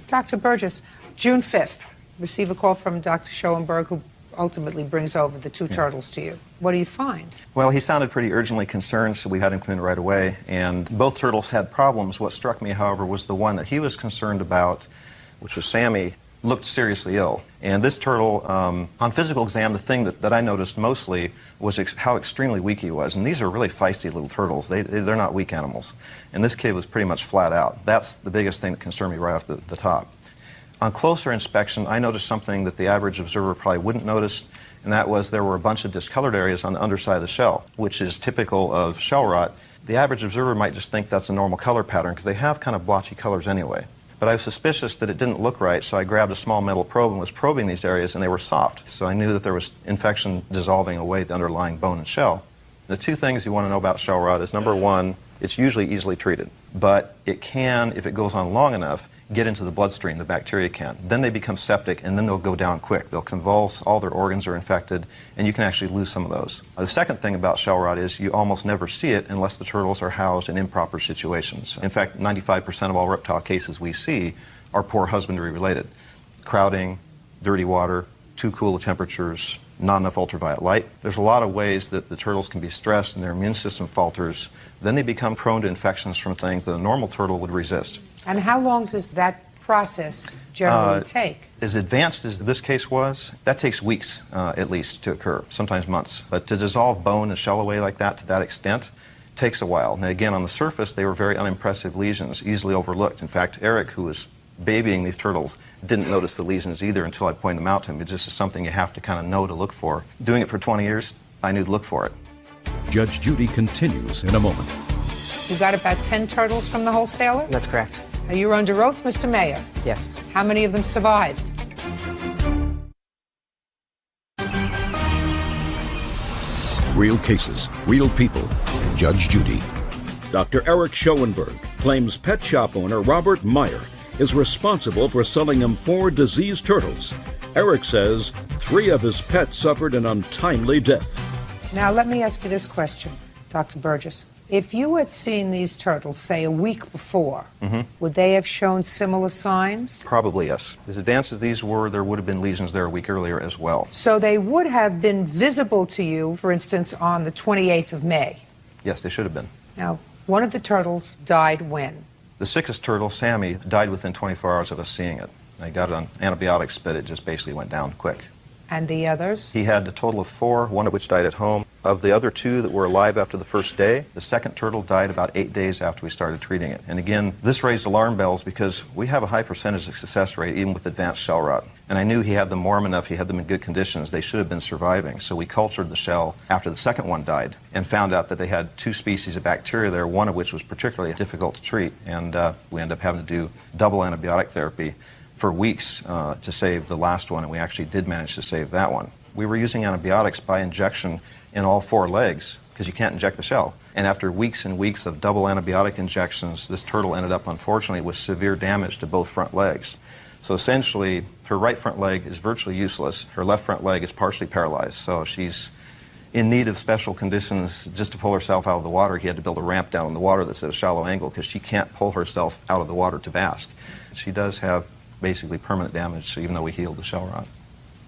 Dr. Burgess, June 5th, receive a call from Dr. Schoenberg, who ultimately brings over the 2 turtles to you. What do you find? Well, he sounded pretty urgently concerned, so we had him come in right away. And both turtles had problems. What struck me, however, was the one that he was concerned about, which was Sammy, looked seriously ill. And this turtle, on physical exam, the thing that I noticed mostly was how extremely weak he was. And these are really feisty little turtles. They're not weak animals. And this kid was pretty much flat out. That's the biggest thing that concerned me right off the top. On closer inspection, I noticed something that the average observer probably wouldn't notice, and that was there were a bunch of discolored areas on the underside of the shell, which is typical of shell rot. The average observer might just think that's a normal color pattern because they have kind of blotchy colors anyway. But I was suspicious that it didn't look right, so I grabbed a small metal probe and was probing these areas, and they were soft. So I knew that there was infection dissolving away the underlying bone and shell. The 2 things you want to know about shell rot is, number 1, it's usually easily treated. But it can, if it goes on long enough, get into the bloodstream, the bacteria can. Then they become septic, and then they'll go down quick. They'll convulse, all their organs are infected, and you can actually lose some of those. The second thing about shell rot is you almost never see it unless the turtles are housed in improper situations. In fact, 95% of all reptile cases we see are poor husbandry related. Crowding, dirty water, too cool of temperatures, not enough ultraviolet light. There's a lot of ways that the turtles can be stressed and their immune system falters. Then they become prone to infections from things that a normal turtle would resist. And how long does that process generally take? As advanced as this case was, that takes weeks at least to occur, sometimes months. But to dissolve bone and shell away like that to that extent takes a while. And again, on the surface, they were very unimpressive lesions, easily overlooked. In fact, Eric, who was babying these turtles, didn't notice the lesions either until I pointed them out to him. It just is something you have to kind of know to look for. Doing it for 20 years, I knew to look for it. Judge Judy continues in a moment. You got about 10 turtles from the wholesaler? That's correct. Are you under oath, Mr. Mayor? Yes. How many of them survived? Real cases, real people. Judge Judy. Dr. Eric Schoenberg claims pet shop owner Robert Meyer is responsible for selling him 4 diseased turtles. Eric says 3 of his pets suffered an untimely death. Now, let me ask you this question, Dr. Burgess. If you had seen these turtles, say, a week before, would they have shown similar signs? Probably, yes. As advanced as these were, there would have been lesions there a week earlier as well. So they would have been visible to you, for instance, on the 28th of May. Yes, they should have been. Now, one of the turtles died when? The sickest turtle, Sammy, died within 24 hours of us seeing it. I got it on antibiotics, but it just basically went down quick. And the others? He had a total of 4, one of which died at home. Of the other 2 that were alive after the first day, the second turtle died about 8 days after we started treating it. And again, this raised alarm bells because we have a high percentage of success rate even with advanced shell rot. And I knew he had them warm enough, he had them in good conditions, they should have been surviving. So we cultured the shell after the second one died and found out that they had 2 species of bacteria there, one of which was particularly difficult to treat. And we ended up having to do double antibiotic therapy for weeks to save the last one, and we actually did manage to save that one. We were using antibiotics by injection in all 4 legs because you can't inject the shell. And after weeks and weeks of double antibiotic injections, this turtle ended up, unfortunately, with severe damage to both front legs. So essentially, her right front leg is virtually useless. Her left front leg is partially paralyzed. So she's in need of special conditions just to pull herself out of the water. He had to build a ramp down in the water that's at a shallow angle because she can't pull herself out of the water to bask. She does have basically permanent damage, so even though we healed the shell rot.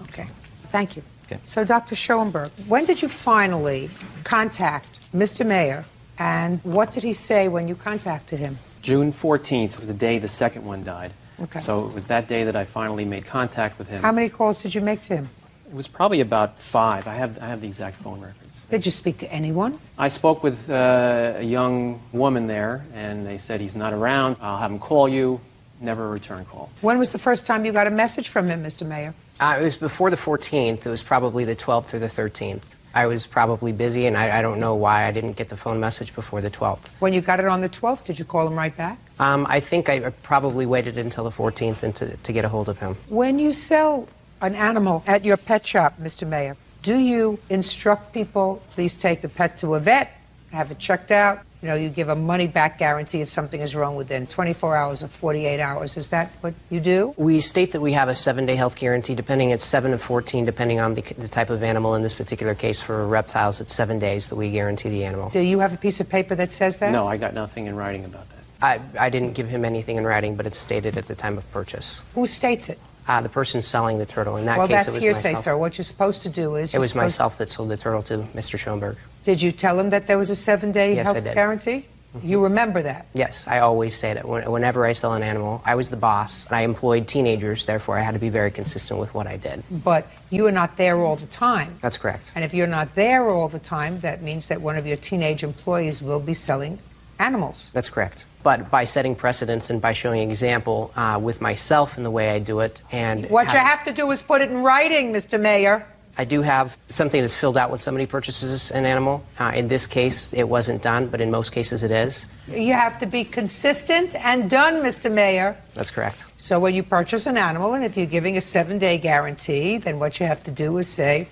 Okay, thank you. Okay. So, Dr. Schoenberg, when did you finally contact Mr. Mayer, and what did he say when you contacted him? June 14th was the day the second one died. Okay. So it was that day that I finally made contact with him. How many calls did you make to him? It was probably about 5. I have the exact phone records. Did you speak to anyone? I spoke with a young woman there, and they said he's not around. I'll have him call you. Never a return call. When was the first time you got a message from him, Mr. Mayer? It was before the 14th. It was probably the 12th or the 13th. I was probably busy, and I don't know why I didn't get the phone message before the 12th. When you got it on the 12th, did you call him right back? I think I probably waited until the 14th and to get a hold of him. When you sell an animal at your pet shop, Mr. Mayer, do you instruct people, please take the pet to a vet, have it checked out? You know, you give a money-back guarantee if something is wrong within 24 hours or 48 hours. Is that what you do? We state that we have a 7-day health guarantee, depending, it's 7 to 14, depending on the type of animal. In this particular case, for reptiles, it's 7 days that we guarantee the animal. Do you have a piece of paper that says that? No, I got nothing in writing about that. I didn't give him anything in writing, but it's stated at the time of purchase. Who states it? The person selling the turtle. In that well, case, that's it was hearsay, myself. sir. What you're supposed to do is... It was myself that sold the turtle to Mr. Schoenberg. Did you tell him that there was a 7-day Yes, I health did. guarantee? You remember that? Yes, I always say that. Whenever I sell an animal, I was the boss. I employed teenagers, therefore I had to be very consistent with what I did. But you are not there all the time. That's correct. And if you're not there all the time, that means that one of your teenage employees will be selling animals. That's correct. But by setting precedents and by showing example with myself in the way I do it, and what you have to do is put it in writing, Mr. Mayer. I do have something that's filled out when somebody purchases an animal. In this case, it wasn't done, but in most cases it is. You have to be consistent and done, Mr. Mayer. That's correct. So when you purchase an animal, and if you're giving a 7-day guarantee, then what you have to do is say,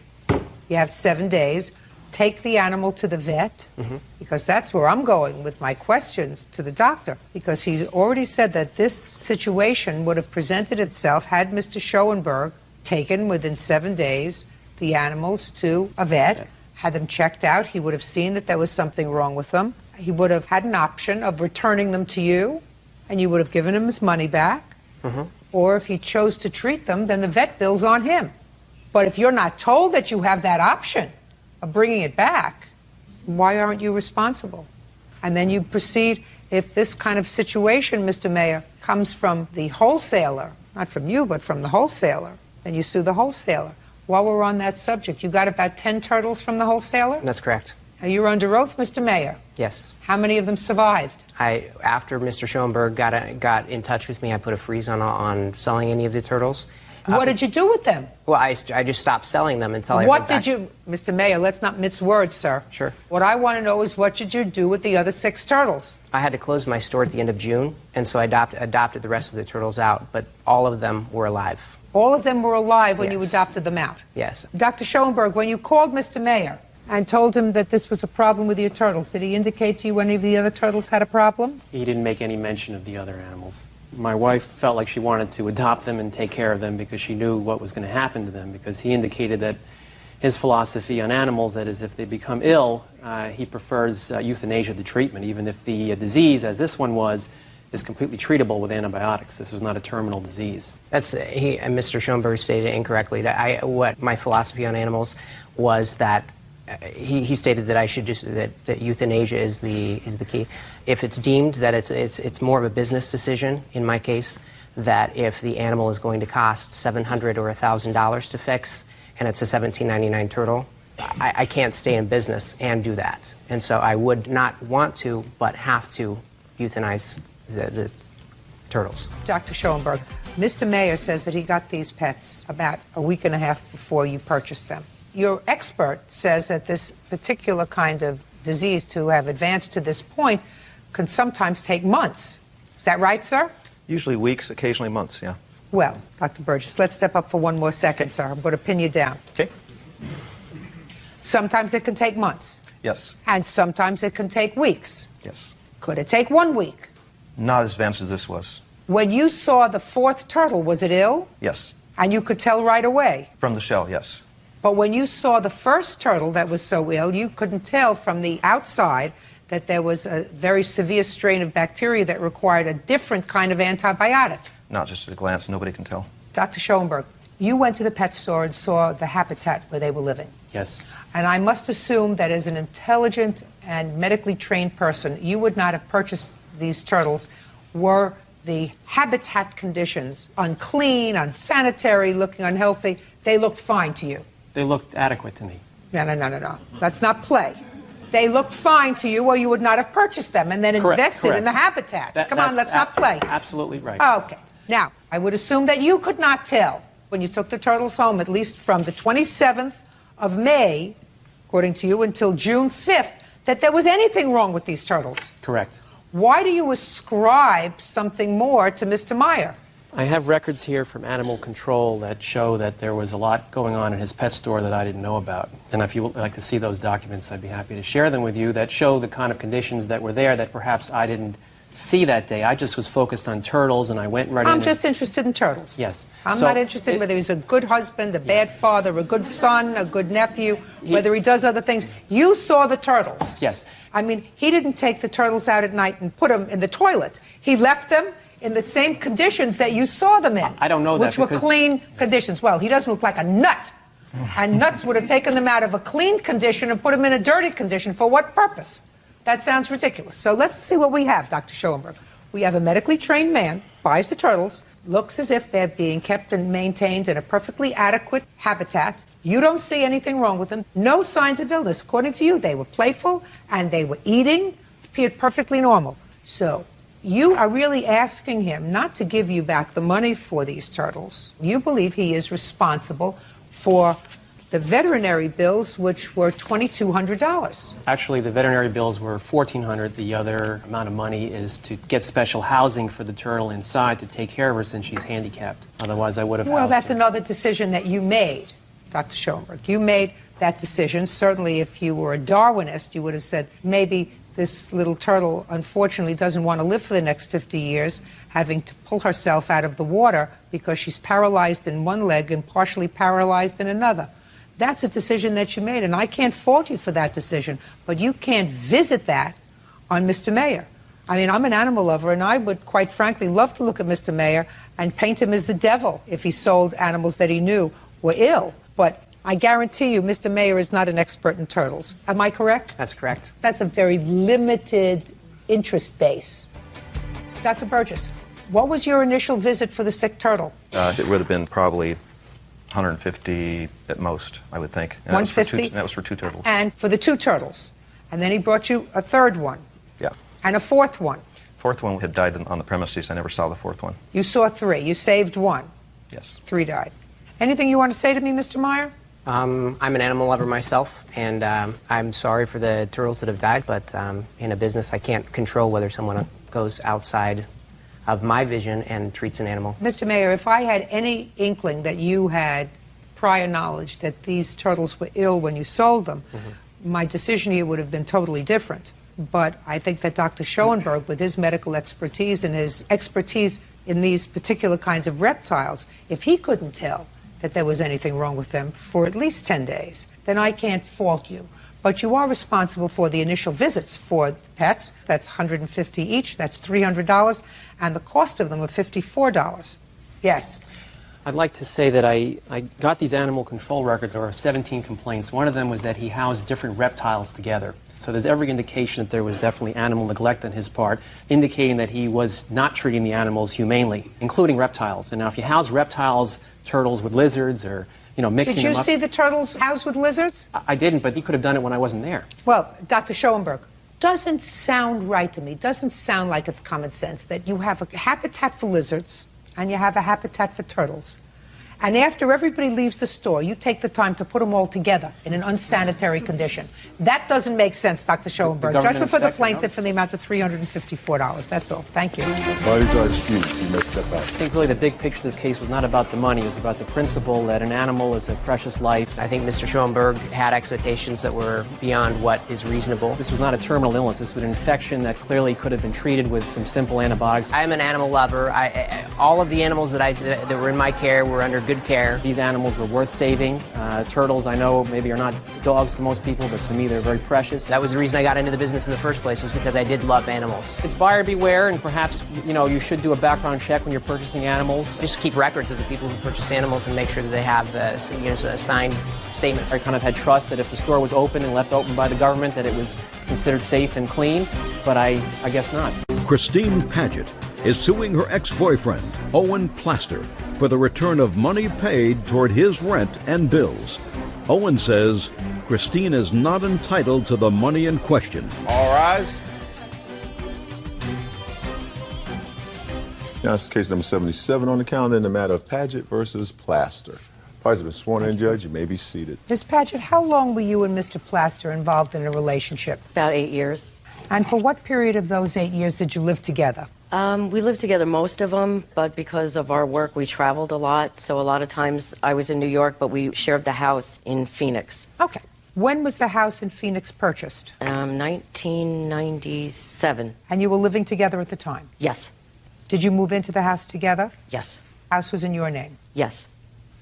you have 7 days, take the animal to the vet, because that's where I'm going with my questions to the doctor, because he's already said that this situation would have presented itself had Mr. Schoenberg taken within 7 days the animals to a vet, had them checked out. He would have seen that there was something wrong with them. He would have had an option of returning them to you, and you would have given him his money back. Or if he chose to treat them, then the vet bill's on him. But if you're not told that you have that option of bringing it back, why aren't you responsible? And then you proceed, if this kind of situation, Mr. Mayer, comes from the wholesaler, not from you, but from the wholesaler, then you sue the wholesaler. While we're on that subject, you got about 10 turtles from the wholesaler? That's correct. Now, you're under oath, Mr. Mayer. Yes. How many of them survived? After Mr. Schoenberg got in touch with me, I put a freeze on selling any of the turtles. What did you do with them? Well, I just stopped selling them until I What heard back. did you... Mr. Mayer, let's not mince words, sir. Sure. What I want to know is what did you do with the other 6 turtles? I had to close my store at the end of June, and so I adopted the rest of the turtles out, but all of them were alive. All of them were alive when you Yes. adopted them out? Yes. Dr. Schoenberg, when you called Mr. Mayer and told him that this was a problem with your turtles, did he indicate to you any of the other turtles had a problem? He didn't make any mention of the other animals. My wife felt like she wanted to adopt them and take care of them because she knew what was going to happen to them, because he indicated that his philosophy on animals, that is, if they become ill, he prefers euthanasia to treatment, even if the disease, as this one was, is completely treatable with antibiotics. This was not a terminal disease. Mr. Schoenberg stated incorrectly that what my philosophy on animals was that he stated that I should that euthanasia is the key. If it's deemed that it's more of a business decision in my case, that if the animal is going to cost $700 or $1,000 to fix, and it's a $17.99 turtle, I can't stay in business and do that. And so I would not want to, but have to euthanize the turtles. Dr. Schoenberg, Mr. Mayer says that he got these pets about a week and a half before you purchased them. Your expert says that this particular kind of disease, to have advanced to this point, can sometimes take months. Is that right, sir? Usually weeks, occasionally months, yeah. Well, Dr. Burgess, let's step up for one more second, sir. I'm going to pin you down. Okay. Sometimes it can take months. Yes. And sometimes it can take weeks. Yes. Could it take 1 week? Not as advanced as this was. When you saw the fourth turtle, was it ill? Yes. And you could tell right away? From the shell, yes. But when you saw the first turtle that was so ill, you couldn't tell from the outside that there was a very severe strain of bacteria that required a different kind of antibiotic. Not just at a glance, nobody can tell. Dr. Schoenberg, you went to the pet store and saw the habitat where they were living. Yes. And I must assume that as an intelligent and medically trained person, you would not have purchased these turtles were the habitat conditions unclean, unsanitary, looking unhealthy. They looked fine to you. They looked adequate to me. No. Let's not play. They looked fine to you, or you would not have purchased them and then invested in the habitat. Come on, let's not play. Absolutely right. Okay. Now, I would assume that you could not tell when you took the turtles home, at least from the 27th of May, according to you, until June 5th, that there was anything wrong with these turtles. Correct. Why do you ascribe something more to Mr. Meyer? I have records here from animal control that show that there was a lot going on in his pet store that I didn't know about. And if you would like to see those documents, I'd be happy to share them with you that show the kind of conditions that were there that perhaps I didn't see that day. I just was focused on turtles, and I went right in. I'm just interested in turtles. Yes. I'm not interested in whether he's a good husband, a bad father, a good son, a good nephew, whether he does other things. You saw the turtles. Yes. I mean, he didn't take the turtles out at night and put them in the toilet. He left them in the same conditions that you saw them in. I don't know that. Which were clean conditions. Well, he doesn't look like a nut. And nuts would have taken them out of a clean condition and put them in a dirty condition. For what purpose? That sounds ridiculous. So let's see what we have, Dr. Schoenberg. We have a medically trained man, buys the turtles, looks as if they're being kept and maintained in a perfectly adequate habitat. You don't see anything wrong with them. No signs of illness. According to you, they were playful and they were eating, appeared perfectly normal. So you are really asking him not to give you back the money for these turtles. You believe he is responsible for the veterinary bills, which were $2,200. Actually, the veterinary bills were $1,400. The other amount of money is to get special housing for the turtle inside to take care of her since she's handicapped. Otherwise, I would have Well, housed that's her. another decision that you made, Dr. Schoenberg. You made that decision. Certainly, if you were a Darwinist, you would have said, maybe this little turtle, unfortunately, doesn't want to live for the next 50 years, having to pull herself out of the water because she's paralyzed in one leg and partially paralyzed in another. That's a decision that you made, and I can't fault you for that decision, but you can't visit that on Mr. Mayer. I mean, I'm an animal lover, and I would, quite frankly, love to look at Mr. Mayer and paint him as the devil if he sold animals that he knew were ill. But I guarantee you, Mr. Mayer is not an expert in turtles. Am I correct? That's correct. That's a very limited interest base. Dr. Burgess, what was your initial visit for the sick turtle? It would have been probably 150 at most, I would think. And 150? That was for two turtles. And for the two turtles. And then he brought you a third one. Yeah. And a fourth one. Fourth one had died on the premises. I never saw the fourth one. You saw three. You saved one. Yes. Three died. Anything you want to say to me, Mr. Meyer? I'm an animal lover myself, and I'm sorry for the turtles that have died, but in a business I can't control whether someone goes outside of my vision and treats an animal. Mr. Mayer, if I had any inkling that you had prior knowledge that these turtles were ill when you sold them, my decision here would have been totally different. But I think that Dr. Schoenberg, with his medical expertise and his expertise in these particular kinds of reptiles, if he couldn't tell that there was anything wrong with them for at least 10 days, then I can't fault you. But you are responsible for the initial visits for the pets. That's $150 each. That's $300. And the cost of them are $54. Yes. I'd like to say that I got these animal control records. There were 17 complaints. One of them was that he housed different reptiles together. So there's every indication that there was definitely animal neglect on his part, indicating that he was not treating the animals humanely, including reptiles. And now if you house reptiles, turtles with lizards, or mixing Did you them up. see the turtles housed with lizards? I didn't, but he could have done it when I wasn't there. Well, Dr. Schoenberg, doesn't sound right to me. Doesn't sound like it's common sense that you have a habitat for lizards and you have a habitat for turtles. And after everybody leaves the store, you take the time to put them all together in an unsanitary condition. That doesn't make sense, Dr. Schoenberg. Judgment for the plaintiff in the amount of $354. That's all. Thank you. Parties are excused. You may step out. I think really the big picture of this case was not about the money. It was about the principle that an animal is a precious life. I think Mr. Schoenberg had expectations that were beyond what is reasonable. This was not a terminal illness. This was an infection that clearly could have been treated with some simple antibiotics. I'm an animal lover. All of the animals that were in my care were under good care. These animals were worth saving. Turtles, I know, maybe are not dogs to most people, but to me they're very precious. That was the reason I got into the business in the first place, was because I did love animals. It's buyer beware, and perhaps, you should do a background check when you're purchasing animals. Just keep records of the people who purchase animals and make sure that they have a signed statement. I kind of had trust that if the store was open and left open by the government, that it was considered safe and clean, but I guess not. Christine Paget is suing her ex-boyfriend, Owen Plaster, for the return of money paid toward his rent and bills. Owen says Christine is not entitled to the money in question. All rise. Now, it's case number 77 on the calendar in the matter of Paget versus Plaster. Parties have been sworn in, Judge. You may be seated. Ms. Paget, how long were you and Mr. Plaster involved in a relationship? About 8 years. And for what period of those 8 years did you live together? We lived together most of them, but because of our work, we traveled a lot. So a lot of times I was in New York, but we shared the house in Phoenix. Okay. When was the house in Phoenix purchased? 1997. And you were living together at the time? Yes. Did you move into the house together? Yes. House was in your name? Yes.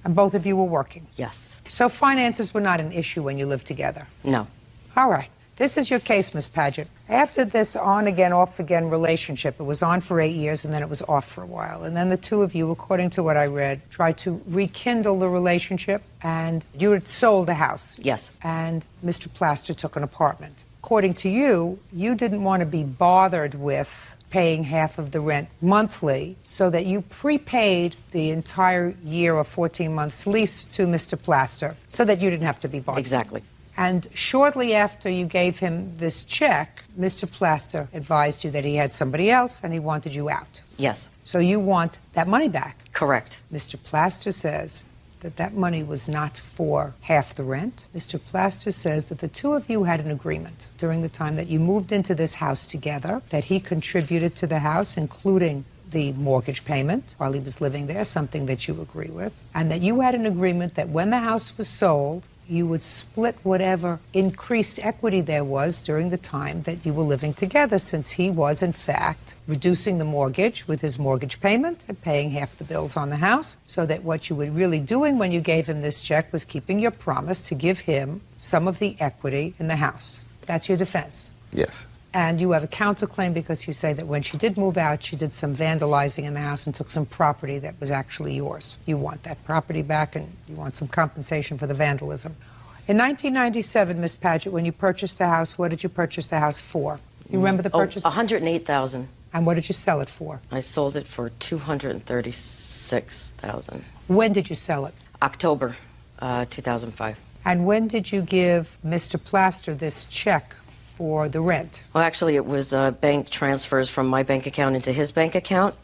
And both of you were working? Yes. So finances were not an issue when you lived together? No. All right. This is your case, Ms. Paget. After this on-again, off-again relationship, it was on for 8 years and then it was off for a while. And then the two of you, according to what I read, tried to rekindle the relationship, and you had sold the house. Yes. And Mr. Plaster took an apartment. According to you, you didn't want to be bothered with paying half of the rent monthly, so that you prepaid the entire year or 14 months lease to Mr. Plaster so that you didn't have to be bothered. Exactly. And shortly after you gave him this check, Mr. Plaster advised you that he had somebody else and he wanted you out. Yes. So you want that money back. Correct. Mr. Plaster says that that money was not for half the rent. Mr. Plaster says that the two of you had an agreement during the time that you moved into this house together, that he contributed to the house, including the mortgage payment while he was living there, something that you agree with, and that you had an agreement that when the house was sold, you would split whatever increased equity there was during the time that you were living together, since he was, in fact, reducing the mortgage with his mortgage payment and paying half the bills on the house, so that what you were really doing when you gave him this check was keeping your promise to give him some of the equity in the house. That's your defense. Yes. And you have a counterclaim because you say that when she did move out, she did some vandalizing in the house and took some property that was actually yours. You want that property back and you want some compensation for the vandalism. In 1997, Ms. Paget, when you purchased the house, what did you purchase the house for? You remember the purchase? $108,000. And what did you sell it for? I sold it for $236,000. When did you sell it? October 2005. And when did you give Mr. Plaster this check for the rent? Well, actually, it was bank transfers from my bank account into his bank account.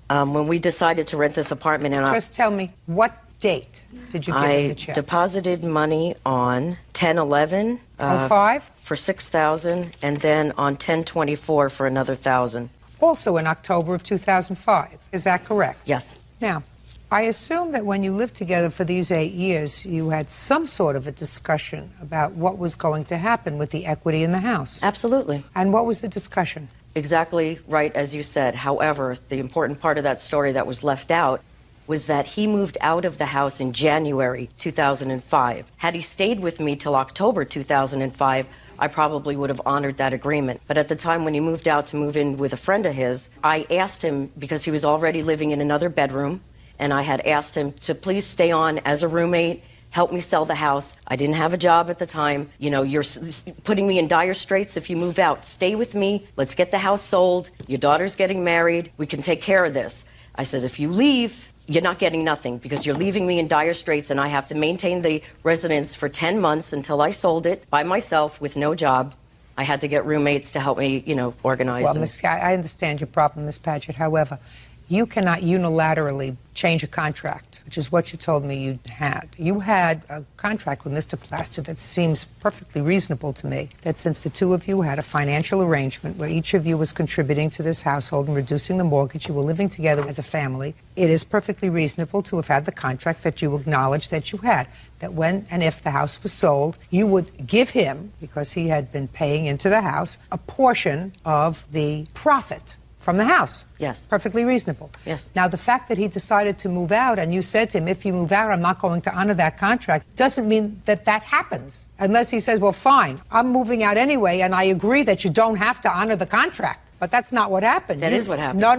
When we decided to rent this apartment, and just tell me, what date did you give him the check? I deposited money on 10/11 05 for $6,000, and then on 10/24 for another $1,000. Also in October of 2005. Is that correct? Yes. Now, I assume that when you lived together for these 8 years, you had some sort of a discussion about what was going to happen with the equity in the house. Absolutely. And what was the discussion? Exactly right, as you said. However, the important part of that story that was left out was that he moved out of the house in January 2005. Had he stayed with me till October 2005, I probably would have honored that agreement. But at the time when he moved out to move in with a friend of his, I asked him, because he was already living in another bedroom, and I had asked him to please stay on as a roommate, help me sell the house. I didn't have a job at the time. You know, you're putting me in dire straits if you move out. Stay with me. Let's get the house sold. Your daughter's getting married. We can take care of this. I said, if you leave, you're not getting nothing because you're leaving me in dire straits, and I have to maintain the residence for 10 months until I sold it by myself with no job. I had to get roommates to help me, organize. Well, I understand your problem, Ms. Padgett. However, you cannot unilaterally change a contract, which is what you told me you had. You had a contract with Mr. Plaster that seems perfectly reasonable to me, that since the two of you had a financial arrangement where each of you was contributing to this household and reducing the mortgage, you were living together as a family, it is perfectly reasonable to have had the contract that you acknowledged that you had, that when and if the house was sold, you would give him, because he had been paying into the house, a portion of the profit from the house. Yes. Perfectly reasonable. Yes. Now, the fact that he decided to move out and you said to him, if you move out, I'm not going to honor that contract, doesn't mean that that happens. Unless he says, well, fine, I'm moving out anyway, and I agree that you don't have to honor the contract. But that's not what happened. That is what happened. No.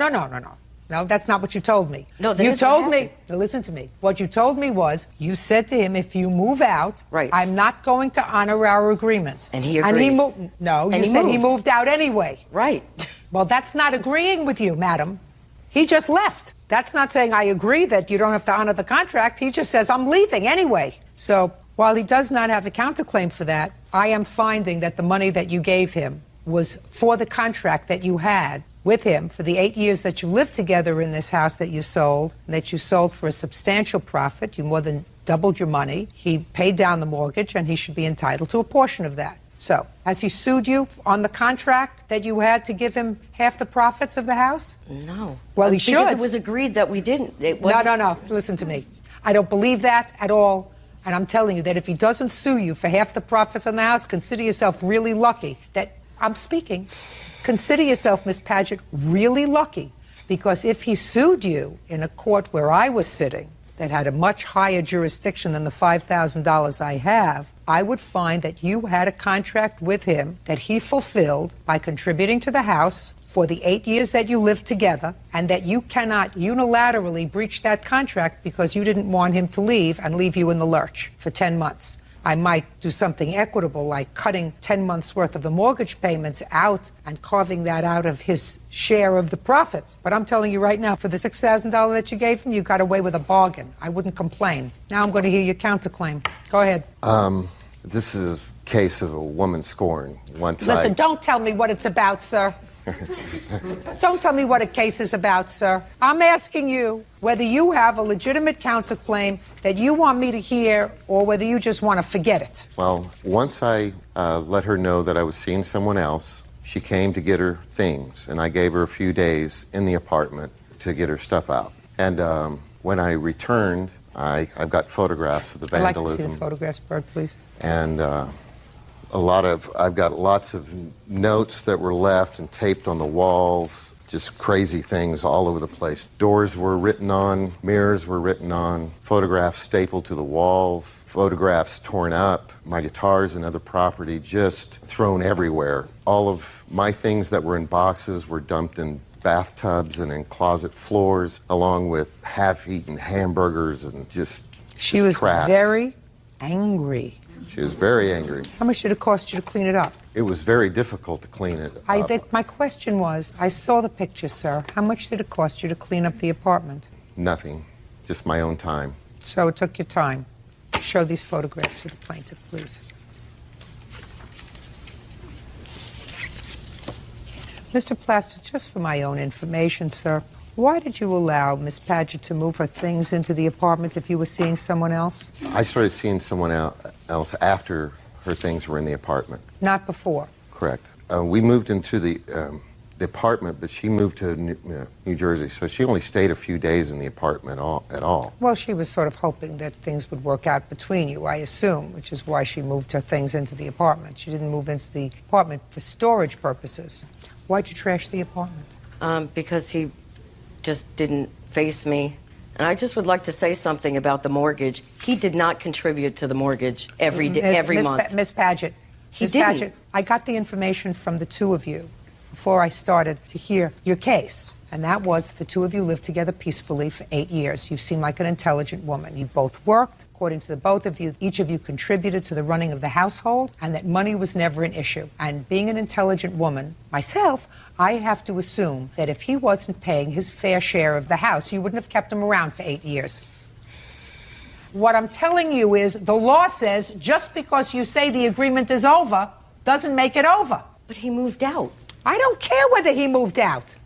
No, that's not what you told me. No, that you is what told me. happened. Now, listen to me. What you told me was you said to him, if you move out, right, I'm not going to honor our agreement. And he agreed. No, you said he moved out anyway. Right. Well, that's not agreeing with you, madam. He just left. That's not saying I agree that you don't have to honor the contract. He just says, I'm leaving anyway. So while he does not have a counterclaim for that, I am finding that the money that you gave him was for the contract that you had with him for the 8 years that you lived together in this house that you sold, and that you sold for a substantial profit. You more than doubled your money. He paid down the mortgage, and he should be entitled to a portion of that. So, has he sued you on the contract that you had to give him half the profits of the house? No. Well, he should. Because it was agreed that we didn't. No. Listen to me. I don't believe that at all. And I'm telling you that if he doesn't sue you for half the profits on the house, consider yourself really lucky that I'm speaking. Consider yourself, Miss Padgett, really lucky. Because if he sued you in a court where I was sitting, that had a much higher jurisdiction than the $5,000 I have, I would find that you had a contract with him that he fulfilled by contributing to the house for the 8 years that you lived together, and that you cannot unilaterally breach that contract because you didn't want him to leave and leave you in the lurch for 10 months. I might do something equitable, like cutting 10 months' worth of the mortgage payments out and carving that out of his share of the profits. But I'm telling you right now, for the $6,000 that you gave him, you got away with a bargain. I wouldn't complain. Now I'm going to hear your counterclaim. Go ahead. This is a case of a woman scorn. Listen, don't tell me what it's about, sir. Don't tell me what a case is about, sir. I'm asking you whether you have a legitimate counterclaim that you want me to hear, or whether you just want to forget it. Well, once I let her know that I was seeing someone else, she came to get her things, and I gave her a few days in the apartment to get her stuff out. And when I returned, I've got photographs of the vandalism. I'd like to see the photographs, Bert, please. And I've got lots of notes that were left and taped on the walls, just crazy things all over the place. Doors were written on, mirrors were written on, photographs stapled to the walls, photographs torn up, my guitars and other property just thrown everywhere. All of my things that were in boxes were dumped in bathtubs and in closet floors, along with half-eaten hamburgers and just She was trash. very angry. She was very angry. How much did it cost you to clean it up? It was very difficult to clean it up. My question was, I saw the picture, sir. How much did it cost you to clean up the apartment? Nothing. Just my own time. So it took your time. Show these photographs to the plaintiff, please. Mr. Plaster, just for my own information, sir, why did you allow Miss Padgett to move her things into the apartment if you were seeing someone else? I started seeing someone else after her things were in the apartment. Not before? Correct. We moved into the apartment, but she moved to New Jersey, so she only stayed a few days in the apartment at all. Well, she was sort of hoping that things would work out between you, I assume, which is why she moved her things into the apartment. She didn't move into the apartment for storage purposes. Why'd you trash the apartment? Because he just didn't face me. And I just would like to say something about the mortgage. He did not contribute to the mortgage every month. Miss Padgett, I got the information from the two of you before I started to hear your case. And that was the two of you lived together peacefully for 8 years. You seem like an intelligent woman. You both worked, according to the both of you, each of you contributed to the running of the household and that money was never an issue. And being an intelligent woman, myself, I have to assume that if he wasn't paying his fair share of the house, you wouldn't have kept him around for 8 years. What I'm telling you is the law says just because you say the agreement is over doesn't make it over. But he moved out. I don't care whether he moved out.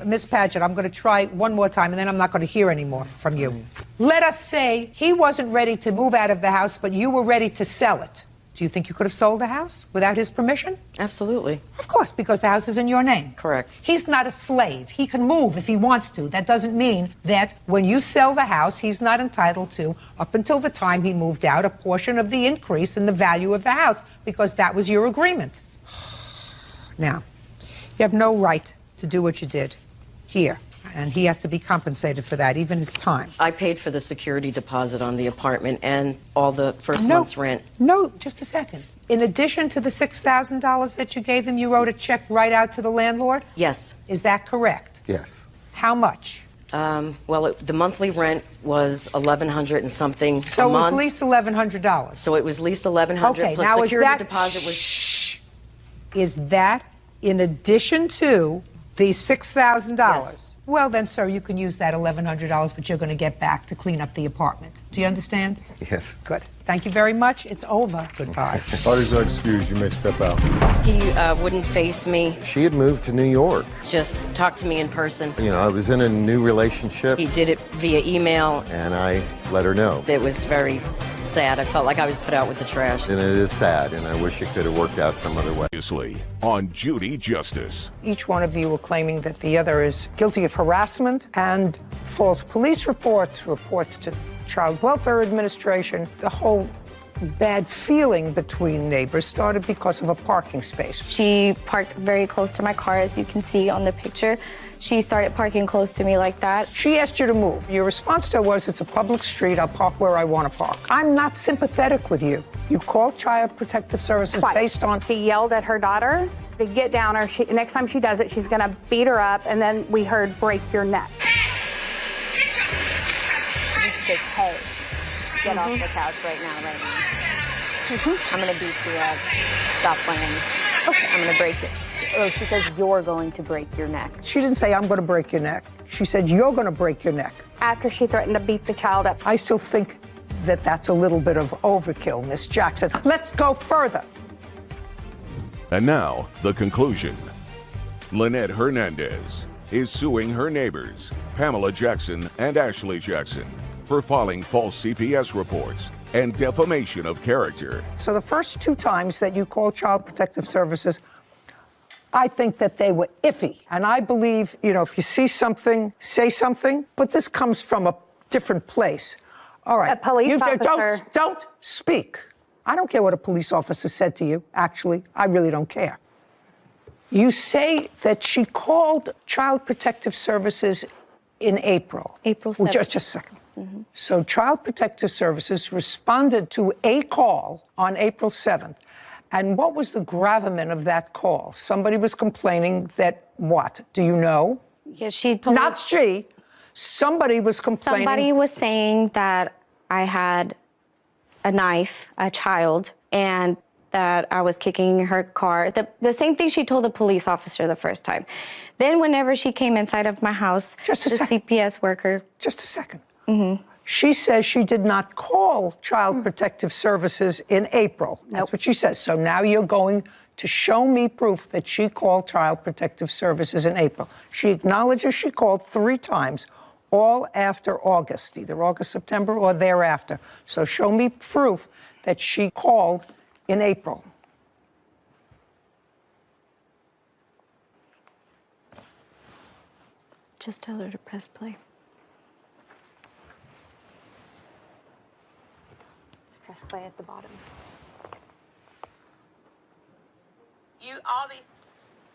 Miss Padgett, I'm going to try one more time, and then I'm not going to hear any more from you. Let us say he wasn't ready to move out of the house, but you were ready to sell it. Do you think you could have sold the house without his permission? Absolutely. Of course, because the house is in your name. Correct. He's not a slave. He can move if he wants to. That doesn't mean that when you sell the house, he's not entitled to, up until the time he moved out, a portion of the increase in the value of the house, because that was your agreement. Now, you have no right to do what you did here, and he has to be compensated for that, even his time. I paid for the security deposit on the apartment and all the first month's rent. No, just a second. In addition to the $6,000 that you gave him, you wrote a check right out to the landlord? Yes. Is that correct? Yes. How much? Well, the monthly rent was $1,100 and something a month. So it was at least $1,100. So it was at least $1,100 okay, plus now security deposit was... Shh. Is that in addition to the $6,000? Yes. Well, then, sir, you can use that $1,100, but you're going to get back to clean up the apartment. Do you understand? Yes. Good. Thank you very much. It's over. Goodbye. Parties are excused. You may step out. He wouldn't face me. She had moved to New York. Just talk to me in person. You know, I was in a new relationship. He did it via email. And I let her know. It was very sad. I felt like I was put out with the trash. And it is sad, and I wish it could have worked out some other way. On Judy Justice. Each one of you are claiming that the other is guilty of harassment and false police reports, reports to Child Welfare Administration. The whole bad feeling between neighbors started because of a parking space. She parked very close to my car, as you can see on the picture. She started parking close to me like that. She asked you to move. Your response to her was, it's a public street, I'll park where I want to park. I'm not sympathetic with you. You called Child Protective Services based on... She yelled at her daughter to get down her. Next time she does it, she's going to beat her up, and then we heard break your neck. You should say, hey, get off the couch right now. I'm going to beat you up. Stop playing. Okay. I'm going to break it. Oh, she says you're going to break your neck. She didn't say, I'm going to break your neck. She said, you're going to break your neck. After she threatened to beat the child up. I still think that that's a little bit of overkill, Miss Jackson. Let's go further. And now, the conclusion. Lynette Hernandez is suing her neighbors, Pamela Jackson and Ashley Jackson, for filing false CPS reports and defamation of character. So the first two times that you called Child Protective Services, I think that they were iffy. And I believe, if you see something, say something. But this comes from a different place. All right. A police officer. Don't speak. I don't care what a police officer said to you, actually. I really don't care. You say that she called Child Protective Services in April. April 7th. Just a second. Mm-hmm. So Child Protective Services responded to a call on April 7th. And what was the gravamen of that call? Somebody was complaining that what? Do you know? Yeah, Not she. Somebody was complaining. Somebody was saying that I had a knife, a child, and that I was kicking her car. The same thing she told the police officer the first time. Then whenever she came inside of my house, the CPS worker... Just a second. Mm-hmm. She says she did not call Child Protective Services in April. That's what she says. So now you're going to show me proof that she called Child Protective Services in April. She acknowledges she called 3 times, all after August, either August, September, or thereafter. So show me proof that she called in April. Just tell her to press play. Press play at the bottom. All these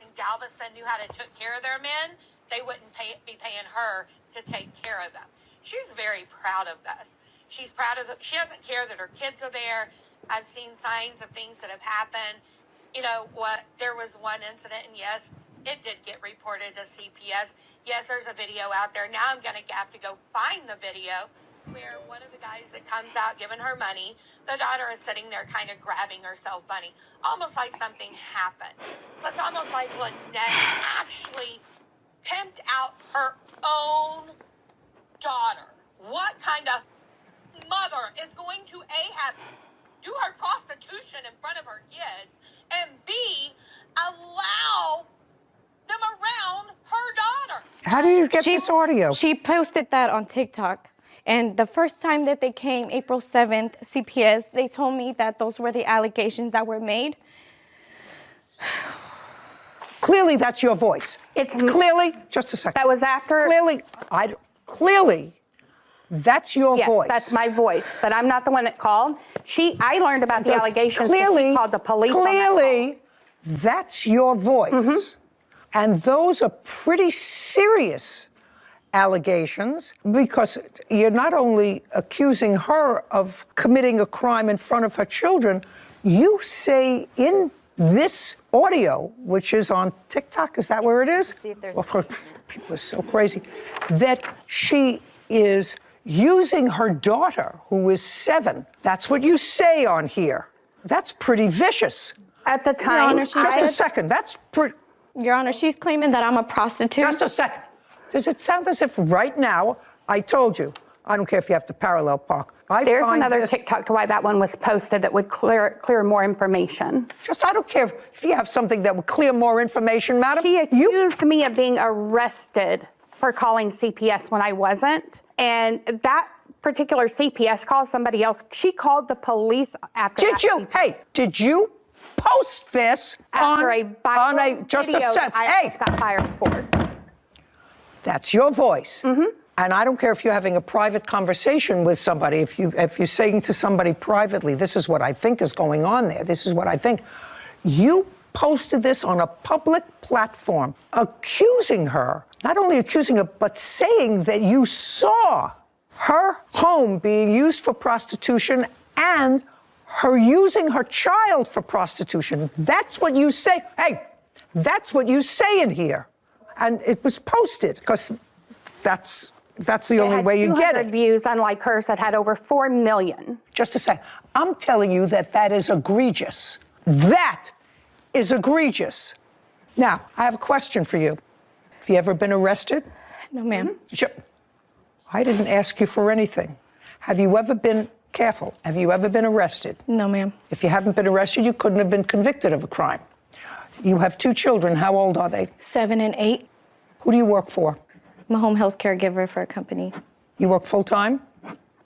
in Galveston knew how to take care of their men, they wouldn't be paying her to take care of them. She's very proud of this. She's proud of she doesn't care that her kids are there. I've seen signs of things that have happened. There was one incident, and yes, it did get reported to CPS. Yes, there's a video out there. Now I'm going to have to go find the video where one of the guys that comes out giving her money, the daughter is sitting there kind of grabbing herself money, almost like something happened. So it's almost like Lynette actually pimped out her own daughter. What kind of mother is going to A, have do her prostitution in front of her kids, and B, allow them around her daughter? How do you get this audio? She posted that on TikTok. And the first time that they came, April 7th, CPS, they told me that those were the allegations that were made. Clearly, that's your voice. It's clearly, just a second. That was after. Clearly, that's your voice. Yes, that's my voice, but I'm not the one that called. I learned about the allegations. Clearly, she called the police. Clearly, that's your voice. And those are pretty serious allegations, because you're not only accusing her of committing a crime in front of her children, you say in this audio, which is on TikTok, is that where it is? See if there's people are so crazy, that she is using her daughter, who is 7. That's what you say on here. That's pretty vicious. At the time, just a second. That's pretty. Your Honor, she's claiming that I'm a prostitute. Just a second. Does it sound as if right now, I told you, I don't care if you have to parallel park. There's another TikTok to why that one was posted that would clear more information. I don't care if you have something that would clear more information, madam. She accused me of being arrested for calling CPS when I wasn't. And that particular CPS called somebody else. She called the police after Did you post this after on a just a second? I got fired for. That's your voice. And I don't care if you're having a private conversation with somebody, if you're saying to somebody privately, this is what I think is going on there, this is what I think. You posted this on a public platform, accusing her, not only accusing her, but saying that you saw her home being used for prostitution and her using her child for prostitution. That's what you say. Hey, that's what you say in here. And it was posted, because that's the only way you get it. Views, unlike hers, that had over 4 million. Just a second. I'm telling you that is egregious. That is egregious. Now, I have a question for you. Have you ever been arrested? No, ma'am. I didn't ask you for anything. Have you ever been, careful, have you ever been arrested? No, ma'am. If you haven't been arrested, you couldn't have been convicted of a crime. You have 2 children. How old are they? 7 and 8. Who do you work for? I'm a home health caregiver for a company. You work full-time?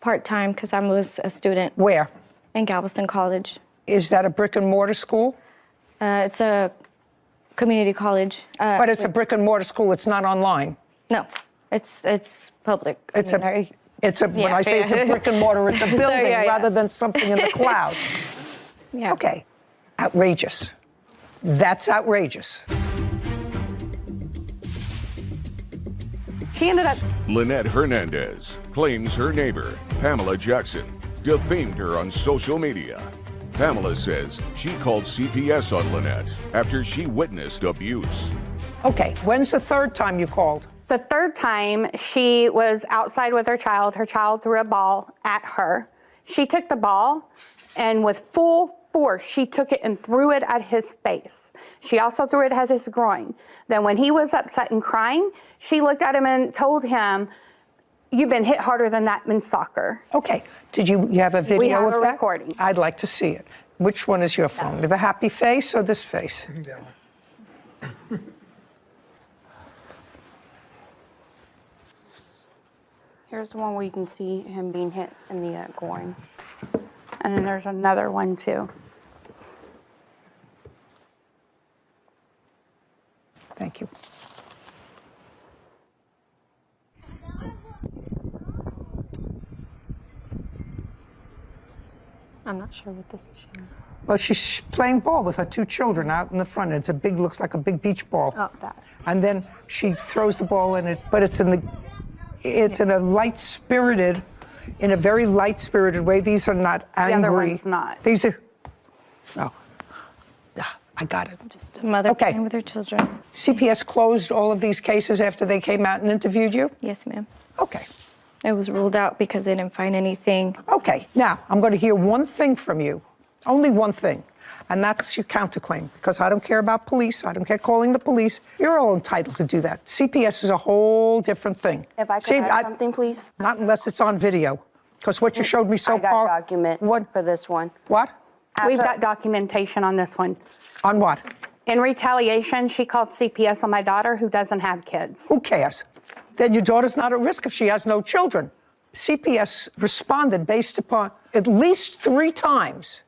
Part-time, because I was a student. Where? In Galveston College. Is that a brick-and-mortar school? It's a community college. But it's a brick-and-mortar school. It's not online. No, it's public. When I say it's a brick-and-mortar, it's a building rather than something in the cloud. Yeah. Okay. Outrageous. That's outrageous. She ended up. Lynette Hernandez claims her neighbor, Pamela Jackson, defamed her on social media. Pamela says she called CPS on Lynette after she witnessed abuse. Okay, when's the 3rd time you called? The 3rd time, she was outside with her child. Her child threw a ball at her. She took the ball, and with full force, she took it and threw it at his face. She also threw it at his groin. Then when he was upset and crying, she looked at him and told him, "You've been hit harder than that in soccer." Okay. Did you have a video we have of a that? recording. I'd like to see it. Which one is your phone? The happy face or this face? Here's the one where you can see him being hit in the groin. And then there's another one too. Thank you. I'm not sure what this is showing. Well, she's playing ball with her 2 children out in the front. It's looks like a big beach ball. Oh, that. And then she throws the ball in it, but it's in a light-spirited, in a very light-spirited way. These are not angry. The other one's not. These are, I got it. Just a mother playing with her children. CPS closed all of these cases after they came out and interviewed you? Yes, ma'am. Okay. It was ruled out because they didn't find anything. Okay, now I'm going to hear one thing from you, only one thing, and that's your counterclaim, because I don't care about police, I don't care calling the police. You're all entitled to do that. CPS is a whole different thing. If I could add something, please? Not unless it's on video, because what you showed me so I far. got documents for this one. What? We've got documentation on this one. On what? In retaliation, she called CPS on my daughter who doesn't have kids. Who cares? Then your daughter's not at risk if she has no children. CPS responded based upon at least 3 times,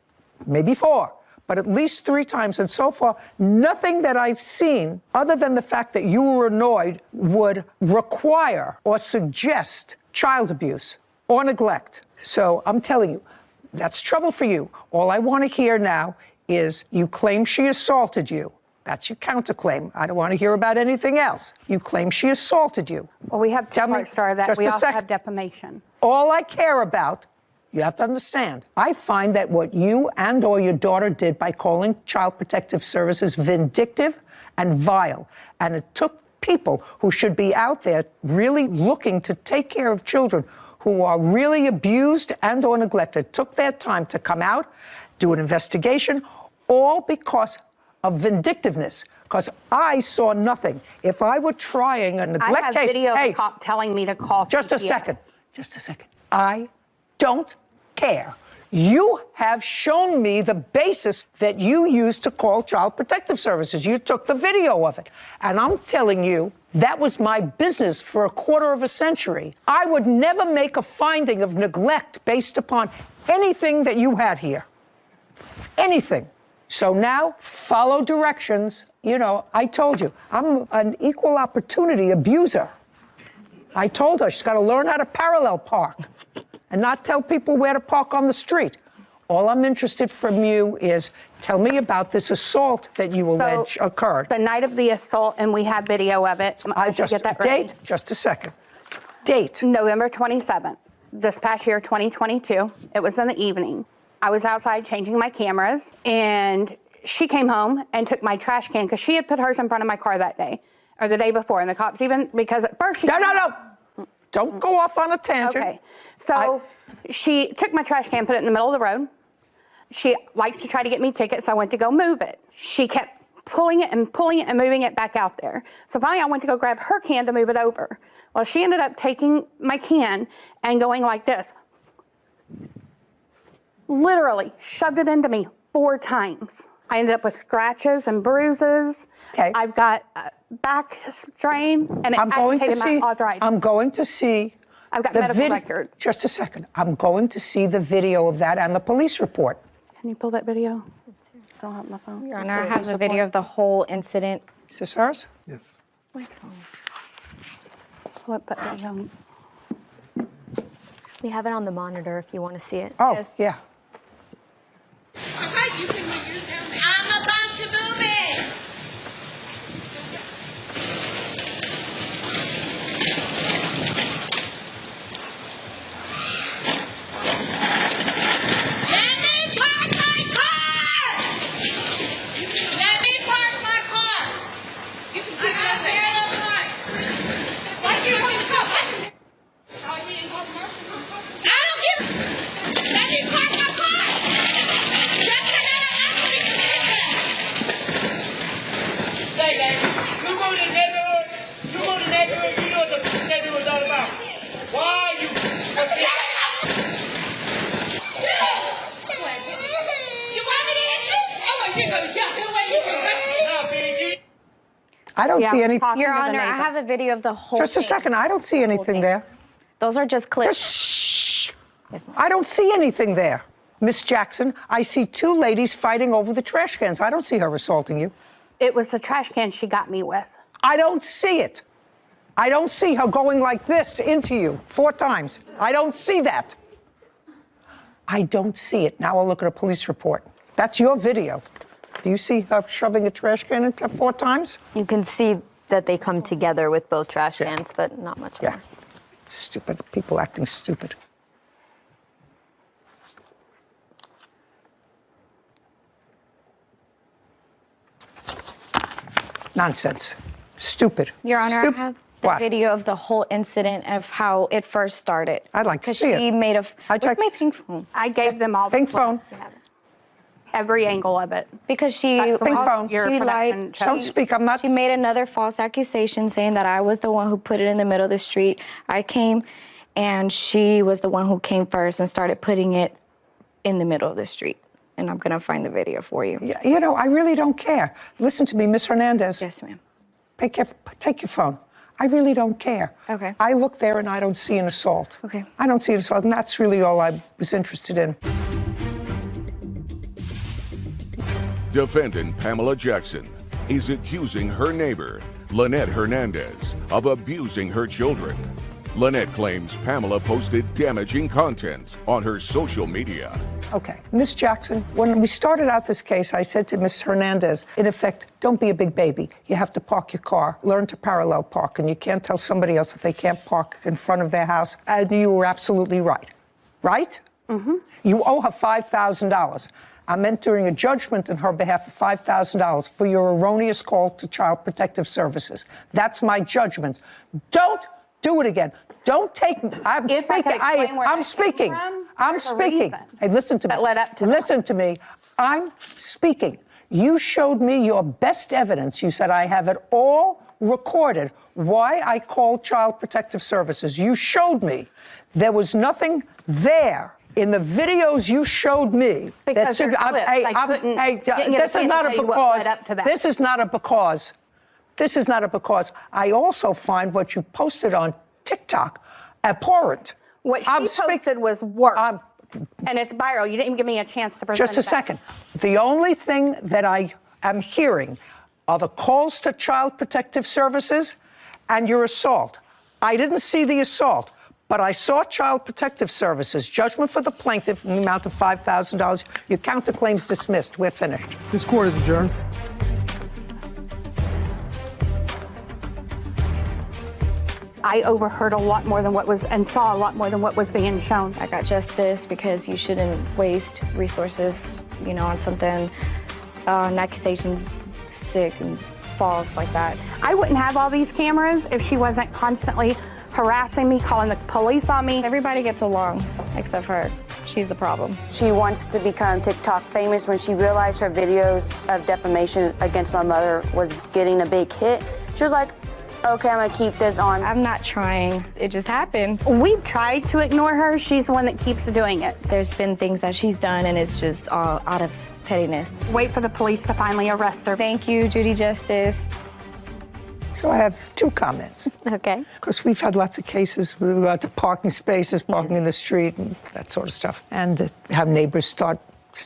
maybe 4, but at least 3 times. And so far, nothing that I've seen, other than the fact that you were annoyed, would require or suggest child abuse or neglect. So I'm telling you, that's trouble for you. All I want to hear now is you claim she assaulted you. That's your counterclaim. I don't want to hear about anything else. You claim she assaulted you. Well, we have two parts to that. We also have defamation. All I care about, you have to understand, I find that what you and or your daughter did by calling Child Protective Services vindictive and vile. And it took people who should be out there really looking to take care of children who are really abused and or neglected, took their time to come out, do an investigation, all because of vindictiveness, because I saw nothing. If I were trying a neglect I have case, video of a cop telling me to call just CPS. a second, just a second. I don't care. You have shown me the basis that you used to call Child Protective Services. You took the video of it. And I'm telling you, that was my business for a quarter of a century. I would never make a finding of neglect based upon anything that you had here. Anything. So now, follow directions. You know, I told you, I'm an equal opportunity abuser. I told her she's got to learn how to parallel park and not tell people where to park on the street. All I'm interested from you is tell me about this assault that you allege occurred. The night of the assault, and we have video of it. I should get that ready. Date, just a second. Date. November 27th, this past year, 2022. It was in the evening. I was outside changing my cameras, and she came home and took my trash can because she had put hers in front of my car that day, or the day before, and the cops even, because at first she... No. Don't go off on a tangent. Okay. So she took my trash can, put it in the middle of the road. She likes to try to get me tickets. I went to go move it. She kept pulling it and moving it back out there. So finally I went to go grab her can to move it over. Well, she ended up taking my can and going like this. Literally shoved it into me 4 times. I ended up with scratches and bruises. Okay. I've got back strain and it agitated my arthritis. I'm going to see. I've got medical record. Just a second. I'm going to see the video of that and the police report. Can you pull that video? I don't have my phone. Your Honor, I have the video of the whole incident. Is this ours? Yes. My phone. Pull up that video. We have it on the monitor if you want to see it. Oh, yeah. I'm about to move it. Let me park my car. Let me park my car. You can pick it up there. Why do you want to come? I don't give. Let me park my car. I don't see any. Your Honor, I have a video of the whole Just a second. I don't see anything there. Those are just clips. Shh. I don't see anything there. Miss Jackson, I see 2 ladies fighting over the trash cans. I don't see her assaulting you. It was the trash can she got me with. I don't see it. I don't see her going like this into you 4 times. I don't see that. I don't see it. Now I'll look at a police report. That's your video. Do you see her shoving a trash can into 4 times? You can see that they come together with both trash cans, but not much more. Stupid. People acting stupid. Nonsense. Stupid. Your Honor, I have a video of the whole incident of how it first started. I'd like to see Because she it. made a... I'd Where's like my to pink phone? I gave them all Pink the phone. every angle of it. Because she... Pink phone. Your She production lied. shows. Don't speak. I'm not. She made another false accusation saying that I was the one who put it in the middle of the street. I came, and she was the one who came first and started putting it in the middle of the street. And I'm going to find the video for you. Yeah, you know, I really don't care. Listen to me, Miss Hernandez. Yes, ma'am. Take your phone. I really don't care. Okay. I look there and I don't see an assault. Okay. I don't see an assault, and that's really all I was interested in. Defendant Pamela Jackson is accusing her neighbor, Lynette Hernandez, of abusing her children. Lynette claims Pamela posted damaging content on her social media. Okay. Miss Jackson, when we started out this case, I said to Miss Hernandez, in effect, don't be a big baby. You have to park your car. Learn to parallel park, and you can't tell somebody else that they can't park in front of their house. And you were absolutely right. Right? Mm-hmm. You owe her $5,000. I'm entering a judgment on her behalf of $5,000 for your erroneous call to Child Protective Services. That's my judgment. Don't do it again. Don't take. I'm If I speaking. could explain where I'm that speaking. came from, I'm there's a speaking. reason Hey, listen to me. that led up to listen to me. I'm speaking. You showed me your best evidence. You said I have it all recorded. Why I called Child Protective Services. You showed me. There was nothing there in the videos you showed me. Because they're clips. This is not a because. This is not a because. This is not a because. I also find what you posted on TikTok abhorrent. What she posted was worse. And it's viral. You didn't even give me a chance to present Just a second. The only thing that I am hearing are the calls to Child Protective Services and your assault. I didn't see the assault, but I saw Child Protective Services. Judgment for the plaintiff in the amount of $5,000. Your counterclaims dismissed. We're finished. This court is adjourned. I overheard a lot more than what was, and saw a lot more than what was being shown. I got justice because you shouldn't waste resources, on something, accusations, sick and false like that. I wouldn't have all these cameras if she wasn't constantly harassing me, calling the police on me. Everybody gets along except her. She's the problem. She wants to become TikTok famous. When she realized her videos of defamation against my mother was getting a big hit, she was like, okay, I'm gonna keep this on. I'm not trying. It just happened. We've tried to ignore her. She's the one that keeps doing it. There's been things that she's done, and it's just all out of pettiness. Wait for the police to finally arrest her. Thank you, Judy Justice. So I have two comments. Okay. Because we've had lots of cases with regard to parking spaces, parking in the street, and that sort of stuff. And have neighbors start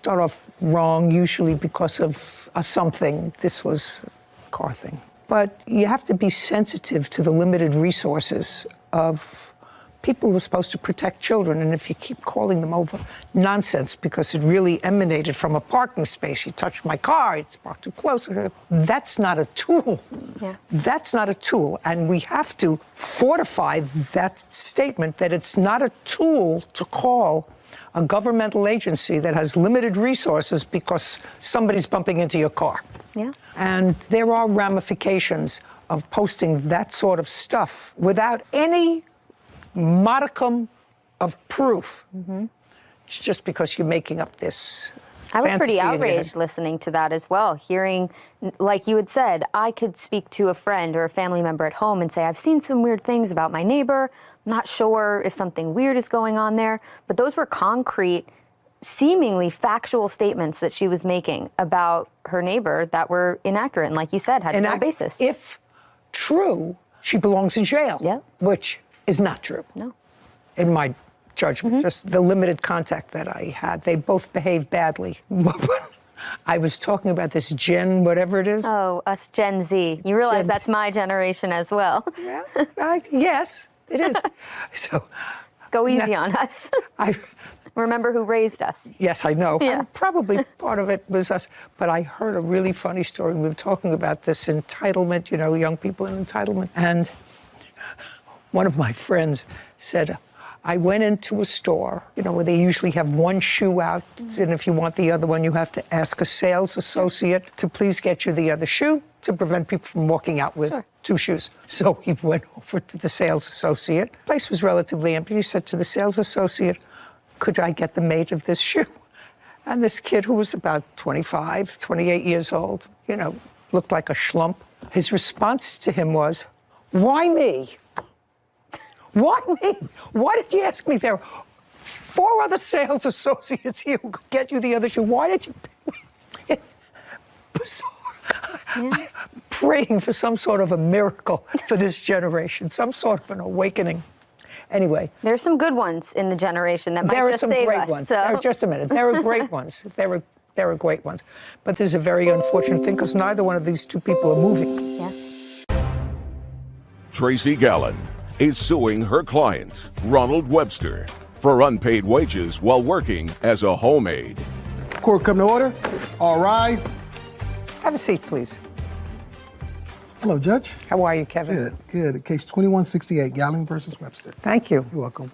off wrong, usually because of something. This was a car thing. But you have to be sensitive to the limited resources of people who are supposed to protect children. And if you keep calling them over nonsense because it really emanated from a parking space, you touched my car, it's parked too close, that's not a tool. Yeah. That's not a tool. And we have to fortify that statement that it's not a tool to call a governmental agency that has limited resources because somebody's bumping into your car. Yeah. And there are ramifications of posting that sort of stuff without any modicum of proof. Mm-hmm. It's just because you're making up this I was pretty fantasy in your outraged head. listening to that as well. Hearing, like you had said, I could speak to a friend or a family member at home and say, I've seen some weird things about my neighbor. I'm not sure if something weird is going on there. But those were concrete, seemingly factual statements that she was making about her neighbor that were inaccurate and, like you said, had no basis. If true, she belongs in jail. Yeah. Which is not true. No. In my judgment, just the limited contact that I had. They both behaved badly. I was talking about this Gen, whatever it is. Oh, us Gen Z. You realize that's my generation as well. Yeah, yes, it is. So, go easy on us. Remember who raised us. Yes, I know. Yeah. Probably part of it was us. But I heard a really funny story. We were talking about this entitlement, young people in entitlement. And one of my friends said, I went into a store, where they usually have one shoe out, and if you want the other one, you have to ask a sales associate to please get you the other shoe to prevent people from walking out with two shoes. So he went over to the sales associate. The place was relatively empty. He said to the sales associate, could I get the mate of this shoe? And this kid, who was about 25, 28 years old, looked like a schlump. His response to him was, why me? Why me? Why did you ask me? There are 4 other sales associates here who could get you the other shoe. Why did you pick me? Bizarre. I'm praying for some sort of a miracle for this generation, some sort of an awakening. Anyway. There's some good ones in the generation that might just save us. There are some great ones. So. Just a minute. There are great ones. There are great ones. But there's a very unfortunate thing because neither one of these two people are moving. Yeah. Tracy Gallen is suing her client, Ronald Webster, for unpaid wages while working as a homemaid. Court come to order. All rise. Have a seat, please. Hello, Judge. How are you, Kevin? Good. Case 2168, Gallen versus Webster. Thank you. You're welcome.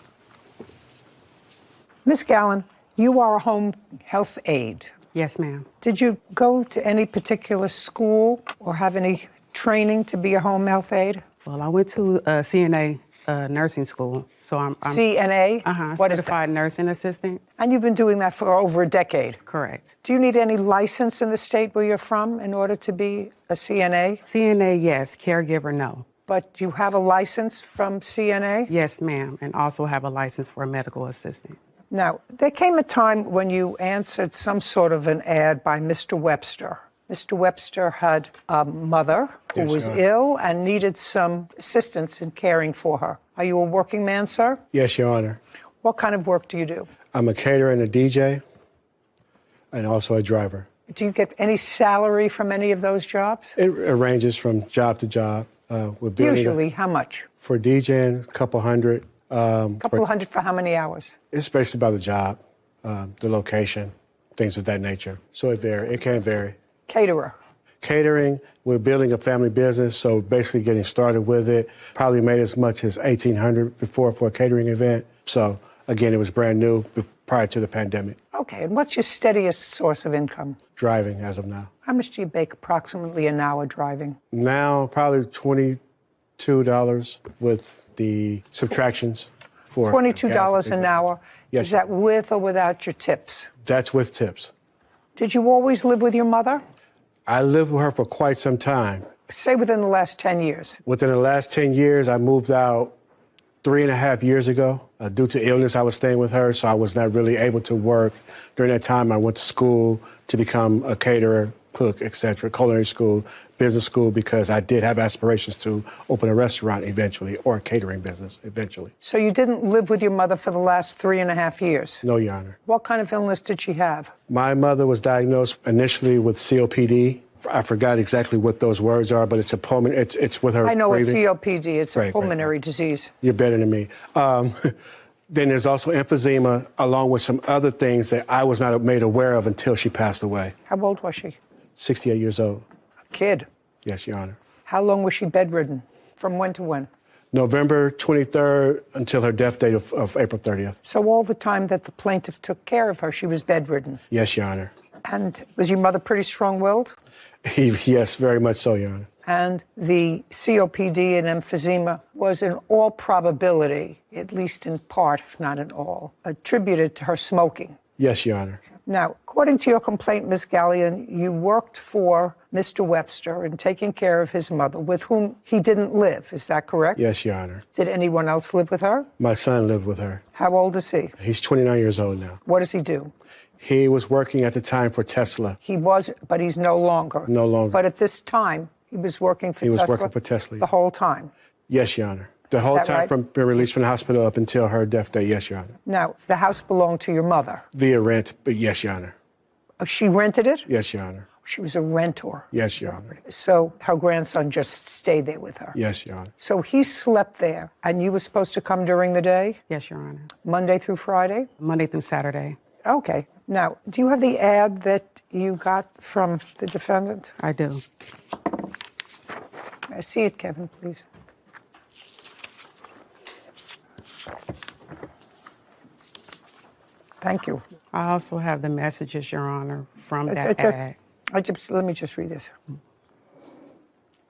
Miss Gallen, you are a home health aide. Yes, ma'am. Did you go to any particular school or have any training to be a home health aide? Well, I went to CNA nursing school, so I'm CNA? What is certified nursing assistant. And you've been doing that for over a decade? Correct. Do you need any license in the state where you're from in order to be a CNA? CNA, yes. Caregiver, no. But you have a license from CNA? Yes, ma'am, and also have a license for a medical assistant. Now, there came a time when you answered some sort of an ad by Mr. Webster. Mr. Webster had a mother who was ill and needed some assistance in caring for her. Are you a working man, sir? Yes, Your Honor. What kind of work do you do? I'm a caterer and a DJ, and also a driver. Do you get any salary from any of those jobs? It ranges from job to job. Usually, how much? For DJing, a couple hundred. Couple hundred for how many hours? It's basically about the job, the location, things of that nature. So it can vary. Caterer. Catering, we're building a family business, so basically getting started with it. Probably made as much as $1,800 before for a catering event. So again, it was brand new prior to the pandemic. Okay, and what's your steadiest source of income? Driving as of now. How much do you make approximately an hour driving? Now, probably $22 with the subtractions. For $22 an hour? Yes. Is that with or without your tips? That's with tips. Did you always live with your mother? I lived with her for quite some time. Say within the last 10 years. Within the last 10 years, I moved out 3.5 years ago. Due to illness, I was staying with her, so I was not really able to work. During that time, I went to school to become a caterer, cook, etc., culinary school, business school, because I did have aspirations to open a restaurant eventually, or a catering business eventually. So you didn't live with your mother for the last 3.5 years? No, Your Honor. What kind of illness did she have? My mother was diagnosed initially with COPD. I forgot exactly what those words are, but it's a pulmonary. It's with her. I know breathing. it's COPD. It's a pulmonary disease. You're better than me. Then there's also emphysema, along with some other things that I was not made aware of until she passed away. How old was she? 68 years old. A kid? Yes, Your Honor. How long was she bedridden? From when to when? November 23rd until her death date of April 30th. So all the time that the plaintiff took care of her, she was bedridden? Yes, Your Honor. And was your mother pretty strong-willed? Yes, very much so, Your Honor. And the COPD and emphysema was in all probability, at least in part, if not in all, attributed to her smoking. Yes, Your Honor. Now, according to your complaint, Ms. Gallion, you worked for Mr. Webster in taking care of his mother, with whom he didn't live. Is that correct? Yes, Your Honor. Did anyone else live with her? My son lived with her. How old is he? He's 29 years old now. What does he do? He was working at the time for Tesla. He was, but he's no longer. No longer. But at this time, he was working for Tesla? He was working for Tesla. The whole time? Yes, Your Honor. The whole time right? from being released from the hospital up until her death day, yes, Your Honor. Now, the house belonged to your mother? Via rent, but yes, Your Honor. She rented it? Yes, Your Honor. She was a rentor? Yes, Your Honor. So her grandson just stayed there with her? Yes, Your Honor. So he slept there, and you were supposed to come during the day? Yes, Your Honor. Monday through Friday? Monday through Saturday. Okay. Now, do you have the ad that you got from the defendant? I do. I see it, Kevin, please. Thank you. I also have the messages, Your Honor, from that ad. Let me just read this.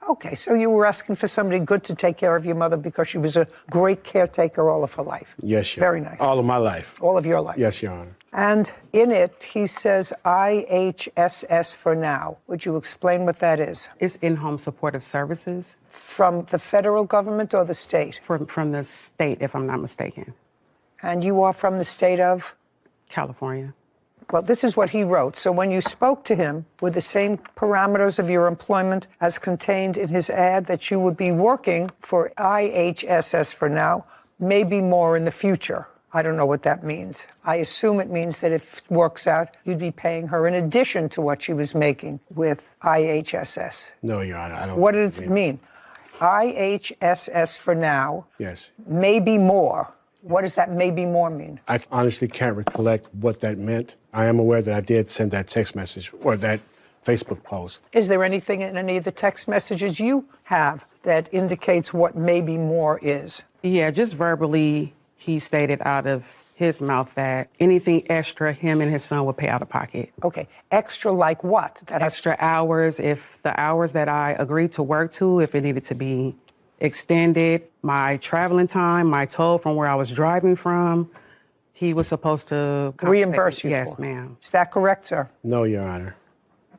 Okay, so you were asking for somebody good to take care of your mother because she was a great caretaker all of her life. Yes, Your Very Honor. nice. All of my life. All of your life. Yes, Your Honor. And in it, he says IHSS for now. Would you explain what that is? It's in-home supportive services. From the federal government or the state? From the state, if I'm not mistaken. And you are from the state of? California. Well, this is what he wrote. So when you spoke to him with the same parameters of your employment as contained in his ad, that you would be working for IHSS for now, maybe more in the future. I don't know what that means. I assume it means that if it works out, you'd be paying her in addition to what she was making with IHSS. No, Your Honor, I don't. What does it mean? IHSS for now. Yes. Maybe more. What does that maybe more mean? I honestly can't recollect what that meant. I am aware that I did send that text message or that Facebook post. Is there anything in any of the text messages you have that indicates what maybe more is? Yeah, just verbally, he stated out of his mouth that anything extra, him and his son would pay out of pocket. Okay, extra like what? Extra hours, if the hours that I agreed to work to, if it needed to be extended, my traveling time, my toll from where I was driving from, he was supposed to reimburse you. Yes, for. ma'am. Is that correct, sir? No, Your Honor.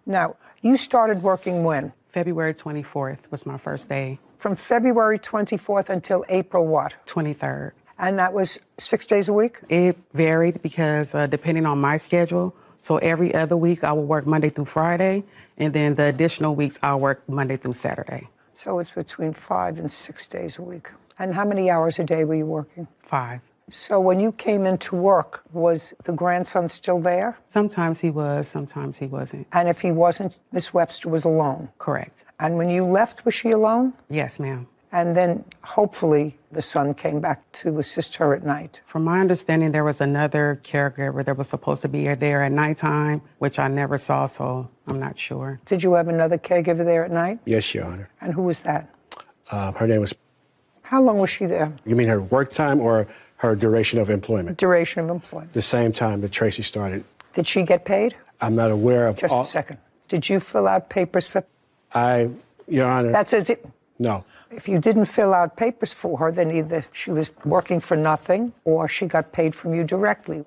Now, you started working when? February 24th was my first day. From February 24th until April what? 23rd. And that was 6 days a week? It varied because depending on my schedule, so every other week I will work Monday through Friday, and then the additional weeks I'll work Monday through Saturday. So it's between 5 and 6 days a week. And how many hours a day were you working? 5. So when you came into work, was the grandson still there? Sometimes he was, sometimes he wasn't. And if he wasn't, Miss Webster was alone? Correct. And when you left, was she alone? Yes, ma'am. And then hopefully the son came back to assist her at night. From my understanding, there was another caregiver that was supposed to be there at nighttime, which I never saw, so I'm not sure. Did you have another caregiver there at night? Yes, Your Honor. And who was that? Her name was... How long was she there? You mean her work time or her duration of employment? Duration of employment. The same time that Tracy started. Did she get paid? I'm not aware of Just a second. Did you fill out papers for... Your Honor... That's as it... No. If you didn't fill out papers for her, then either she was working for nothing or she got paid from you directly.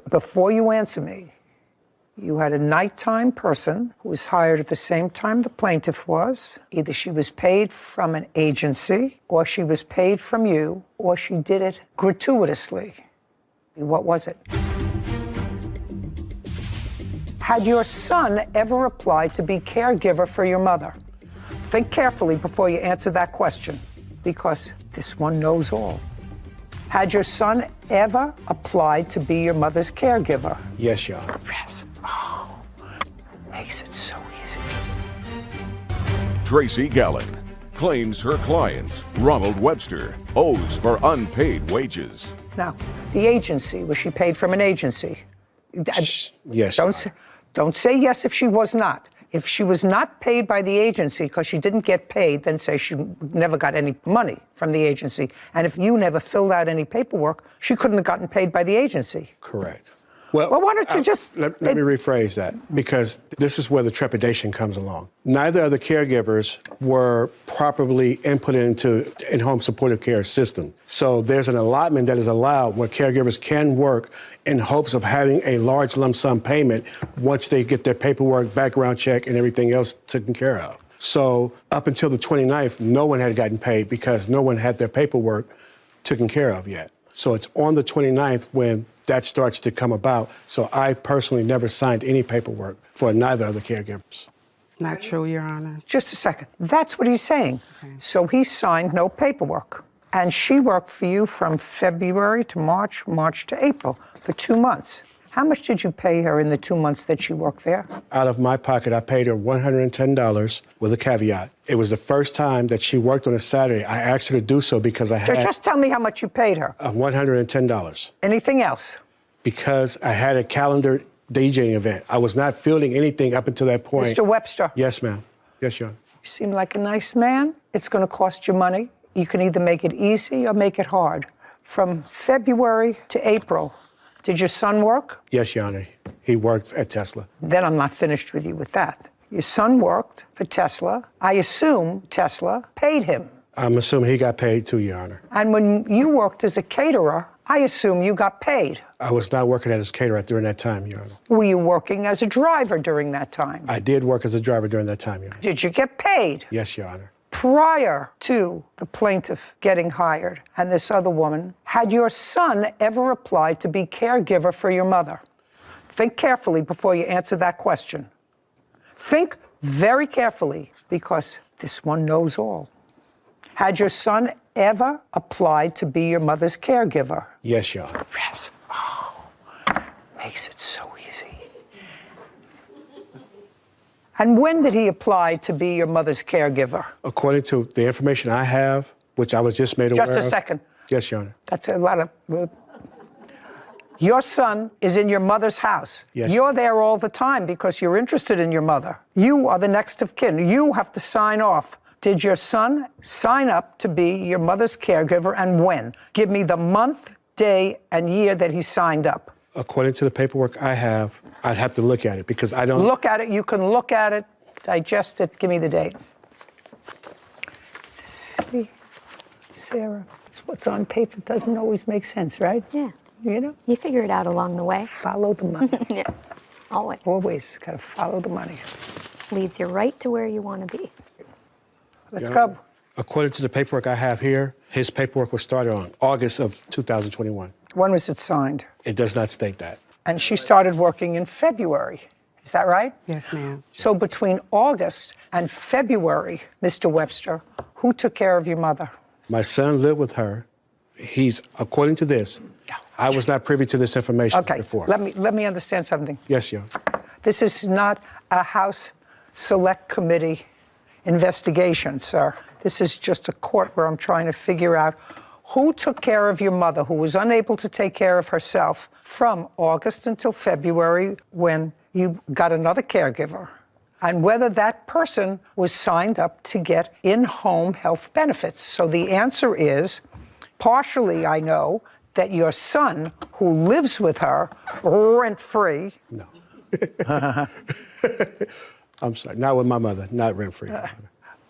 Before you answer me, you had a nighttime person who was hired at the same time the plaintiff was. Either she was paid from an agency or she was paid from you or she did it gratuitously. What was it? Had your son ever applied to be caregiver for your mother? Think carefully before you answer that question, because this one knows all. Had your son ever applied to be your mother's caregiver? Yes, Your Honor. Yes. Oh, makes it so easy. Tracy Gallen claims her client, Ronald Webster, owes for unpaid wages. Now, the agency, was she paid from an agency? Yes. Don't say yes if she was not. If she was not paid by the agency because she didn't get paid, then say she never got any money from the agency. And if you never filled out any paperwork, she couldn't have gotten paid by the agency. Correct. Well, why don't you just... Let me rephrase that, because this is where the trepidation comes along. Neither of the caregivers were properly inputted into in-home supportive care system. So there's an allotment that is allowed where caregivers can work in hopes of having a large lump sum payment once they get their paperwork, background check, and everything else taken care of. So up until the 29th, no one had gotten paid because no one had their paperwork taken care of yet. So it's on the 29th when that starts to come about. So I personally never signed any paperwork for neither of the caregivers. It's not true, Your Honor. Just a second. That's what he's saying. Okay. So he signed no paperwork. And she worked for you from February to March, March to April, for 2 months. How much did you pay her in the 2 months that she worked there? Out of my pocket, I paid her $110 with a caveat. It was the first time that she worked on a Saturday. I asked her to do so because I had... Just tell me how much you paid her. $110. Anything else? Because I had a calendar DJing event. I was not fielding anything up until that point. Mr. Webster. Yes, ma'am. Yes, Your Honor. You seem like a nice man. It's going to cost you money. You can either make it easy or make it hard. From February to April, Did your son work? Yes, Your Honor. He worked at Tesla. Then I'm not finished with you with that. Your son worked for Tesla. I assume Tesla paid him. I'm assuming he got paid too, Your Honor. And when you worked as a caterer, I assume you got paid. I was not working as a caterer during that time, Your Honor. Were you working as a driver during that time? I did work as a driver during that time, Your Honor. Did you get paid? Yes, Your Honor. Prior to the plaintiff getting hired and this other woman, had your son ever applied to be caregiver for your mother? Think carefully before you answer that question. Think very carefully, because this one knows all. Had your son ever applied to be your mother's caregiver? Yes, Your Honor. Yes. Oh, makes it so easy. And when did he apply to be your mother's caregiver? According to the information I have, which I was just made aware of. Just a second. Yes, Your Honor. That's a lot of... Your son is in your mother's house. Yes. You're there all the time because you're interested in your mother. You are the next of kin. You have to sign off. Did your son sign up to be your mother's caregiver, and when? Give me the month, day, and year that he signed up. According to the paperwork I have, I'd have to look at it because I don't... Look at it. You can look at it, digest it. Give me the date. See, Sarah, it's what's on paper doesn't always make sense, right? Yeah. You know? You figure it out along the way. Follow the money. Yeah, always. Always got to follow the money. Leads you right to where you want to be. Let's go. According to the paperwork I have here, his paperwork was started on August of 2021. When was it signed? It does not state that. And she started working in February. Is that right? Yes, ma'am. So between August and February, Mr. Webster, who took care of your mother? My son lived with her. He's, according to this, I was not privy to this information before. Let me understand something. Yes, Your Honor. This is not a House Select Committee investigation, sir. This is just a court where I'm trying to figure out who took care of your mother, who was unable to take care of herself from August until February when you got another caregiver, and whether that person was signed up to get in-home health benefits. So the answer is, partially I know that your son, who lives with her rent-free... No. I'm sorry, not with my mother, not rent-free.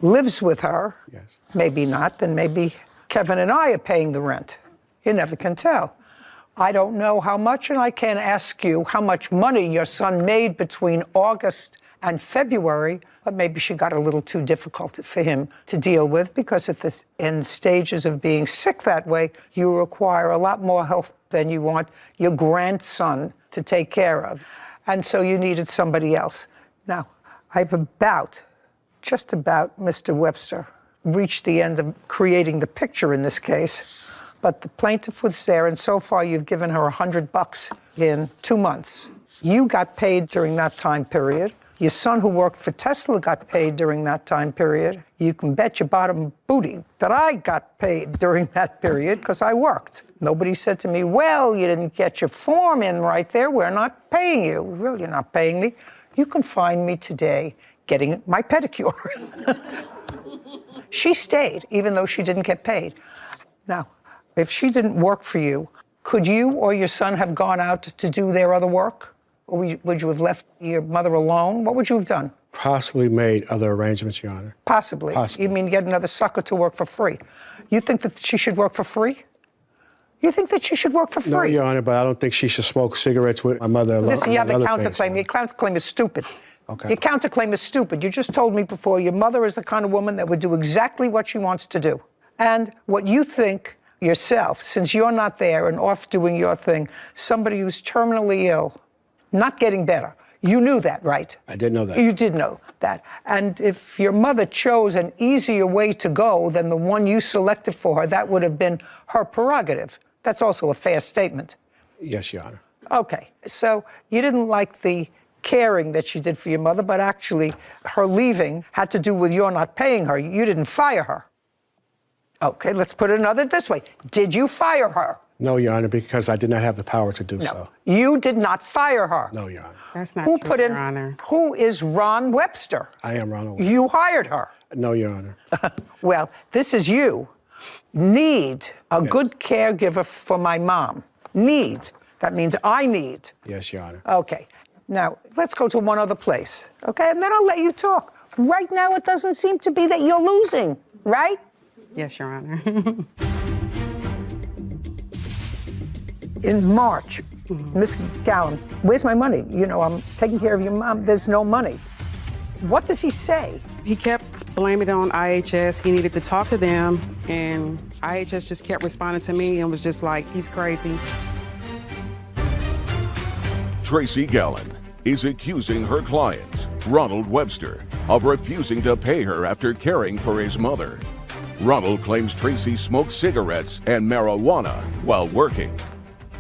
Lives with her. Yes. Maybe not, then maybe Kevin and I are paying the rent. You never can tell. I don't know how much, and I can't ask you how much money your son made between August and February, but maybe she got a little too difficult for him to deal with, because at the end stages of being sick that way, you require a lot more help than you want your grandson to take care of. And so you needed somebody else. Now, I've just about, Mr. Webster, reached the end of creating the picture in this case, but the plaintiff was there, and so far you've given her $100 in 2 months. You got paid during that time period. Your son, who worked for Tesla, got paid during that time period. You can bet your bottom booty that I got paid during that period because I worked. Nobody said to me, well, you didn't get your form in right there. We're not paying you. Well, you're not paying me. You can find me today getting my pedicure. She stayed, even though she didn't get paid. Now, if she didn't work for you, could you or your son have gone out to do their other work? Or would you have left your mother alone? What would you have done? Possibly made other arrangements, Your Honor. Possibly. You mean get another sucker to work for free? You think that she should work for free? You think that she should work for free? No, Your Honor, but I don't think she should smoke cigarettes with my mother alone. Listen, you have the counterclaim. Your counterclaim is stupid. Okay. Your counterclaim is stupid. You just told me before your mother is the kind of woman that would do exactly what she wants to do. And what you think yourself, since you're not there and off doing your thing, somebody who's terminally ill, not getting better. You knew that, right? I did know that. You did know that. And if your mother chose an easier way to go than the one you selected for her, that would have been her prerogative. That's also a fair statement. Yes, Your Honor. Okay, so you didn't like the caring that she did for your mother, but actually her leaving had to do with your not paying her. You didn't fire her. Okay, let's put it this way. Did you fire her? No, Your Honor, because I did not have the power to do so. You did not fire her. No, Your Honor. That's not Who true, put in? Your Honor. Who is Ron Webster? I am Ron Webster. You hired her. No, Your Honor. Well, this is you. Need a good caregiver for my mom. Need. That means I need. Yes, Your Honor. Okay. Now, let's go to one other place, okay? And then I'll let you talk. Right now, it doesn't seem to be that you're losing, right? Yes, Your Honor. In March, Miss Gallen, where's my money? You know, I'm taking care of your mom. There's no money. What does he say? He kept blaming it on IHS. He needed to talk to them, and IHS just kept responding to me and was just like, he's crazy. Tracy Gallen is accusing her client, Ronald Webster, of refusing to pay her after caring for his mother. Ronald claims Tracy smoked cigarettes and marijuana while working.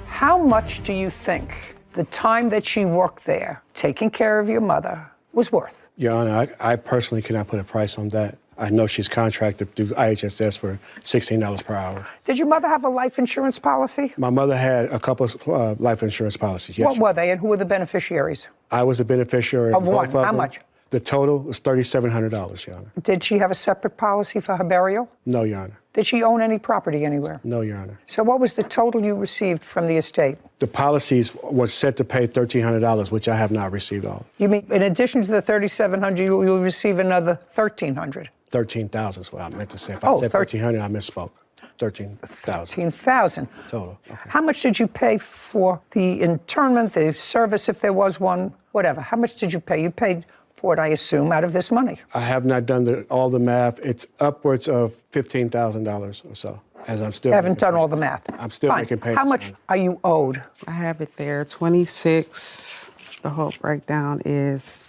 How much do you think the time that she worked there, taking care of your mother, was worth? Your Honor, I personally cannot put a price on that. I know she's contracted through IHSS for $16 per hour. Did your mother have a life insurance policy? My mother had a couple of life insurance policies, yes. What were they, and who were the beneficiaries? I was a beneficiary Of both one. of How them. much? The total was $3,700, Your Honor. Did she have a separate policy for her burial? No, Your Honor. Did she own any property anywhere? No, Your Honor. So what was the total you received from the estate? The policies was set to pay $1,300, which I have not received all. You mean in addition to the $3,700, you'll receive another $1,300? $13,000 is what I meant to say. If I said $1,300, I misspoke. $13,000. $13,000. Total. Okay. How much did you pay for the internment, the service, if there was one, whatever? How much did you pay? You paid for it, I assume, out of this money. I have not done all the math. It's upwards of $15,000 or so, as I'm still. You haven't done all the math. I'm still Fine. making payments. How much are you owed? I have it there, 26. The whole breakdown is.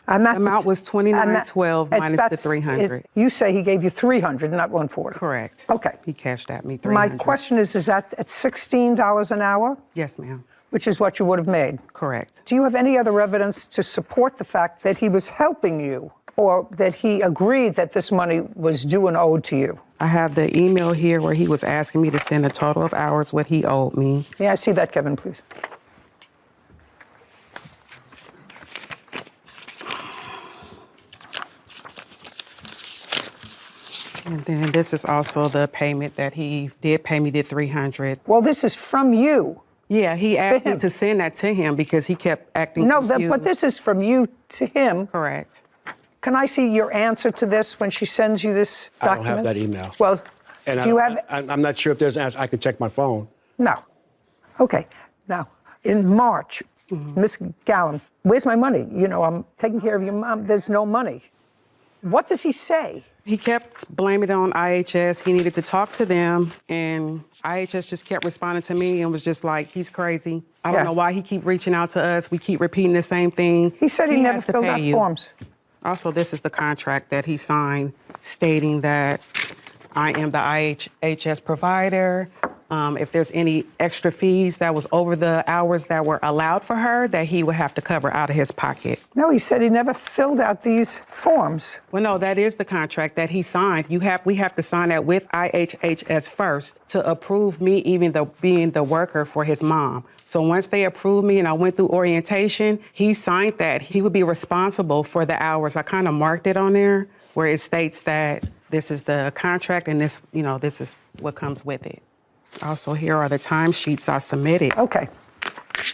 The amount was $29.12 minus the $300. You say he gave you $300, not $140. Correct. Okay. He cashed at me $300. My question is that at $16 an hour? Yes, ma'am. Which is what you would have made. Correct. Do you have any other evidence to support the fact that he was helping you or that he agreed that this money was due and owed to you? I have the email here where he was asking me to send a total of hours what he owed me. May I see that, Kevin, please? And then this is also the payment that he did pay me, the $300. Well, this is from you. Yeah, he asked me to send that to him because he kept acting confused. But this is from you to him. Correct. Can I see your answer to this when she sends you this document? I don't have that email. Well, and do you have? I'm not sure if there's an answer. I could check my phone. No. Okay. Now, in March, Miss Gallen, where's my money? You know, I'm taking care of your mom. There's no money. What does he say? He kept blaming it on IHS. He needed to talk to them, and IHS just kept responding to me and was just like, he's crazy. I don't know why he keep reaching out to us. We keep repeating the same thing. He said he never has to filled pay out you. forms. Also, this is the contract that he signed stating that I am the IHS provider. If there's any extra fees that was over the hours that were allowed for her, that he would have to cover out of his pocket. No, he said he never filled out these forms. Well, no, that is the contract that he signed. We have to sign that with IHS first to approve me even being the worker for his mom. So once they approved me and I went through orientation, he signed that. He would be responsible for the hours. I kind of marked it on there where it states that this is the contract and this, this is what comes with it. Also, here are the timesheets I submitted. Okay.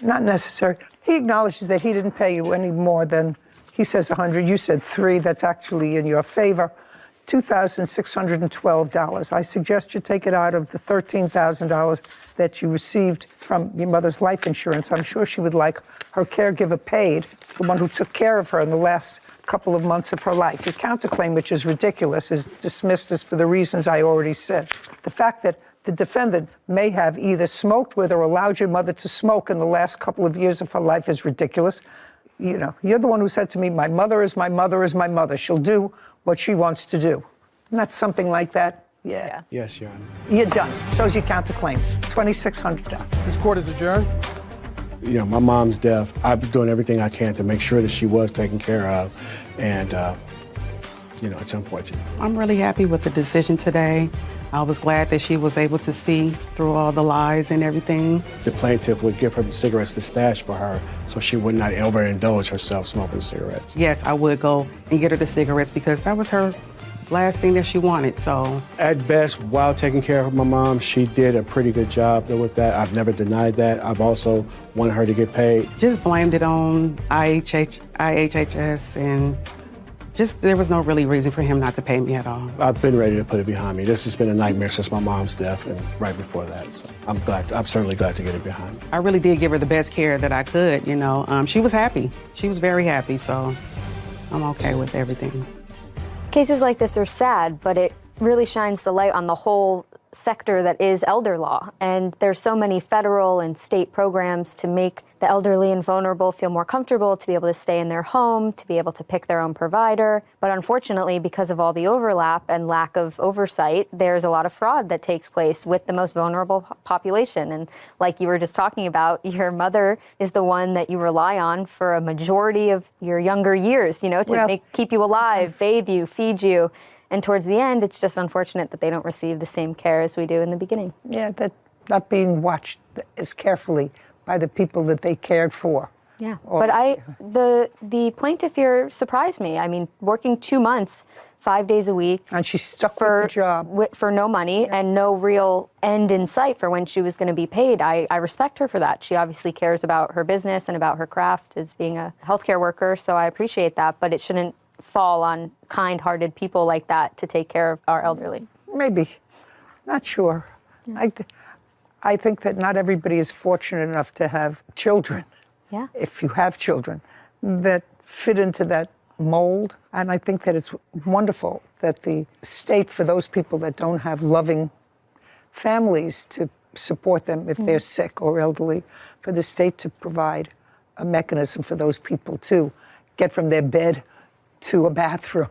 Not necessary. He acknowledges that he didn't pay you any more than, he says 100, you said 3. That's actually in your favor. $2,612. I suggest you take it out of the $13,000 that you received from your mother's life insurance. I'm sure she would like her caregiver paid, the one who took care of her in the last couple of months of her life. Your counterclaim, which is ridiculous, is dismissed as for the reasons I already said. The fact that the defendant may have either smoked with or allowed your mother to smoke in the last couple of years of her life is ridiculous. You're the one who said to me, my mother is my mother is my mother. She'll do what she wants to do. Not something like that. Yeah. Yes, Your Honor. You're done. So's your counterclaim. $2,600. This court is adjourned. My mom's death. I've been doing everything I can to make sure that she was taken care of. And it's unfortunate. I'm really happy with the decision today. I was glad that she was able to see through all the lies and everything. The plaintiff would give her cigarettes to stash for her so she would not overindulge herself smoking cigarettes. Yes, I would go and get her the cigarettes because that was her last thing that she wanted, so. At best, while taking care of my mom, she did a pretty good job with that. I've never denied that. I've also wanted her to get paid. Just blamed it on IHHS and just there was no really reason for him not to pay me at all. I've been ready to put it behind me. This has been a nightmare since my mom's death and right before that. So I'm certainly glad to get it behind me. I really did give her the best care that I could, She was happy. She was very happy, so I'm okay with everything. Cases like this are sad, but it really shines the light on the whole sector that is elder law. And there's so many federal and state programs to make the elderly and vulnerable feel more comfortable, to be able to stay in their home, to be able to pick their own provider. But unfortunately, because of all the overlap and lack of oversight, there's a lot of fraud that takes place with the most vulnerable population. And like you were just talking about, your mother is the one that you rely on for a majority of your younger years, to keep you alive, bathe you, feed you. And towards the end, it's just unfortunate that they don't receive the same care as we do in the beginning. Yeah, that not being watched as carefully by the people that they cared for. Yeah, but the plaintiff here surprised me. I mean, working 2 months, 5 days a week. And she stuck with the job. For no money and no real end in sight for when she was going to be paid. I respect her for that. She obviously cares about her business and about her craft as being a healthcare worker, so I appreciate that, but it shouldn't fall on kind-hearted people like that to take care of our elderly. Maybe. Not sure. Yeah. I think that not everybody is fortunate enough to have children. Yeah. If you have children that fit into that mold. And I think that it's wonderful that the state, for those people that don't have loving families to support them if they're sick or elderly, for the state to provide a mechanism for those people to get from their bed to a bathroom,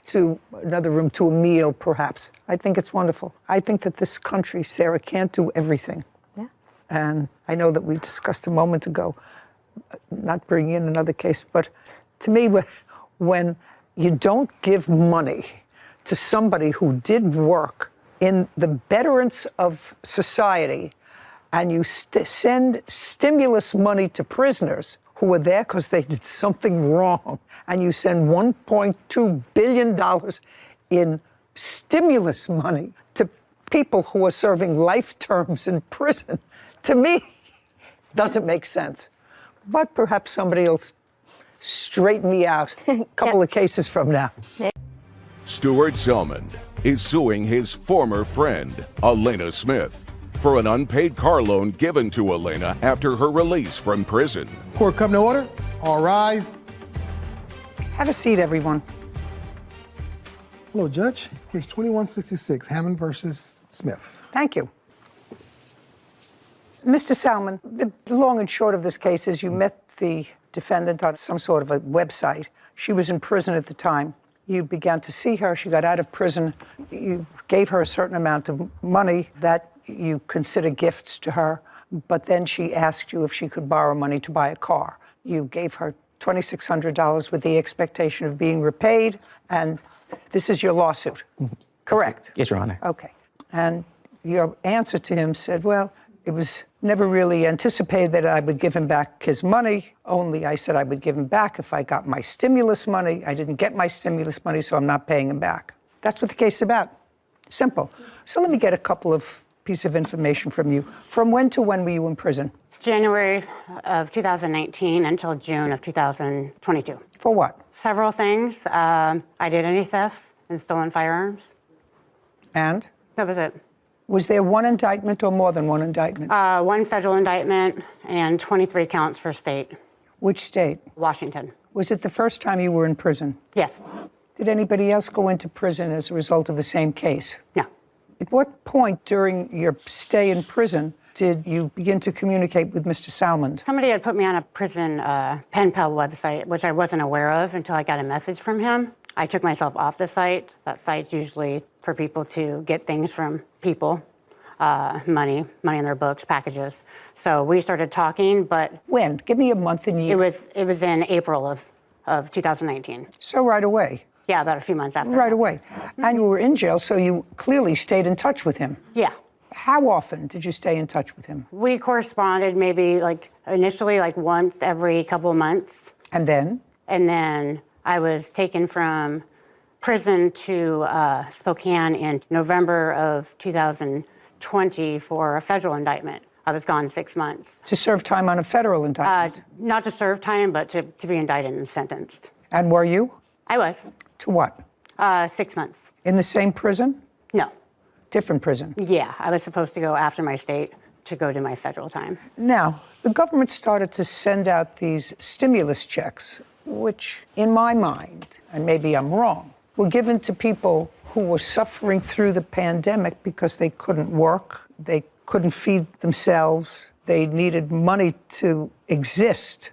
to another room, to a meal, perhaps. I think it's wonderful. I think that this country, Sarah, can't do everything. Yeah. And I know that we discussed a moment ago, not bringing in another case, but to me, when you don't give money to somebody who did work in the betterance of society, and you send stimulus money to prisoners who were there because they did something wrong, and you send $1.2 billion in stimulus money to people who are serving life terms in prison, to me, doesn't make sense. But perhaps somebody will straighten me out a couple of cases from now. Stuart Selmond is suing his former friend, Elena Smith, for an unpaid car loan given to Elena after her release from prison. Court come to order. All rise. Have a seat, everyone. Hello, Judge. Case 2166, Hammond versus Smith. Thank you. Mr. Salmon, the long and short of this case is you met the defendant on some sort of a website. She was in prison at the time. You began to see her. She got out of prison. You gave her a certain amount of money that you consider gifts to her, but then she asked you if she could borrow money to buy a car. You gave her $2,600 with the expectation of being repaid, and this is your lawsuit, correct? Yes, Your Honor. Okay. And your answer to him said, well, it was never really anticipated that I would give him back his money, only I said I would give him back if I got my stimulus money. I didn't get my stimulus money, so I'm not paying him back. That's what the case is about. Simple. So let me get a couple of pieces of information from you. From when to when were you in prison? January of 2019 until June of 2022. For what? Several things. I did any thefts and stolen firearms. And? That was it. Was there one indictment or more than one indictment? One federal indictment and 23 counts for state. Which state? Washington. Was it the first time you were in prison? Yes. Did anybody else go into prison as a result of the same case? No. At what point during your stay in prison did you begin to communicate with Mr. Salmond? Somebody had put me on a prison pen pal website, which I wasn't aware of until I got a message from him. I took myself off the site. That site's usually for people to get things from people, money in their books, packages. So we started talking, but... When? Give me a month and year. It was in April of 2019. So right away. Yeah, about a few months after. Right away. And you were in jail, so you clearly stayed in touch with him. Yeah. How often did you stay in touch with him? We corresponded maybe initially once every couple of months. And then? And then I was taken from prison to Spokane in November of 2020 for a federal indictment. I was gone 6 months. To serve time on a federal indictment? Not to serve time, but to be indicted and sentenced. And were you? I was. To what? 6 months. In the same prison? No. Different prison? Yeah, I was supposed to go after my state to go do my federal time. Now, the government started to send out these stimulus checks, which, in my mind, and maybe I'm wrong, were given to people who were suffering through the pandemic because they couldn't work, they couldn't feed themselves, they needed money to exist.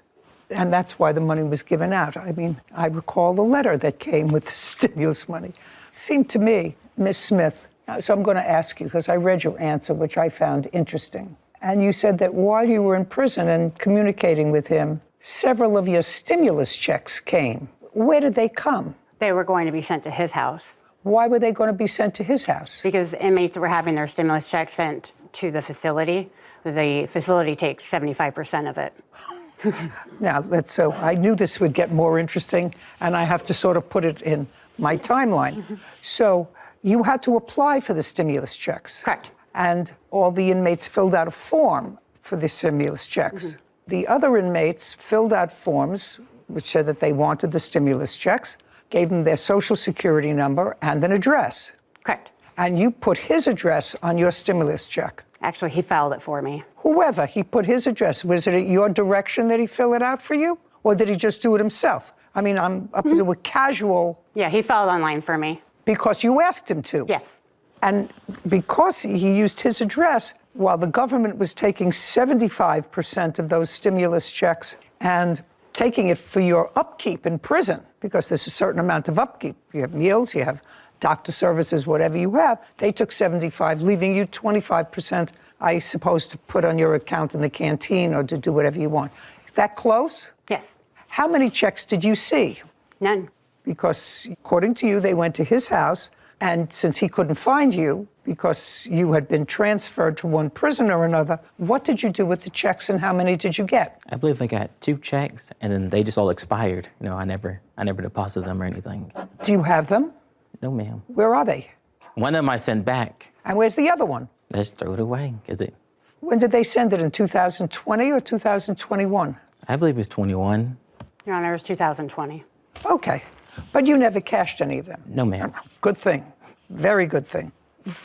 And that's why the money was given out. I mean, I recall the letter that came with the stimulus money. It seemed to me, Ms. Smith, so I'm going to ask you, because I read your answer, which I found interesting. And you said that while you were in prison and communicating with him, several of your stimulus checks came. Where did they come? They were going to be sent to his house. Why were they going to be sent to his house? Because inmates were having their stimulus checks sent to the facility. The facility takes 75% of it. Now, so I knew this would get more interesting, and I have to sort of put it in my timeline. So you had to apply for the stimulus checks. Correct. And all the inmates filled out a form for the stimulus checks. The other inmates filled out forms which said that they wanted the stimulus checks, gave them their social security number and an address. Correct. And you put his address on your stimulus check. Actually, he filed it for me. Whoever, he put his address. Was it at your direction that he filled it out for you? Or did he just do it himself? I mean, I'm up to a casual. Yeah, he filed online for me. Because you asked him to? Yes. And because he used his address, while the government was taking 75% of those stimulus checks and taking it for your upkeep in prison, because there's a certain amount of upkeep. You have meals, you have doctor services, whatever you have. They took 75, leaving you 25%, I suppose, to put on your account in the canteen or to do whatever you want. Is that close? Yes. How many checks did you see? None. Because according to you, they went to his house, and since he couldn't find you, because you had been transferred to one prison or another, what did you do with the checks and how many did you get? I believe they got 2 checks and then they just all expired. You know, I never deposited them or anything. Do you have them? No, ma'am. Where are they? One of them I sent back. And where's the other one? Let's throw it away. Is it? When did they send it, in 2020 or 2021? I believe it's 21. Your Honor, it was 2020. Okay. But you never cashed any of them? No, ma'am. Good thing. Very good thing.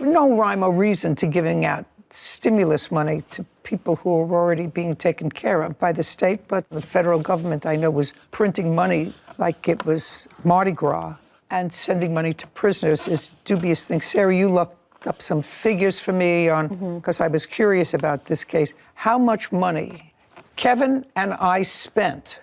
No rhyme or reason to giving out stimulus money to people who are already being taken care of by the state, but the federal government, I know, was printing money like it was Mardi Gras, and sending money to prisoners is dubious thing. Sarah, you looked up some figures for me on, because I was curious about this case. How much money Kevin and I spent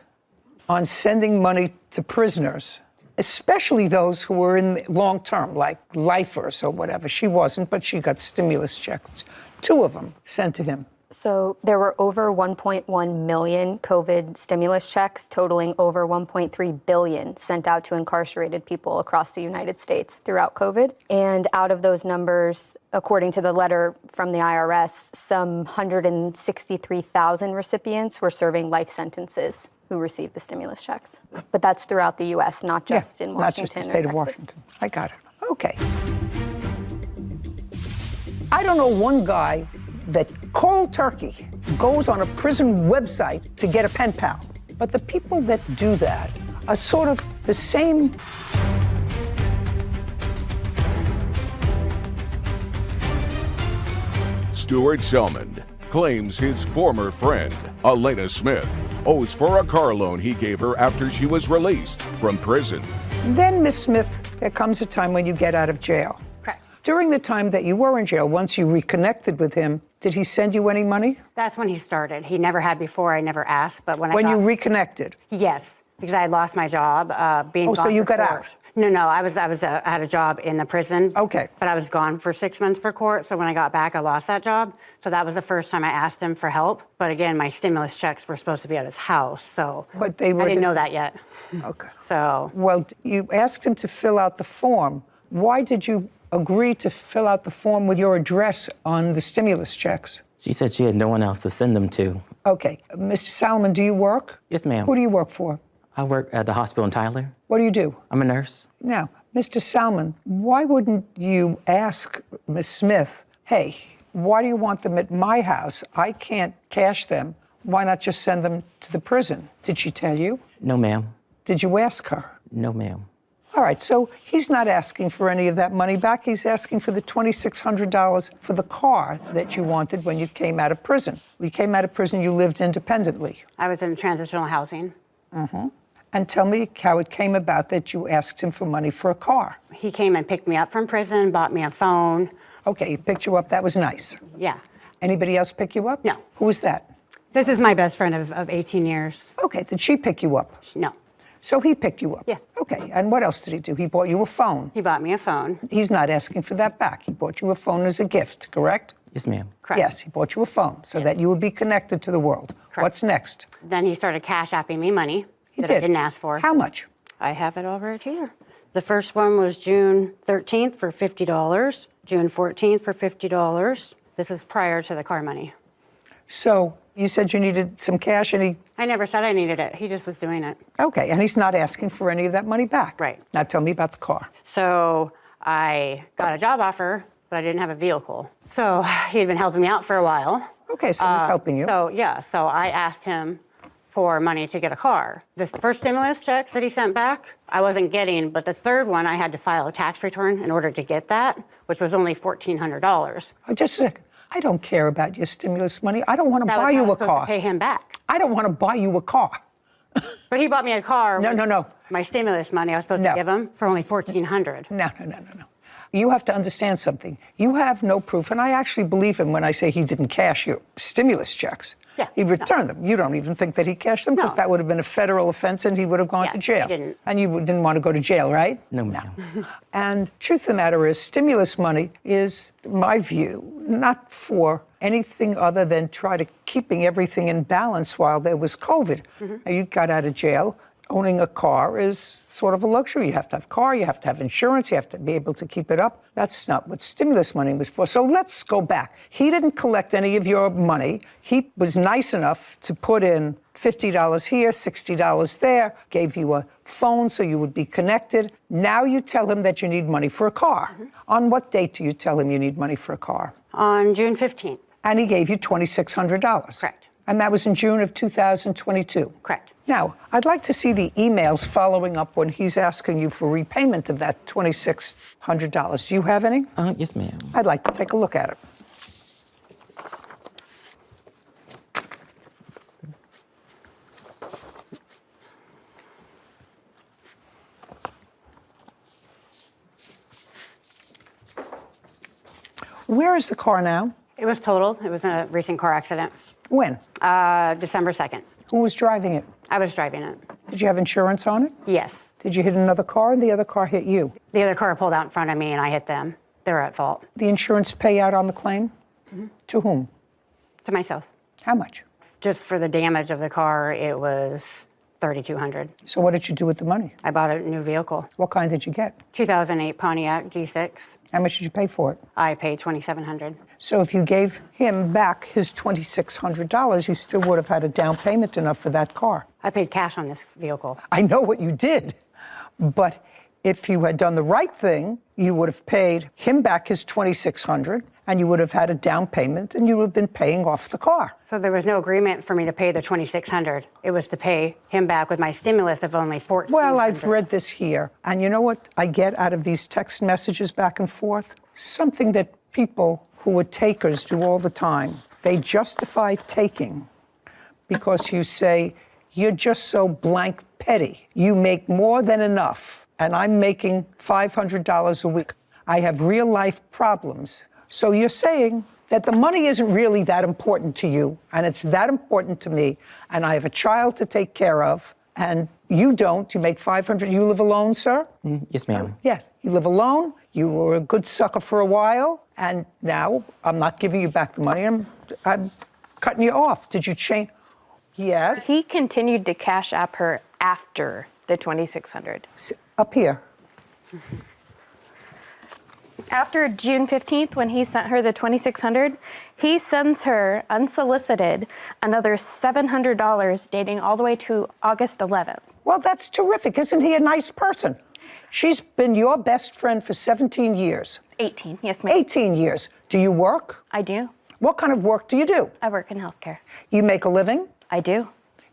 on sending money to prisoners, especially those who were in long-term, like lifers or whatever. She wasn't, but she got stimulus checks, 2 of them sent to him. So there were over 1.1 million COVID stimulus checks, totaling over 1.3 billion sent out to incarcerated people across the United States throughout COVID. And out of those numbers, according to the letter from the IRS, some 163,000 recipients were serving life sentences who received the stimulus checks. But that's throughout the U.S., not just in Washington. Not just the state of Washington. I got it. Okay. I don't know one guy that cold turkey goes on a prison website to get a pen pal. But the people that do that are sort of the same. Stuart Selmond claims his former friend, Elena Smith, owes for a car loan he gave her after she was released from prison. Then, Miss Smith, there comes a time when you get out of jail. Correct. During the time that you were in jail, once you reconnected with him, did he send you any money? That's when he started. He never had before. I never asked, but when you reconnected? Yes, because I had lost my job being gone so you for got court. out? No, I had a job in the prison. Okay. But I was gone for 6 months for court, so when I got back, I lost that job. So that was the first time I asked him for help. But again, my stimulus checks were supposed to be at his house, so But they were I didn't know his- that yet. Okay. So, Well, you asked him to fill out the form. Why did you agree to fill out the form with your address on the stimulus checks? She said she had no one else to send them to. Okay. Mr. Salomon, do you work? Yes, ma'am. Who do you work for? I work at the hospital in Tyler. What do you do? I'm a nurse. Now, Mr. Salmon, why wouldn't you ask Ms. Smith, hey, why do you want them at my house? I can't cash them. Why not just send them to the prison? Did she tell you? No, ma'am. Did you ask her? No, ma'am. All right, so he's not asking for any of that money back. He's asking for the $2,600 for the car that you wanted when you came out of prison. When you came out of prison, you lived independently. I was in transitional housing. Mm-hmm. And tell me how it came about that you asked him for money for a car. He came and picked me up from prison, bought me a phone. Okay, he picked you up. That was nice. Yeah. Anybody else pick you up? No. Who was that? This is my best friend of 18 years. Okay, did she pick you up? No. So he picked you up? Yeah. Okay, and what else did he do? He bought you a phone. He bought me a phone. He's not asking for that back. He bought you a phone as a gift, correct? Yes, ma'am. Correct. Yes, he bought you a phone so that you would be connected to the world. Correct. What's next? Then he started cash apping me money He that did. I didn't ask for. How much? I have it all right here. The first one was June 13th for $50, June 14th for $50. This is prior to the car money. So you said you needed some cash and he... I never said I needed it. He just was doing it. Okay, and he's not asking for any of that money back. Right. Now tell me about the car. So I got a job offer, but I didn't have a vehicle. So he had been helping me out for a while. Okay, so he's helping you. So I asked him for money to get a car. This first stimulus check that he sent back, I wasn't getting, but the third one, I had to file a tax return in order to get that, which was only $1,400. Oh, just a second. I don't care about your stimulus money. I don't want to That buy was how I you a was supposed car. to pay him back. I don't want to buy you a car. But he bought me a car. No, with no, no. My stimulus money I was supposed No. to give him for only $1,400. No. You have to understand something. You have no proof, and I actually believe him when I say he didn't cash your stimulus checks. Yeah, He returned them. You don't even think that he cashed them because No. that would have been a federal offense and he would have gone Yeah, to jail. he didn't. And you didn't want to go to jail, right? No, ma'am. And truth of the matter is, stimulus money is, in my view, not for anything other than try to keeping everything in balance while there was COVID. Now, you got out of jail. Owning a car is sort of a luxury. You have to have a car, you have to have insurance, you have to be able to keep it up. That's not what stimulus money was for. So let's go back. He didn't collect any of your money. He was nice enough to put in $50 here, $60 there, gave you a phone so you would be connected. Now you tell him that you need money for a car. On what date do you tell him you need money for a car? On June 15th. And he gave you $2,600. Correct. And that was in June of 2022. Correct. Now, I'd like to see the emails following up when he's asking you for repayment of that $2,600. Do you have any? Yes, ma'am. I'd like to take a look at it. Where is the car now? It was totaled. It was a recent car accident. When? December 2nd. Who was driving it? I was driving it. Did you have insurance on it? Yes. Did you hit another car and the other car hit you? The other car pulled out in front of me and I hit them. They were at fault. The insurance payout on the claim? To whom? To myself. How much? Just for the damage of the car, it was $3,200. So what did you do with the money? I bought a new vehicle. What kind did you get? 2008 Pontiac G6. How much did you pay for it? I paid $2,700. So if you gave him back his $2,600, you still would have had a down payment enough for that car. I paid cash on this vehicle. I know what you did, but if you had done the right thing, you would have paid him back his $2,600, and you would have had a down payment, and you would have been paying off the car. So there was no agreement for me to pay the $2,600. It was to pay him back with my stimulus of only $1,400. Well, I've read this here, and you know what I get out of these text messages back and forth? Something that people who are takers do all the time. They justify taking because you say, you're just so blank petty. You make more than enough, and I'm making $500 a week. I have real life problems. So you're saying that the money isn't really that important to you, and it's that important to me, and I have a child to take care of, and you don't. You make $500. You live alone, sir? Yes, ma'am. Yes. You live alone. You were a good sucker for a while, and now I'm not giving you back the money. I'm cutting you off. Did you change? Yes. He continued to cash app her after the $2,600. Up here. After June 15th, when he sent her the $2,600, he sends her, unsolicited, another $700 dating all the way to August 11th. Well, that's terrific. Isn't he a nice person? She's been your best friend for 17 years. 18, yes, ma'am. 18 years. Do you work? I do. What kind of work do you do? I work in healthcare. You make a living? I do.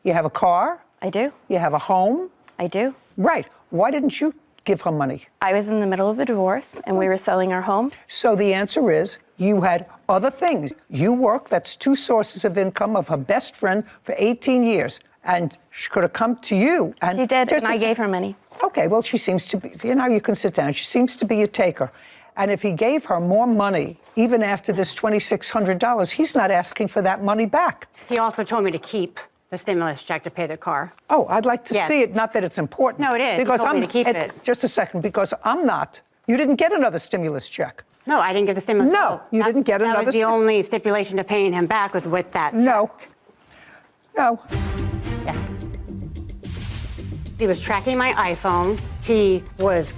You have a car? I do. You have a home? I do. Right. Why didn't you give her money? I was in the middle of a divorce, and we were selling our home. So the answer is you had other things. You work, that's 2 sources of income of her best friend for 18 years. And she could have come to you. And she did, and I gave her money. Okay, well, she seems to be, you can sit down. She seems to be a taker. And if he gave her more money, even after this $2,600, he's not asking for that money back. He also told me to keep the stimulus check to pay the car. Oh, I'd like to Yes. see it. Not that it's important. No, it is. Because He told I'm me to keep it. Just a second, because I'm not. You didn't get another stimulus check. No, I didn't get the stimulus. No, you didn't get another. That was the only stipulation to paying him back was with that. No. No. Yeah. He was tracking my iPhone. He was.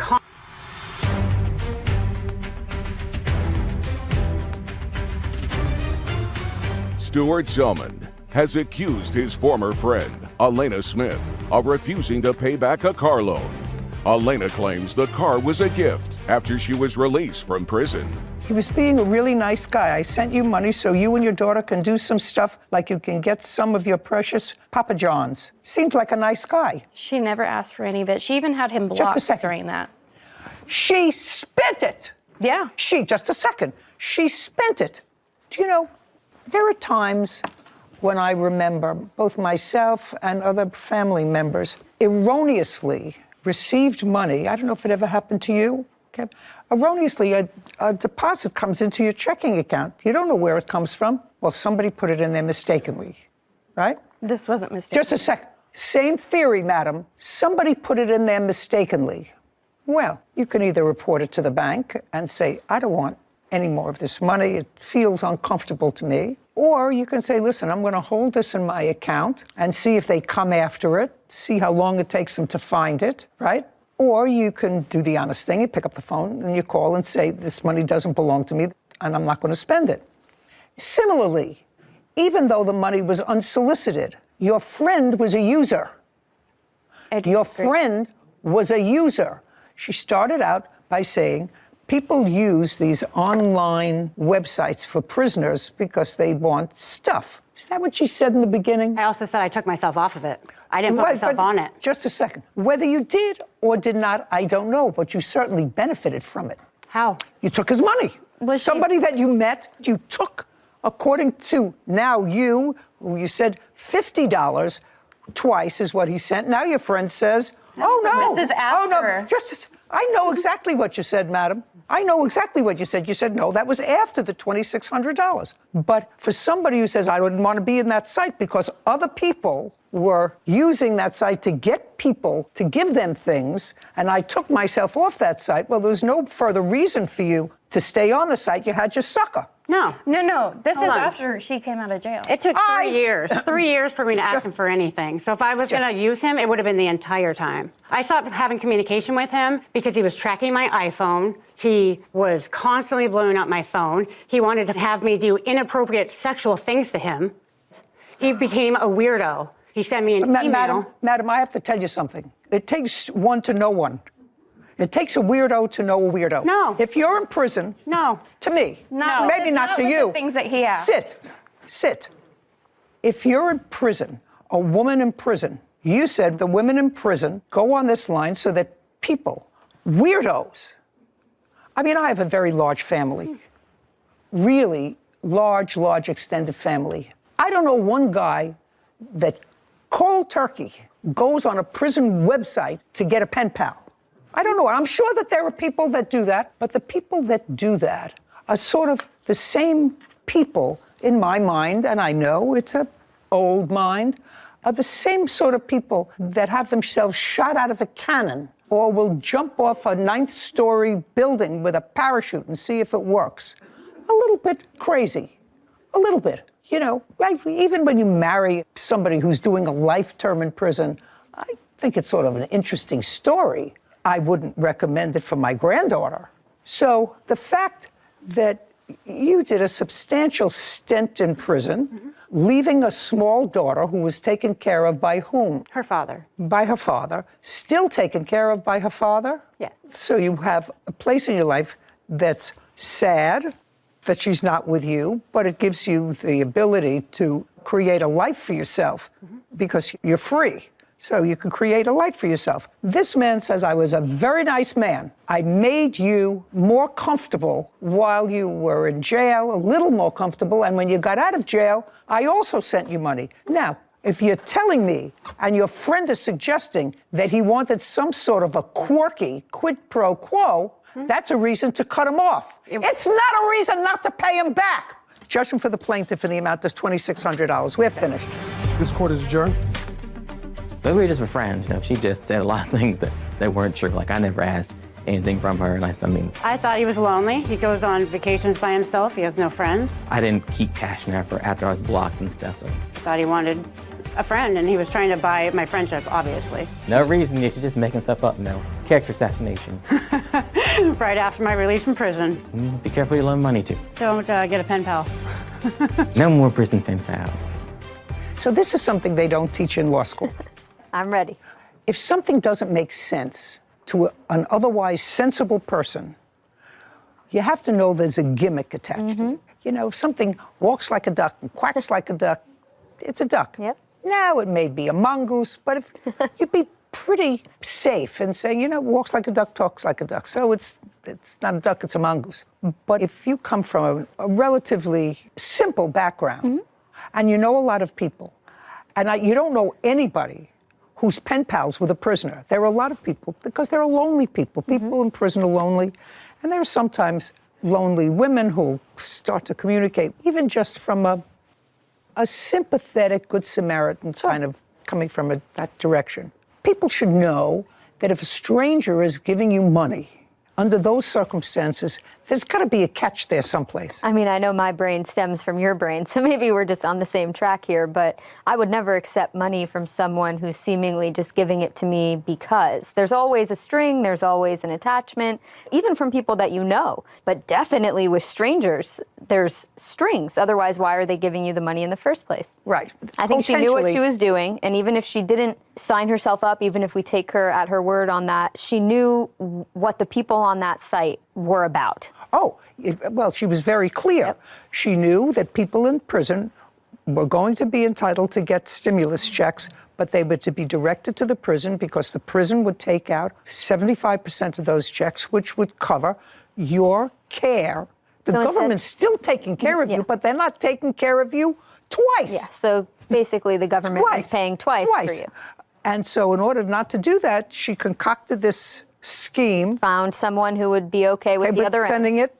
Stuart Selman has accused his former friend, Elena Smith, of refusing to pay back a car loan. Elena claims the car was a gift after she was released from prison. He was being a really nice guy. I sent you money so you and your daughter can do some stuff, like you can get some of your precious Papa John's. Seems like a nice guy. She never asked for any of it. She even had him blocked during that. She spent it. Yeah. Just a second. She spent it. Do you know, there are times when I remember both myself and other family members erroneously received money. I don't know if it ever happened to you. Okay. Erroneously, a deposit comes into your checking account. You don't know where it comes from. Well, somebody put it in there mistakenly, right? This wasn't mistaken. Just a second. Same theory, madam. Somebody put it in there mistakenly. Well, you can either report it to the bank and say, I don't want any more of this money. It feels uncomfortable to me. Or you can say, listen, I'm going to hold this in my account and see if they come after it, see how long it takes them to find it, right? Or you can do the honest thing. You pick up the phone and you call and say, this money doesn't belong to me and I'm not going to spend it. Similarly, even though the money was unsolicited, your friend was a user. Your friend was a user. She started out by saying, people use these online websites for prisoners because they want stuff. Is that what she said in the beginning? I also said I took myself off of it. I didn't put myself on it. Just a second. Whether you did or did not, I don't know, but you certainly benefited from it. How? You took his money. Somebody that you met, you took, according to now you said $50 twice is what he sent. Now your friend says, oh no. This is after. Oh no. I know exactly what you said, madam. I know exactly what you said. You said, no, that was after the $2,600. But for somebody who says, I wouldn't want to be in that site because other people were using that site to get people to give them things, and I took myself off that site, well, there's no further reason for you to stay on the site. You had your sucker. No. This Hold is on. after she came out of jail. It took 3 years. 3 years for me to ask him for anything. So if I was going to use him, it would have been the entire time. I stopped having communication with him because he was tracking my iPhone. He was constantly blowing up my phone. He wanted to have me do inappropriate sexual things to him. He became a weirdo. He sent me an email. Madam, I have to tell you something. It takes one to know one. It takes a weirdo to know a weirdo. No. If you're in prison. No. To me. No. Maybe not to with you. The things that he asked. Sit. If you're in prison, a woman in prison, you said the women in prison go on this line so that people, weirdos. I mean, I have a very large family. Really large extended family. I don't know one guy that cold turkey goes on a prison website to get a pen pal. I don't know. I'm sure that there are people that do that, but the people that do that are sort of the same people in my mind, and I know it's an old mind, are the same sort of people that have themselves shot out of a cannon or will jump off a 9th-story building with a parachute and see if it works. A little bit crazy. A little bit. You know, like even when you marry somebody who's doing a life term in prison, I think it's sort of an interesting story. I wouldn't recommend it for my granddaughter. So the fact that you did a substantial stint in prison, leaving a small daughter who was taken care of by whom? Her father. By her father. Still taken care of by her father? Yeah. So you have a place in your life that's sad that she's not with you, but it gives you the ability to create a life for yourself because you're free. So you can create a life for yourself. This man says, I was a very nice man. I made you more comfortable while you were in jail, a little more comfortable, and when you got out of jail, I also sent you money. Now, if you're telling me, and your friend is suggesting that he wanted some sort of a quirky quid pro quo, that's a reason to cut him off. It's not a reason not to pay him back. Judgment for the plaintiff in the amount of $2,600. We're finished. This court is adjourned. But we were just friends, you know. She just said a lot of things that weren't true. Like, I never asked anything from her, and I mean... I thought he was lonely. He goes on vacations by himself. He has no friends. I didn't keep cashing her after I was blocked and stuff, so... Thought he wanted a friend, and he was trying to buy my friendship, obviously. No reason, yeah, she's just making stuff up, no. Character assassination. Right after my release from prison. Be careful who you loan money to. Don't get a pen pal. No more prison pen pals. So this is something they don't teach in law school. I'm ready. If something doesn't make sense to an otherwise sensible person, you have to know there's a gimmick attached to it. You know, if something walks like a duck and quacks like a duck, it's a duck. Yep. Now, it may be a mongoose, but if you'd be pretty safe in saying, you know, walks like a duck, talks like a duck. So it's not a duck, it's a mongoose. But if you come from a relatively simple background and you know a lot of people, and you don't know anybody who's pen pals with a prisoner. There are a lot of people, because there are lonely people. People in prison are lonely. And there are sometimes lonely women who start to communicate, even just from a sympathetic Good Samaritan kind of coming from that direction. People should know that if a stranger is giving you money, under those circumstances, there's got to be a catch there someplace. I mean, I know my brain stems from your brain, so maybe we're just on the same track here, but I would never accept money from someone who's seemingly just giving it to me because there's always a string, there's always an attachment, even from people that you know. But definitely with strangers, there's strings. Otherwise, why are they giving you the money in the first place? Right. I think she knew what she was doing, and even if she didn't sign herself up, even if we take her at her word on that, she knew what the people on that site were about. Oh, well, she was very clear. Yep. She knew that people in prison were going to be entitled to get stimulus checks, but they were to be directed to the prison because the prison would take out 75% of those checks, which would cover your care. The government's still taking care of you, but they're not taking care of you twice. Yeah, so basically the government is paying twice for you. And so in order not to do that, she concocted this scheme. Found someone who would be okay with the other end. Sending it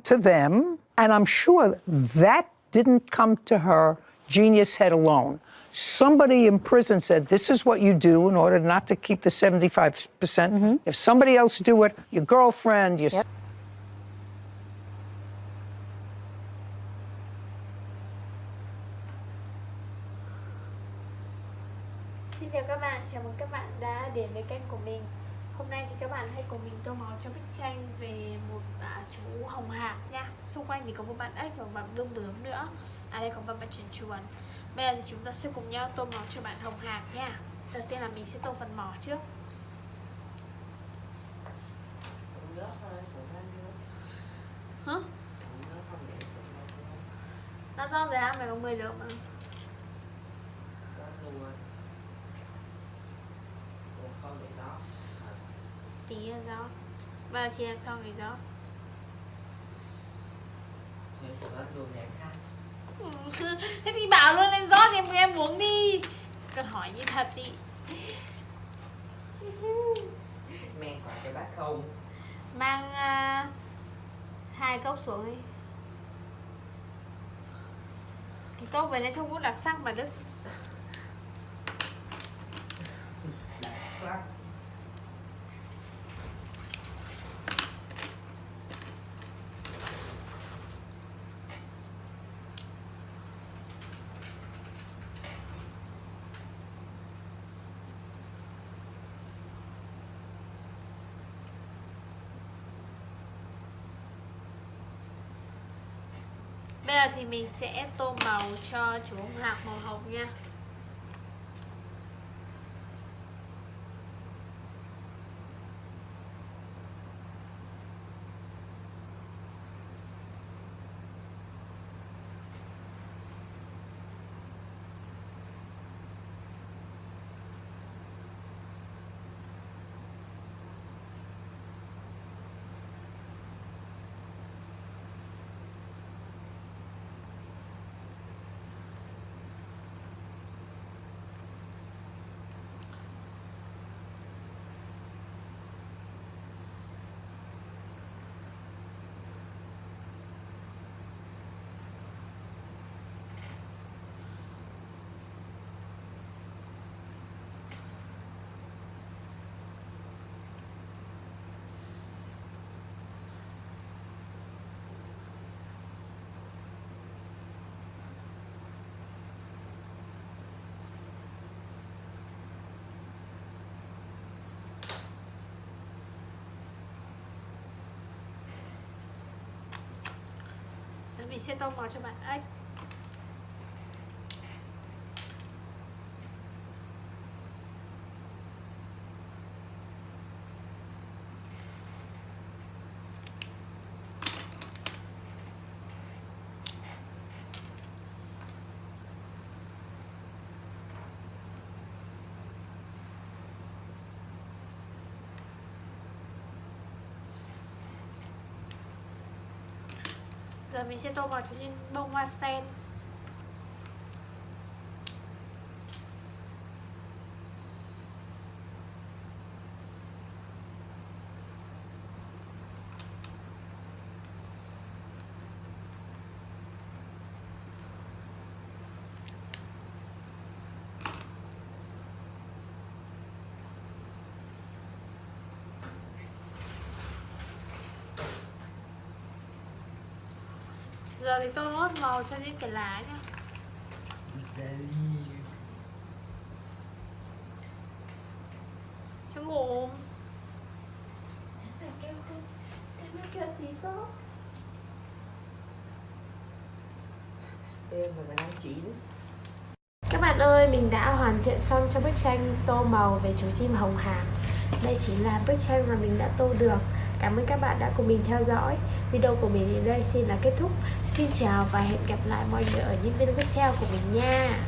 to them. And I'm sure that didn't come to her genius head alone. Somebody in prison said, this is what you do in order not to keep the 75%. If somebody else do it, your girlfriend, your... Xin chào các bạn, chào mừng các bạn đã đến với kênh của mình. Hôm nay thì các bạn hãy cùng mình tô màu cho bức tranh về một chú hồng hạc nha. Xung quanh thì có một bạn ếch và một bạn bươm bướm nữa. Đây có một bạn chuồn chuồn. Bây giờ thì chúng ta sẽ cùng nhau tô màu cho bạn hồng hạc nha. Đầu tiên là mình sẽ tô phần mỏ trước. Hả? Đã rõ rồi á, mày có 10 giờ mà. Tí là rõ. Bây giờ chị làm xong thì rõ. Thế thì bảo luôn em rõ thì em uống đi. Cần hỏi như thật đi. Mẹ có cái bát không? Mang 2 cốc xuống đi. Cái cốc về đây trong bút đặc sắc mà Đức. Bây giờ thì mình sẽ tô màu cho chú hồng hạc màu hồng nha. Mình sẽ tô màu cho bạn ếch. Giờ mình sẽ tô màu cho những bông hoa sen. Giờ thì tô nốt màu cho những cái lá nha. Cho ngủ. Em mà ăn chín. Các bạn ơi, mình đã hoàn thiện xong cho bức tranh tô màu về chú chim hồng hạc. Đây chỉ là bức tranh mà mình đã tô được. Cảm ơn các bạn đã cùng mình theo dõi. Video của mình đến đây xin là kết thúc. Xin chào và hẹn gặp lại mọi người ở những video tiếp theo của mình nha.